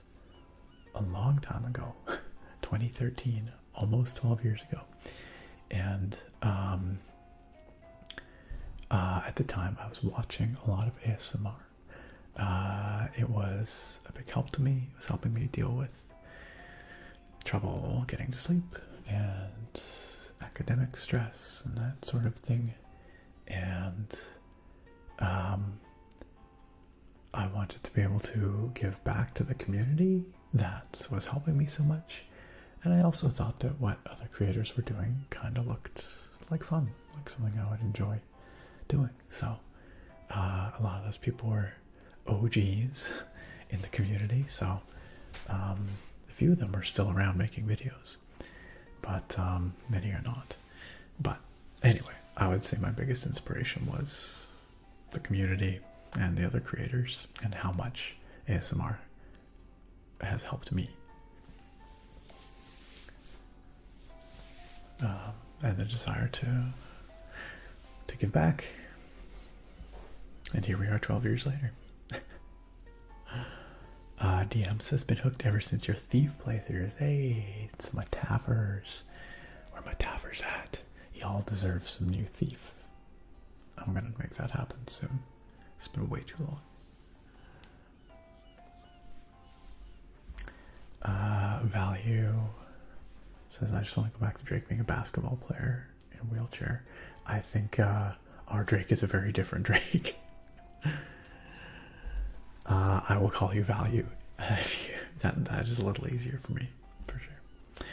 a long time ago, 2013, almost 12 years ago. And at the time I was watching a lot of ASMR. It was a big help to me. It was helping me deal with trouble getting to sleep and academic stress and that sort of thing. And I wanted to be able to give back to the community that was helping me so much. And I also thought that what other creators were doing kind of looked like fun, like something I would enjoy doing. So a lot of those people were OGs in the community, so a few of them are still around making videos, but many are not. But anyway, I would say my biggest inspiration was the community and the other creators and how much ASMR has helped me. And the desire to give back. And here we are 12 years later. DM says, been hooked ever since your Thief playthroughs. Hey, it's my Taffers. Where my Taffers at? Y'all deserve some new Thief. I'm gonna make that happen soon. It's been way too long. Value says, I just want to go back to Drake being a basketball player in a wheelchair. I think our Drake is a very different Drake. I will call you Value. That is a little easier for me, for sure.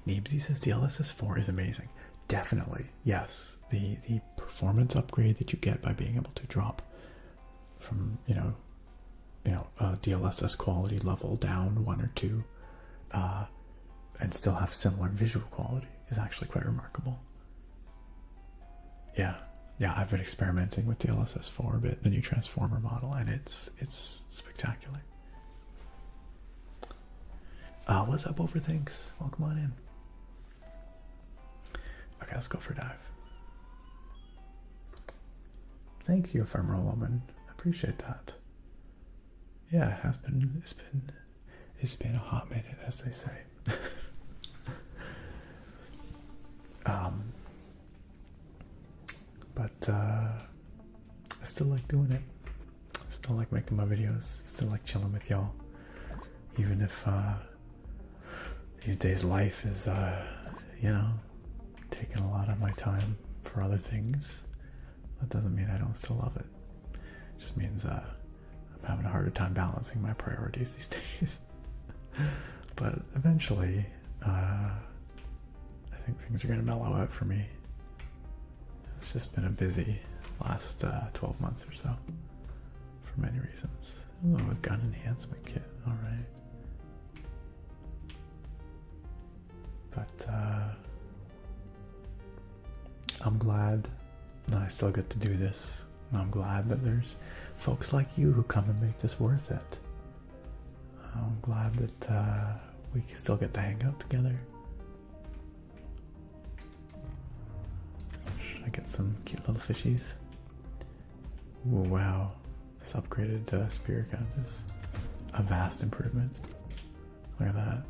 Neebsy says DLSS 4 is amazing. Definitely, yes. The performance upgrade that you get by being able to drop from DLSS quality level down 1 or 2 and still have similar visual quality is actually quite remarkable. Yeah, I've been experimenting with the DLSS 4 a bit, the new Transformer model, and it's spectacular. What's up, Overthinks? Welcome on in. Okay, let's go for a dive. Thank you, Ephemeral Woman. I appreciate that. Yeah, it has been. It's been a hot minute, as they say. But I still like doing it. I still like making my videos. I still like chilling with y'all. Even if these days life is, taking a lot of my time for other things. That doesn't mean I don't still love it. It just means I'm having a harder time balancing my priorities these days. But eventually, I think things are going to mellow out for me. It's just been a busy last 12 months or so, for many reasons. Oh, a gun enhancement kit, alright. But I'm glad that I still get to do this. I'm glad that there's folks like you who come and make this worth it. I'm glad that we still get to hang out together. Should I get some cute little fishies? Ooh, wow, this upgraded spear gun is a vast improvement. Look at that.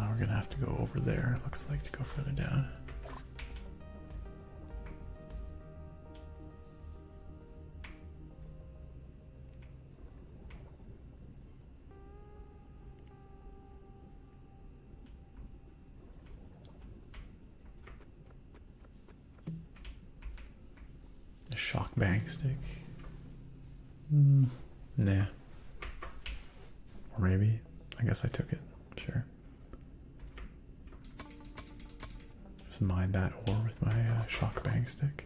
We're gonna have to go over there, it looks like, to go further down. A shock bang stick. Nah. Or maybe. I guess I took it. Sure. Just mine that ore with my shock bang stick.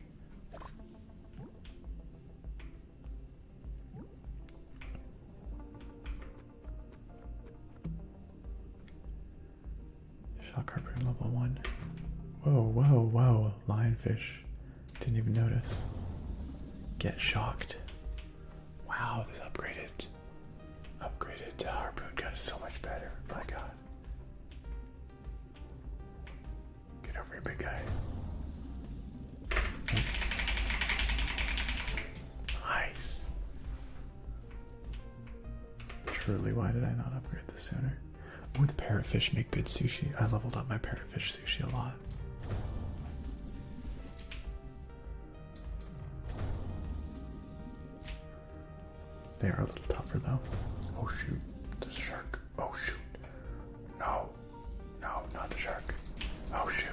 Shock harpoon level 1. Whoa, whoa, whoa. Lionfish. Didn't even notice. Get shocked. Wow, this upgraded harpoon gun is so much better. My god. Get over here, big guy. Nice. Truly, why did I not upgrade this sooner? Oh, the parrotfish make good sushi. I leveled up my parrotfish sushi a lot. They are a little tougher though. Oh shoot, there's a shark. Oh shoot. No, no, not the shark. Oh shoot.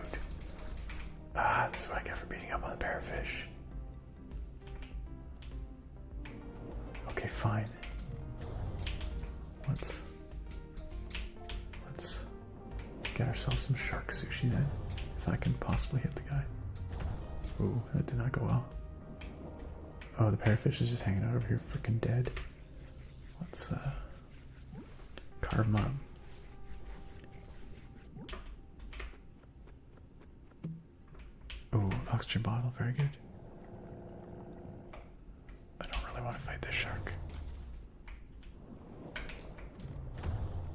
Ah, this is what I get for beating up on the parrotfish. Okay, fine. Let's get ourselves some shark sushi then. If I can possibly hit the guy. Ooh, that did not go well. Oh, the parrotfish is just hanging out over here freaking dead. Let's carve him up. Oh, oxygen bottle, very good. I don't really want to fight this shark.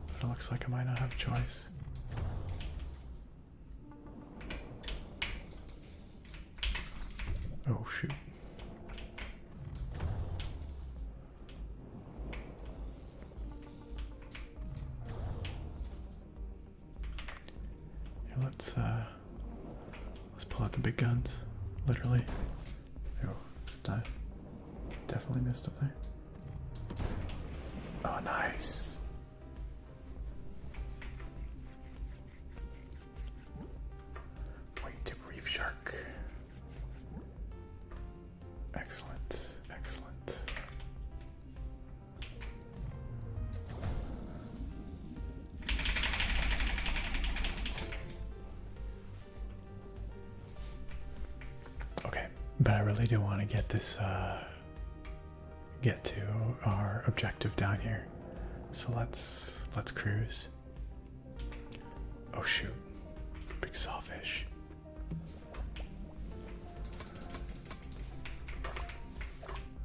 But it looks like I might not have a choice. Oh shoot. Yeah, let's pull out the big guns. Literally. Oh, I definitely missed up there. Oh, nice. Wingtip reef shark. Excellent, excellent. Okay, but I really do want to get this, get to our objective down here. So let's cruise. Oh shoot, big sawfish.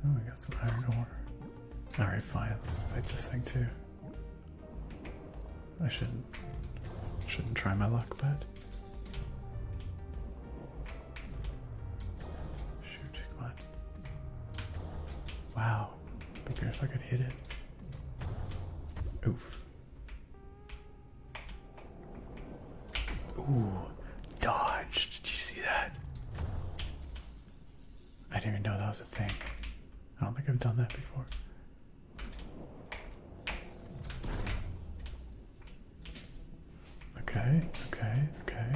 Oh, we got some iron ore. Alright, fine, let's fight this thing too. I shouldn't try my luck, but shoot, come on. Wow, be good if I could hit it. Oof. Ooh, dodged. Did you see that? I didn't even know that was a thing. I don't think I've done that before. Okay, okay, okay.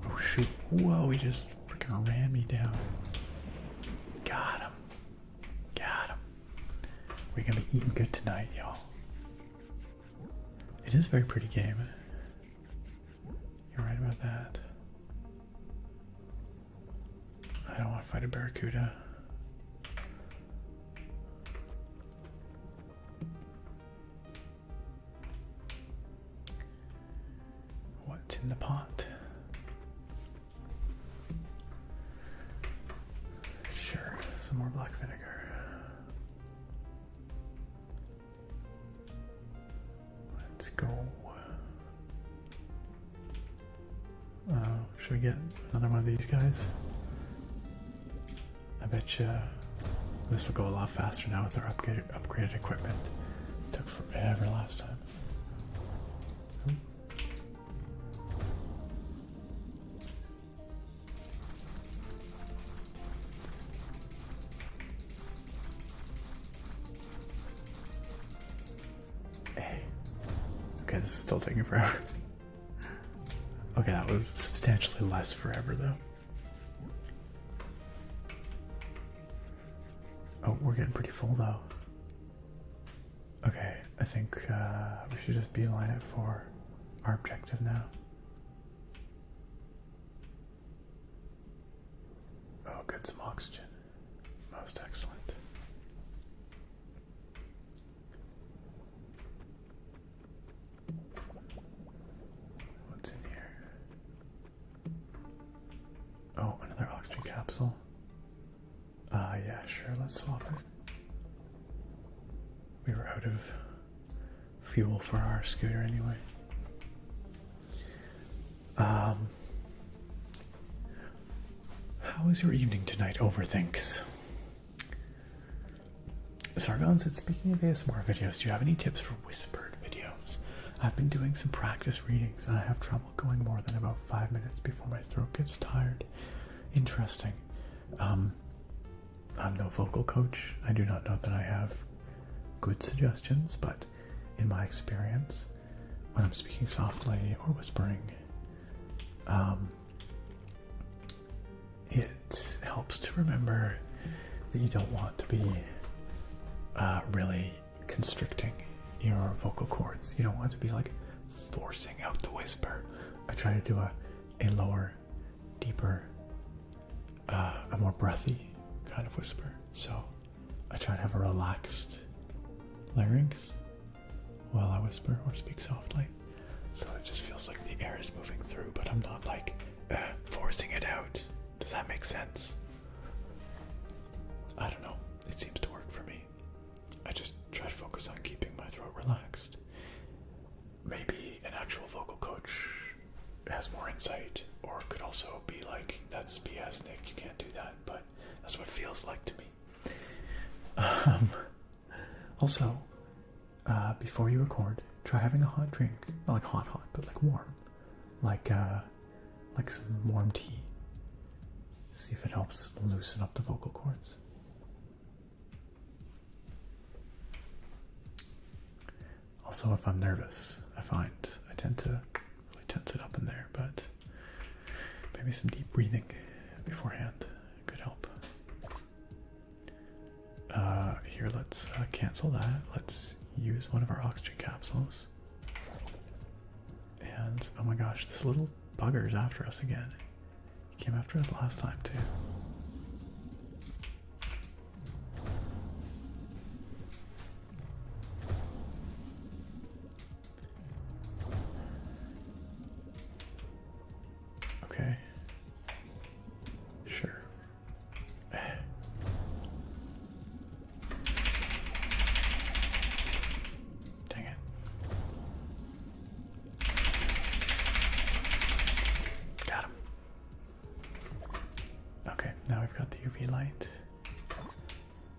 Oh shoot. Whoa, he just freaking ran me down. Got him. Got him. We're gonna be eating good tonight, y'all. It is a very pretty game. You're right about that. I don't want to fight a barracuda. What's in the pot? Sure, some more black vinegar. Let's go. Should we get another one of these guys? I bet you this will go a lot faster now with our upgraded equipment. It took forever last time. Hey. Okay, this is still taking forever. Okay, that was substantially less forever though. Oh, we're getting pretty full though. Okay, I think we should just beeline it for our objective now. Oh, good, some oxygen. Most excellent. capsule. Yeah, sure, let's swap it. We were out of fuel for our scooter anyway. How was your evening tonight, Overthinks? Sargon said, speaking of ASMR videos, do you have any tips for whispered videos? I've been doing some practice readings and I have trouble going more than about 5 minutes before my throat gets tired. Interesting. I'm no vocal coach. I do not know that I have good suggestions, but in my experience, when I'm speaking softly or whispering, it helps to remember that you don't want to be really constricting your vocal cords. You don't want to be like forcing out the whisper. I try to do a lower, deeper, a more breathy kind of whisper. So I try to have a relaxed larynx while I whisper or speak softly. So it just feels like the air is moving through, but I'm not like forcing it out. Does that make sense? I don't know. It seems to work for me. I just try to focus on keeping my throat relaxed. Maybe an actual vocal coach has more insight, or could also be like, that's BS, Nick, you can't do that, but that's what it feels like to me. Also, before you record, try having a hot drink. Not like hot, but like warm. Like some warm tea. See if it helps loosen up the vocal cords. Also, if I'm nervous, I find I tend to really tense it up in there, but maybe some deep breathing beforehand could help. Here, let's cancel that. Let's use one of our oxygen capsules. And, oh my gosh, this little bugger's after us again. He came after us last time, too. Okay. Sure. Dang it. Got him. Okay, now we've got the UV light.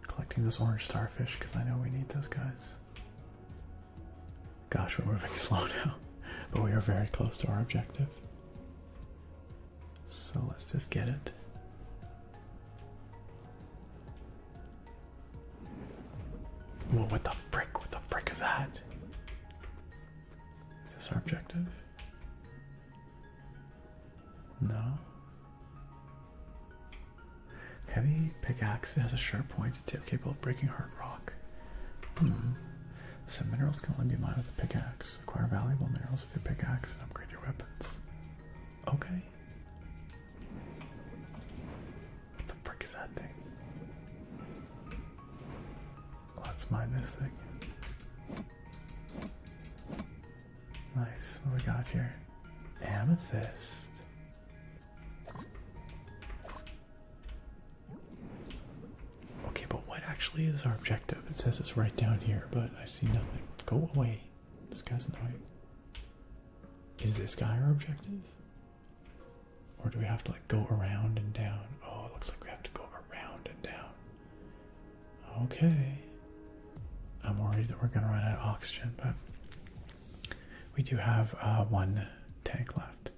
Collecting this orange starfish because I know we need those guys. Gosh, we're moving slow now, but we are very close to our objective. So let's just get it. Whoa, what the frick? What the frick is that? Is this our objective? No. Heavy pickaxe has a sharp pointed tip capable of breaking hard rock. Some minerals can only be mined with a pickaxe. Acquire valuable minerals with your pickaxe and upgrade your weapons. Okay. What the frick is that thing? Let's mine this thing. Nice. What we got here? Amethyst. Okay, but what actually is our objective? It says it's right down here, but I see nothing. Go away. This guy's annoying. Is this guy our objective? Or do we have to like go around and down? Oh, it looks like we have to go around and down. Okay. I'm worried that we're gonna run out of oxygen, but we do have one tank left.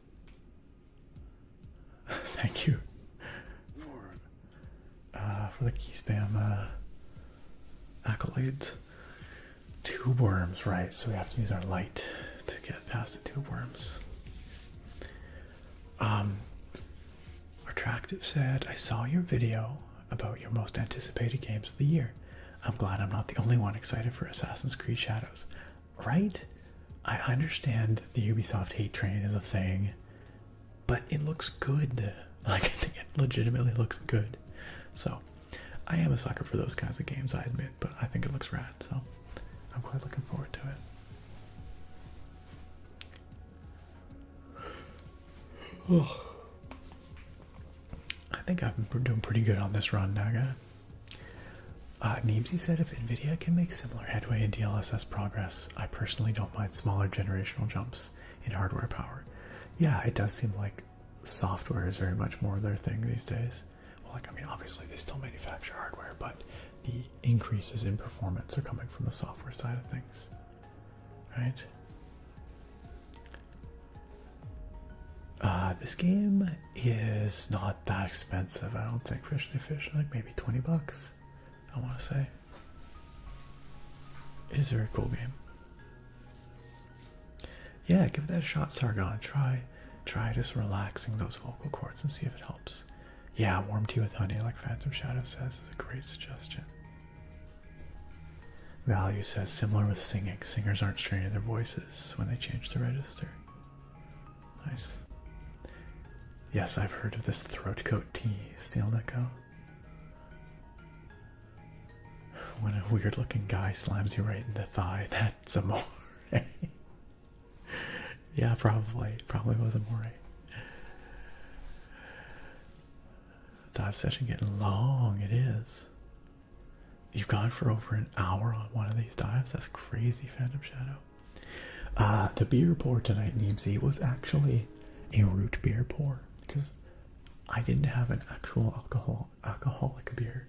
Thank you for the key spam accolades. Tube worms, right? So we have to use our light to get past the tube worms. Attractive said, I saw your video about your most anticipated games of the year. I'm glad I'm not the only one excited for Assassin's Creed Shadows. Right? I understand the Ubisoft hate train is a thing, but it looks good. Like, I think it legitimately looks good. So, I am a sucker for those kinds of games, I admit, but I think it looks rad, so I'm quite looking forward to it. Oh. I think I've been doing pretty good on this run now, guys. Neebsy said if NVIDIA can make similar headway in DLSS progress, I personally don't mind smaller generational jumps in hardware power. Yeah, it does seem like software is very much more their thing these days. Well, like, I mean, obviously they still manufacture hardware, but the increases in performance are coming from the software side of things, right? This game is not that expensive, I don't think. Fish to Fish, like maybe 20 bucks, I want to say. It is a very cool game. Yeah, give that a shot, Sargon. Try just relaxing those vocal cords and see if it helps. Yeah, warm tea with honey, like Phantom Shadow says, is a great suggestion. Value says similar with singing. Singers aren't straining their voices when they change the register. Nice. Yes, I've heard of this throat coat tea, Steel Nico. When a weird looking guy slams you right in the thigh, that's amore. Yeah, probably was amore. Dive session getting long, it is. You've gone for over an hour on one of these dives? That's crazy, Phantom Shadow. The beer pour tonight, Neemsy, was actually a root beer pour, because I didn't have an actual alcoholic beer.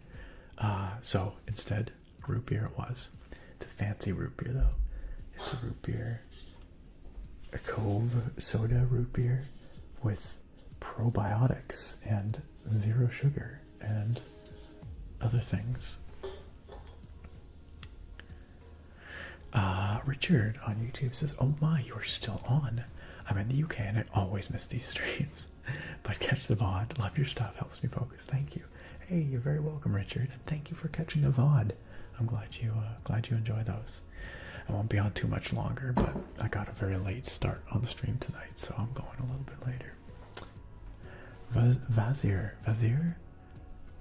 So instead, root beer it was. It's a fancy root beer though. It's a root beer, a Cove soda root beer with probiotics and 0 sugar and other things. Richard on YouTube says, oh my, you're still on. I'm in the UK and I always miss these streams. But catch the VOD. Love your stuff. Helps me focus. Thank you. Hey, you're very welcome, Richard. And thank you for catching the VOD. I'm glad you enjoy those. I won't be on too much longer, but I got a very late start on the stream tonight, so I'm going a little bit later. Vazir?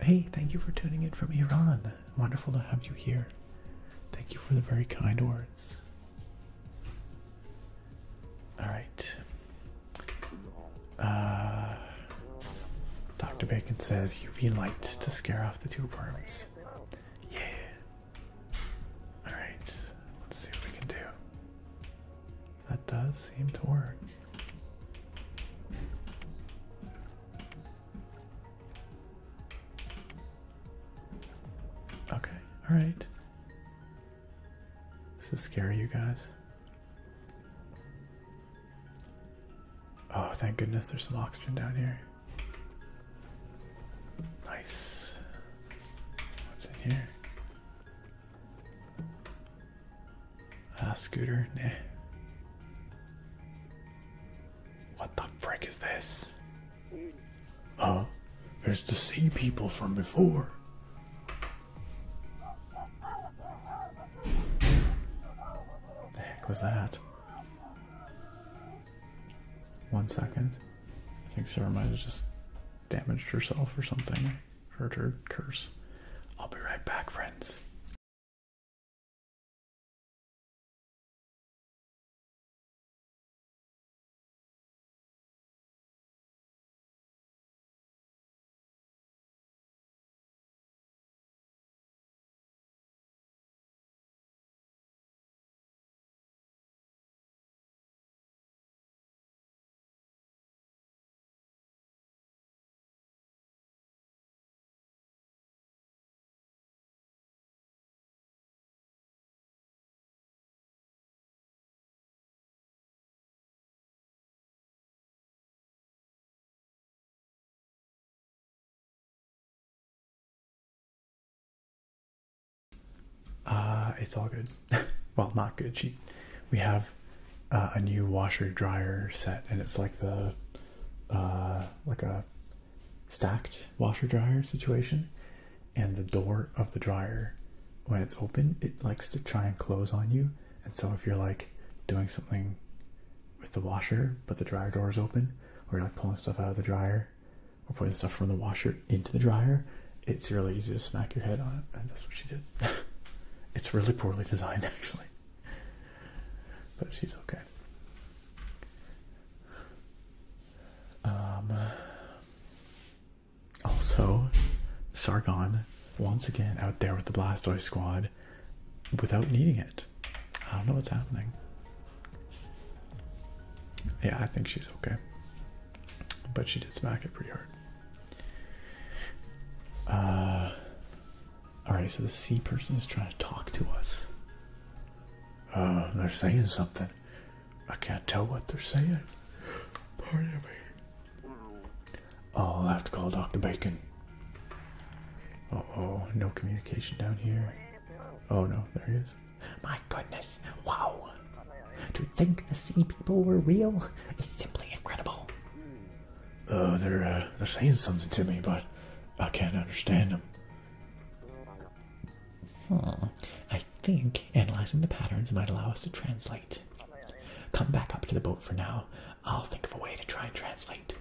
Hey, thank you for tuning in from Iran. Wonderful to have you here. Thank you for the very kind words. Alright. Dr. Bacon says UV light to scare off the 2 worms. Yeah. Alright. Let's see what we can do. That does seem to work. Okay. Alright. Does this scare you guys? Oh, thank goodness there's some oxygen down here. Nice. What's in here? Scooter? Nah. What the frick is this? Oh, there's the sea people from before. The heck was that? 1 second. I think Sarah might have just damaged herself or something. Heard her curse. I'll be right back, friends. It's all good. Well, not good. We have a new washer dryer set, and it's like the like a stacked washer dryer situation, and the door of the dryer, when it's open, it likes to try and close on you. And so if you're like doing something with the washer but the dryer door is open, or you're like pulling stuff out of the dryer or putting stuff from the washer into the dryer, it's really easy to smack your head on it, and that's what she did. It's really poorly designed, actually, but she's okay. also, Sargon, once again, out there with the Blastoise squad without needing it. I don't know what's happening. Yeah, I think she's okay. But she did smack it pretty hard. Alright, so the sea person is trying to talk to us. They're saying something. I can't tell what they're saying. Pardon me. Oh, I'll have to call Dr. Bacon. Uh-oh, no communication down here. Oh no, there he is. My goodness, wow. To think the sea people were real is simply incredible. They're saying something to me, but I can't understand them. I think analyzing the patterns might allow us to translate. Come back up to the boat for now. I'll think of a way to try and translate.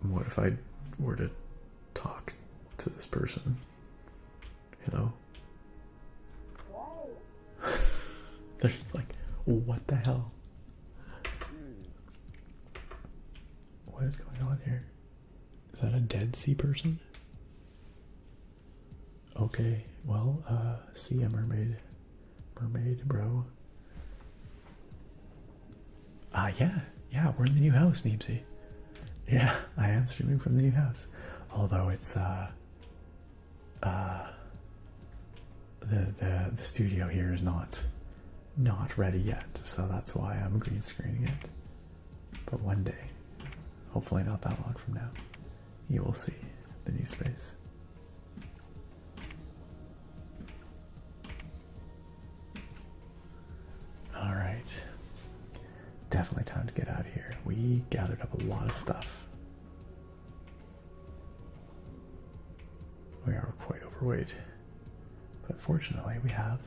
What if I were to talk to this person? Hello? They're just like, what the hell? What is going on here? Is that a dead sea person? Okay, well, see a mermaid. Mermaid, bro. Yeah, we're in the new house, Neepsy. Yeah, I am streaming from the new house. Although it's, the studio here is not ready yet, so that's why I'm green screening it. But one day, hopefully not that long from now, you will see the new space. Alright. Definitely time to get out of here. We gathered up a lot of stuff. We are quite overweight. But fortunately, we have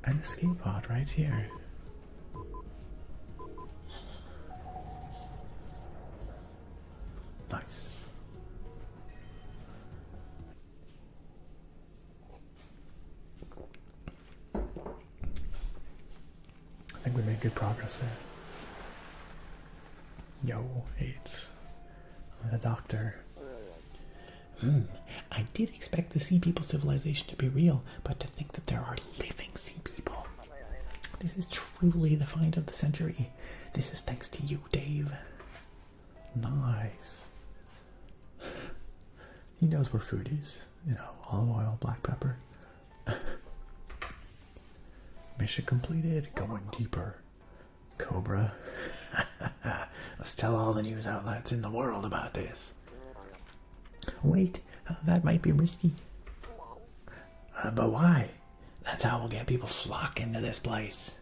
an escape pod right here. Nice. I think we made good progress there. Yo, AIDS. I'm the doctor. I did expect the sea people civilization to be real, but to think that there are living sea people. This is truly the find of the century. This is thanks to you, Dave. Nice. He knows we're foodies. You know, olive oil, black pepper. Mission completed. Going deeper. Cobra. Let's tell all the news outlets in the world about this. Wait, that might be risky. But why? That's how we'll get people flocking to this place.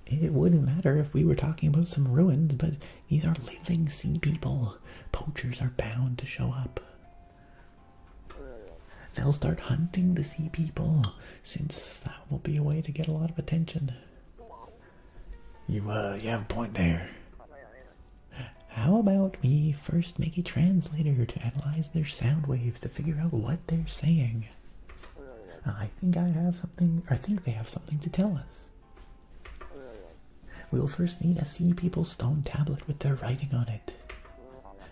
It wouldn't matter if we were talking about some ruins, but these are living sea people. Poachers are bound to show up. They'll start hunting the sea people, since that will be a way to get a lot of attention. You have a point there. How about we first make a translator to analyze their sound waves to figure out what they're saying? I think they have something to tell us. We'll first need a sea people stone tablet with their writing on it,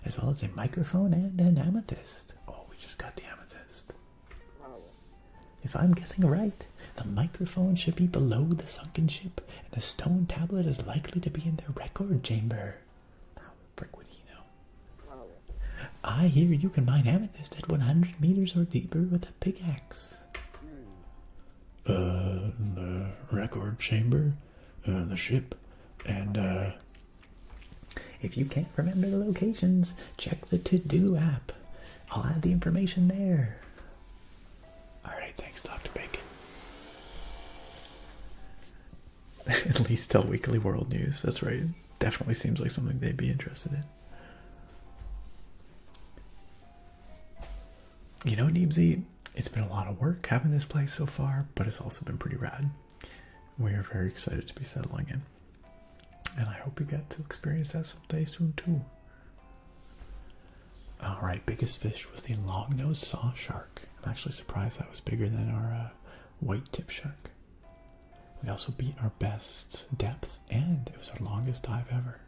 as well as a microphone and an amethyst. Oh, we just got the amethyst. If I'm guessing right, the microphone should be below the sunken ship, and the stone tablet is likely to be in their record chamber. How the frick would he know? I hear you can mine amethyst at 100 meters or deeper with a pickaxe. The record chamber, the ship, and if you can't remember the locations, check the to-do app. I'll add the information there. Alright, thanks, Dr. Bacon. At least tell Weekly World News. That's right. Definitely seems like something they'd be interested in. You know, Neebsy, it's been a lot of work having this place so far, but it's also been pretty rad. We are very excited to be settling in. And I hope you get to experience that someday soon too. Alright, biggest fish was the long-nosed saw shark. I'm actually surprised that was bigger than our white tip shark. We also beat our best depth, and it was our longest dive ever.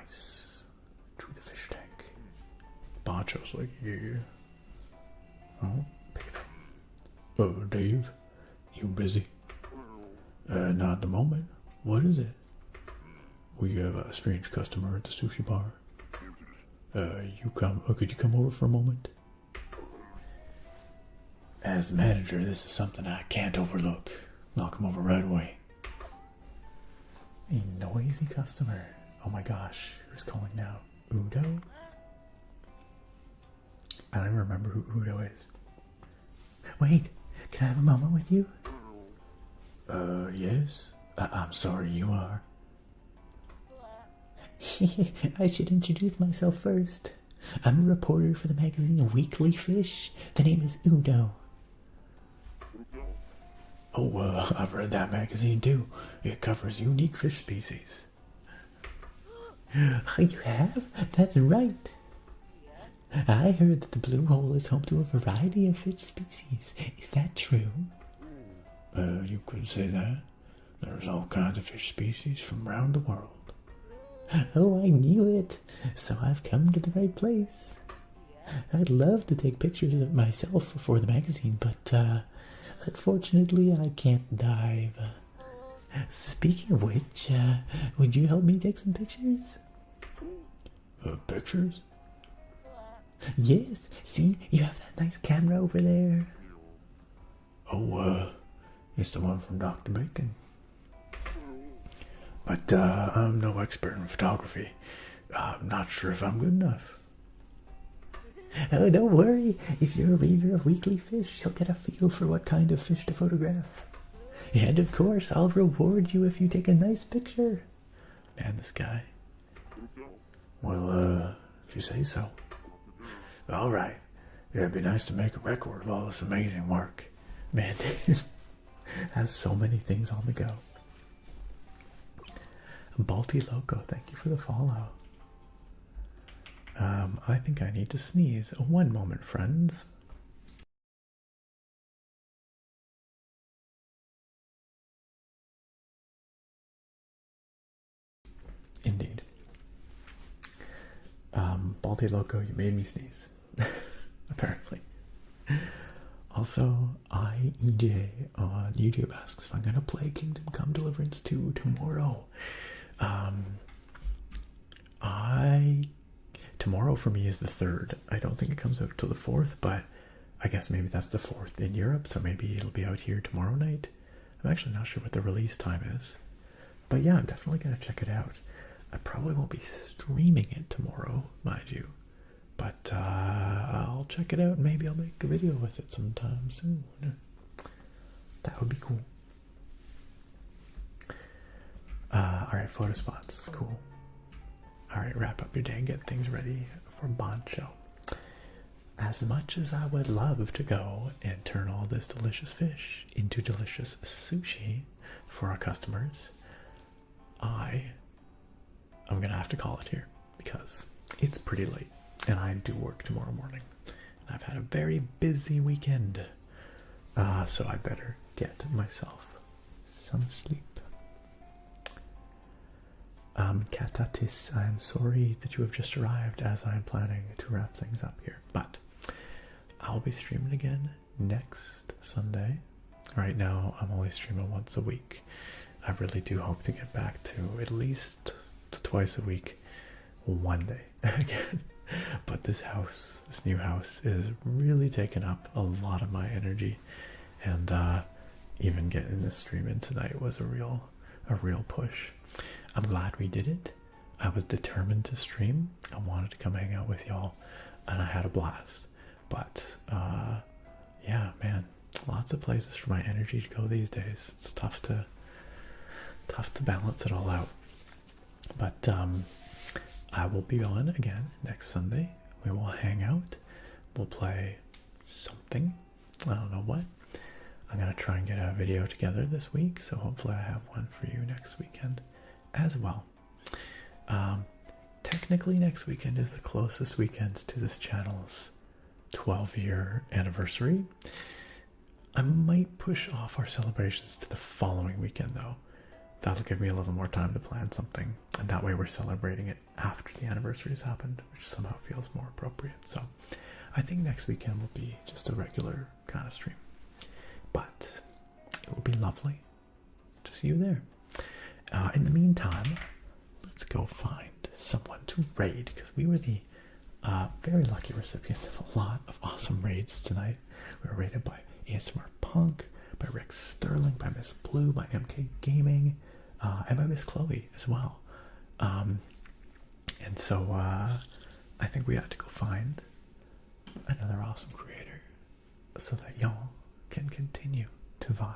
Nice. To the fish tank. Boncho's like, yeah. Oh, pick it up. Oh, Dave, you busy? Not at the moment. What is it? We have a strange customer at the sushi bar. Could you come over for a moment? As manager, this is something I can't overlook. I'll come over right away. A noisy customer. Oh my gosh, who's calling now? Udo? I don't even remember who Udo is. Wait, can I have a moment with you? Yes. I'm sorry, you are. I should introduce myself first. I'm a reporter for the magazine Weekly Fish. The name is Udo. Oh, I've read that magazine too. It covers unique fish species. You have? That's right. I heard that the blue hole is home to a variety of fish species. Is that true? You could say that. There's all kinds of fish species from around the world. Oh, I knew it. So I've come to the right place. I'd love to take pictures of myself for the magazine, but unfortunately I can't dive. Speaking of which, would you help me take some pictures? Pictures? Yes, see, you have that nice camera over there. Oh, it's the one from Dr. Bacon. But I'm no expert in photography. I'm not sure if I'm good enough. Oh, don't worry. If you're a reader of Weekly Fish, you'll get a feel for what kind of fish to photograph. And of course, I'll reward you if you take a nice picture. Man, this guy. Well, if you say so. All right. Yeah, it'd be nice to make a record of all this amazing work. Man, has so many things on the go. Balti Loco, thank you for the follow. I think I need to sneeze. One moment, friends. Indeed. Balti Loco, you made me sneeze. Apparently. Also, IEJ on YouTube asks if I'm going to play Kingdom Come Deliverance 2 tomorrow. Tomorrow for me is the 3rd. I don't think it comes out till the 4th, but I guess maybe that's the 4th in Europe, so maybe it'll be out here tomorrow night. I'm actually not sure what the release time is. But yeah, I'm definitely going to check it out. I probably won't be streaming it tomorrow, mind you. But I'll check it out and maybe I'll make a video with it sometime soon. That would be cool. Alright, photo spots. Cool. Alright, wrap up your day and get things ready for Boncho. As much as I would love to go and turn all this delicious fish into delicious sushi for our customers, I'm going to have to call it here because it's pretty late and I do work tomorrow morning. And I've had a very busy weekend, so I better get myself some sleep. Katatis, I'm sorry that you have just arrived as I'm planning to wrap things up here, but I'll be streaming again next Sunday. Right now, I'm only streaming once a week. I really do hope to get back to at least twice a week, one day again. But this new house, is really taking up a lot of my energy, and even getting this stream in tonight was a real push. I'm glad we did it. I was determined to stream. I wanted to come hang out with y'all, and I had a blast. But yeah, man, lots of places for my energy to go these days. It's tough to balance it all out. But I will be on again next Sunday. We will hang out. We'll play something. I don't know what. I'm going to try and get a video together this week, so hopefully I have one for you next weekend as well. Technically next weekend is the closest weekend to this channel's 12-year anniversary. I might push off our celebrations to the following weekend though. That'll give me a little more time to plan something, and that way we're celebrating it after the anniversary has happened, which somehow feels more appropriate. So I think next weekend will be just a regular kind of stream. But it will be lovely to see you there. In the meantime, let's go find someone to raid, because we were the very lucky recipients of a lot of awesome raids tonight. We were raided by ASMR Punk, by Rick Sterling, by Miss Blue, by MK Gaming, and by Miss Chloe as well. And so I think we have to go find another awesome creator so that y'all can continue to vibe.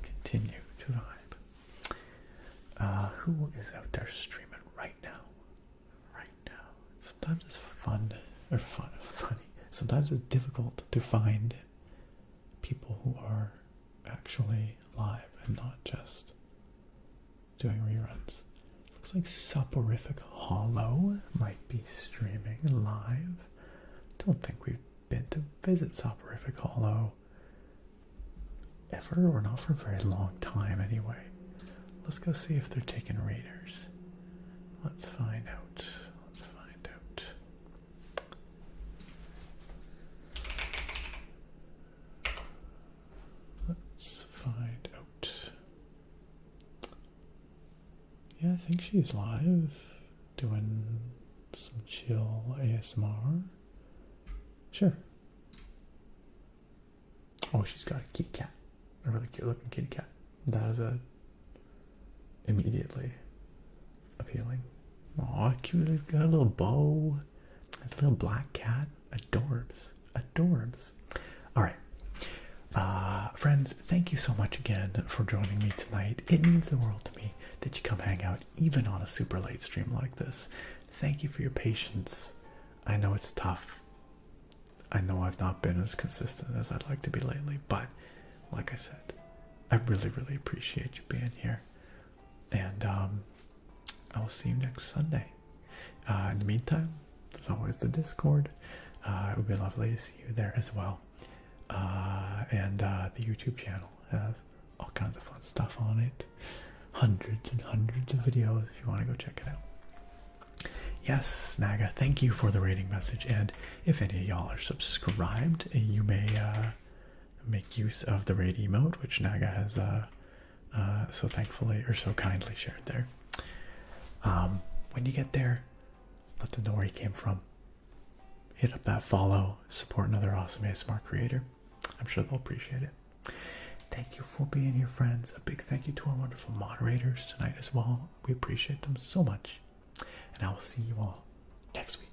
Continue to vibe. Who is out there streaming right now? Right now. Sometimes it's funny. Sometimes it's difficult to find people who are actually live and not just doing reruns. Looks like Soporific Hollow might be streaming live. Don't think we've been to visit Soporific Hollow ever, or not for a very long time anyway. Let's go see if they're taking raiders. Let's find out. Let's find out. Let's find out. Yeah, I think she's live doing some chill ASMR. Sure. Oh, she's got a kitty cat. A really cute looking kitty cat. That is immediately appealing. Aw, cute. It's got a little bow. It's a little black cat. Adorbs. Adorbs. Alright. Friends, thank you so much again for joining me tonight. It means the world to me that you come hang out even on a super late stream like this. Thank you for your patience. I know it's tough. I know I've not been as consistent as I'd like to be lately, but like I said, I really, really appreciate you being here. And I will see you next Sunday. In the meantime, there's always the Discord. It would be lovely to see you there as well. And the YouTube channel has all kinds of fun stuff on it. Hundreds and hundreds of videos if you want to go check it out. Yes, Naga, thank you for the rating message. And if any of y'all are subscribed, you may make use of the raid emote, which Naga has so thankfully or so kindly shared there. When you get there, let them know where you came from. Hit up that follow, support another awesome ASMR creator. I'm sure they'll appreciate it. Thank you for being here, friends. A big thank you to our wonderful moderators tonight as well. We appreciate them so much. And I will see you all next week.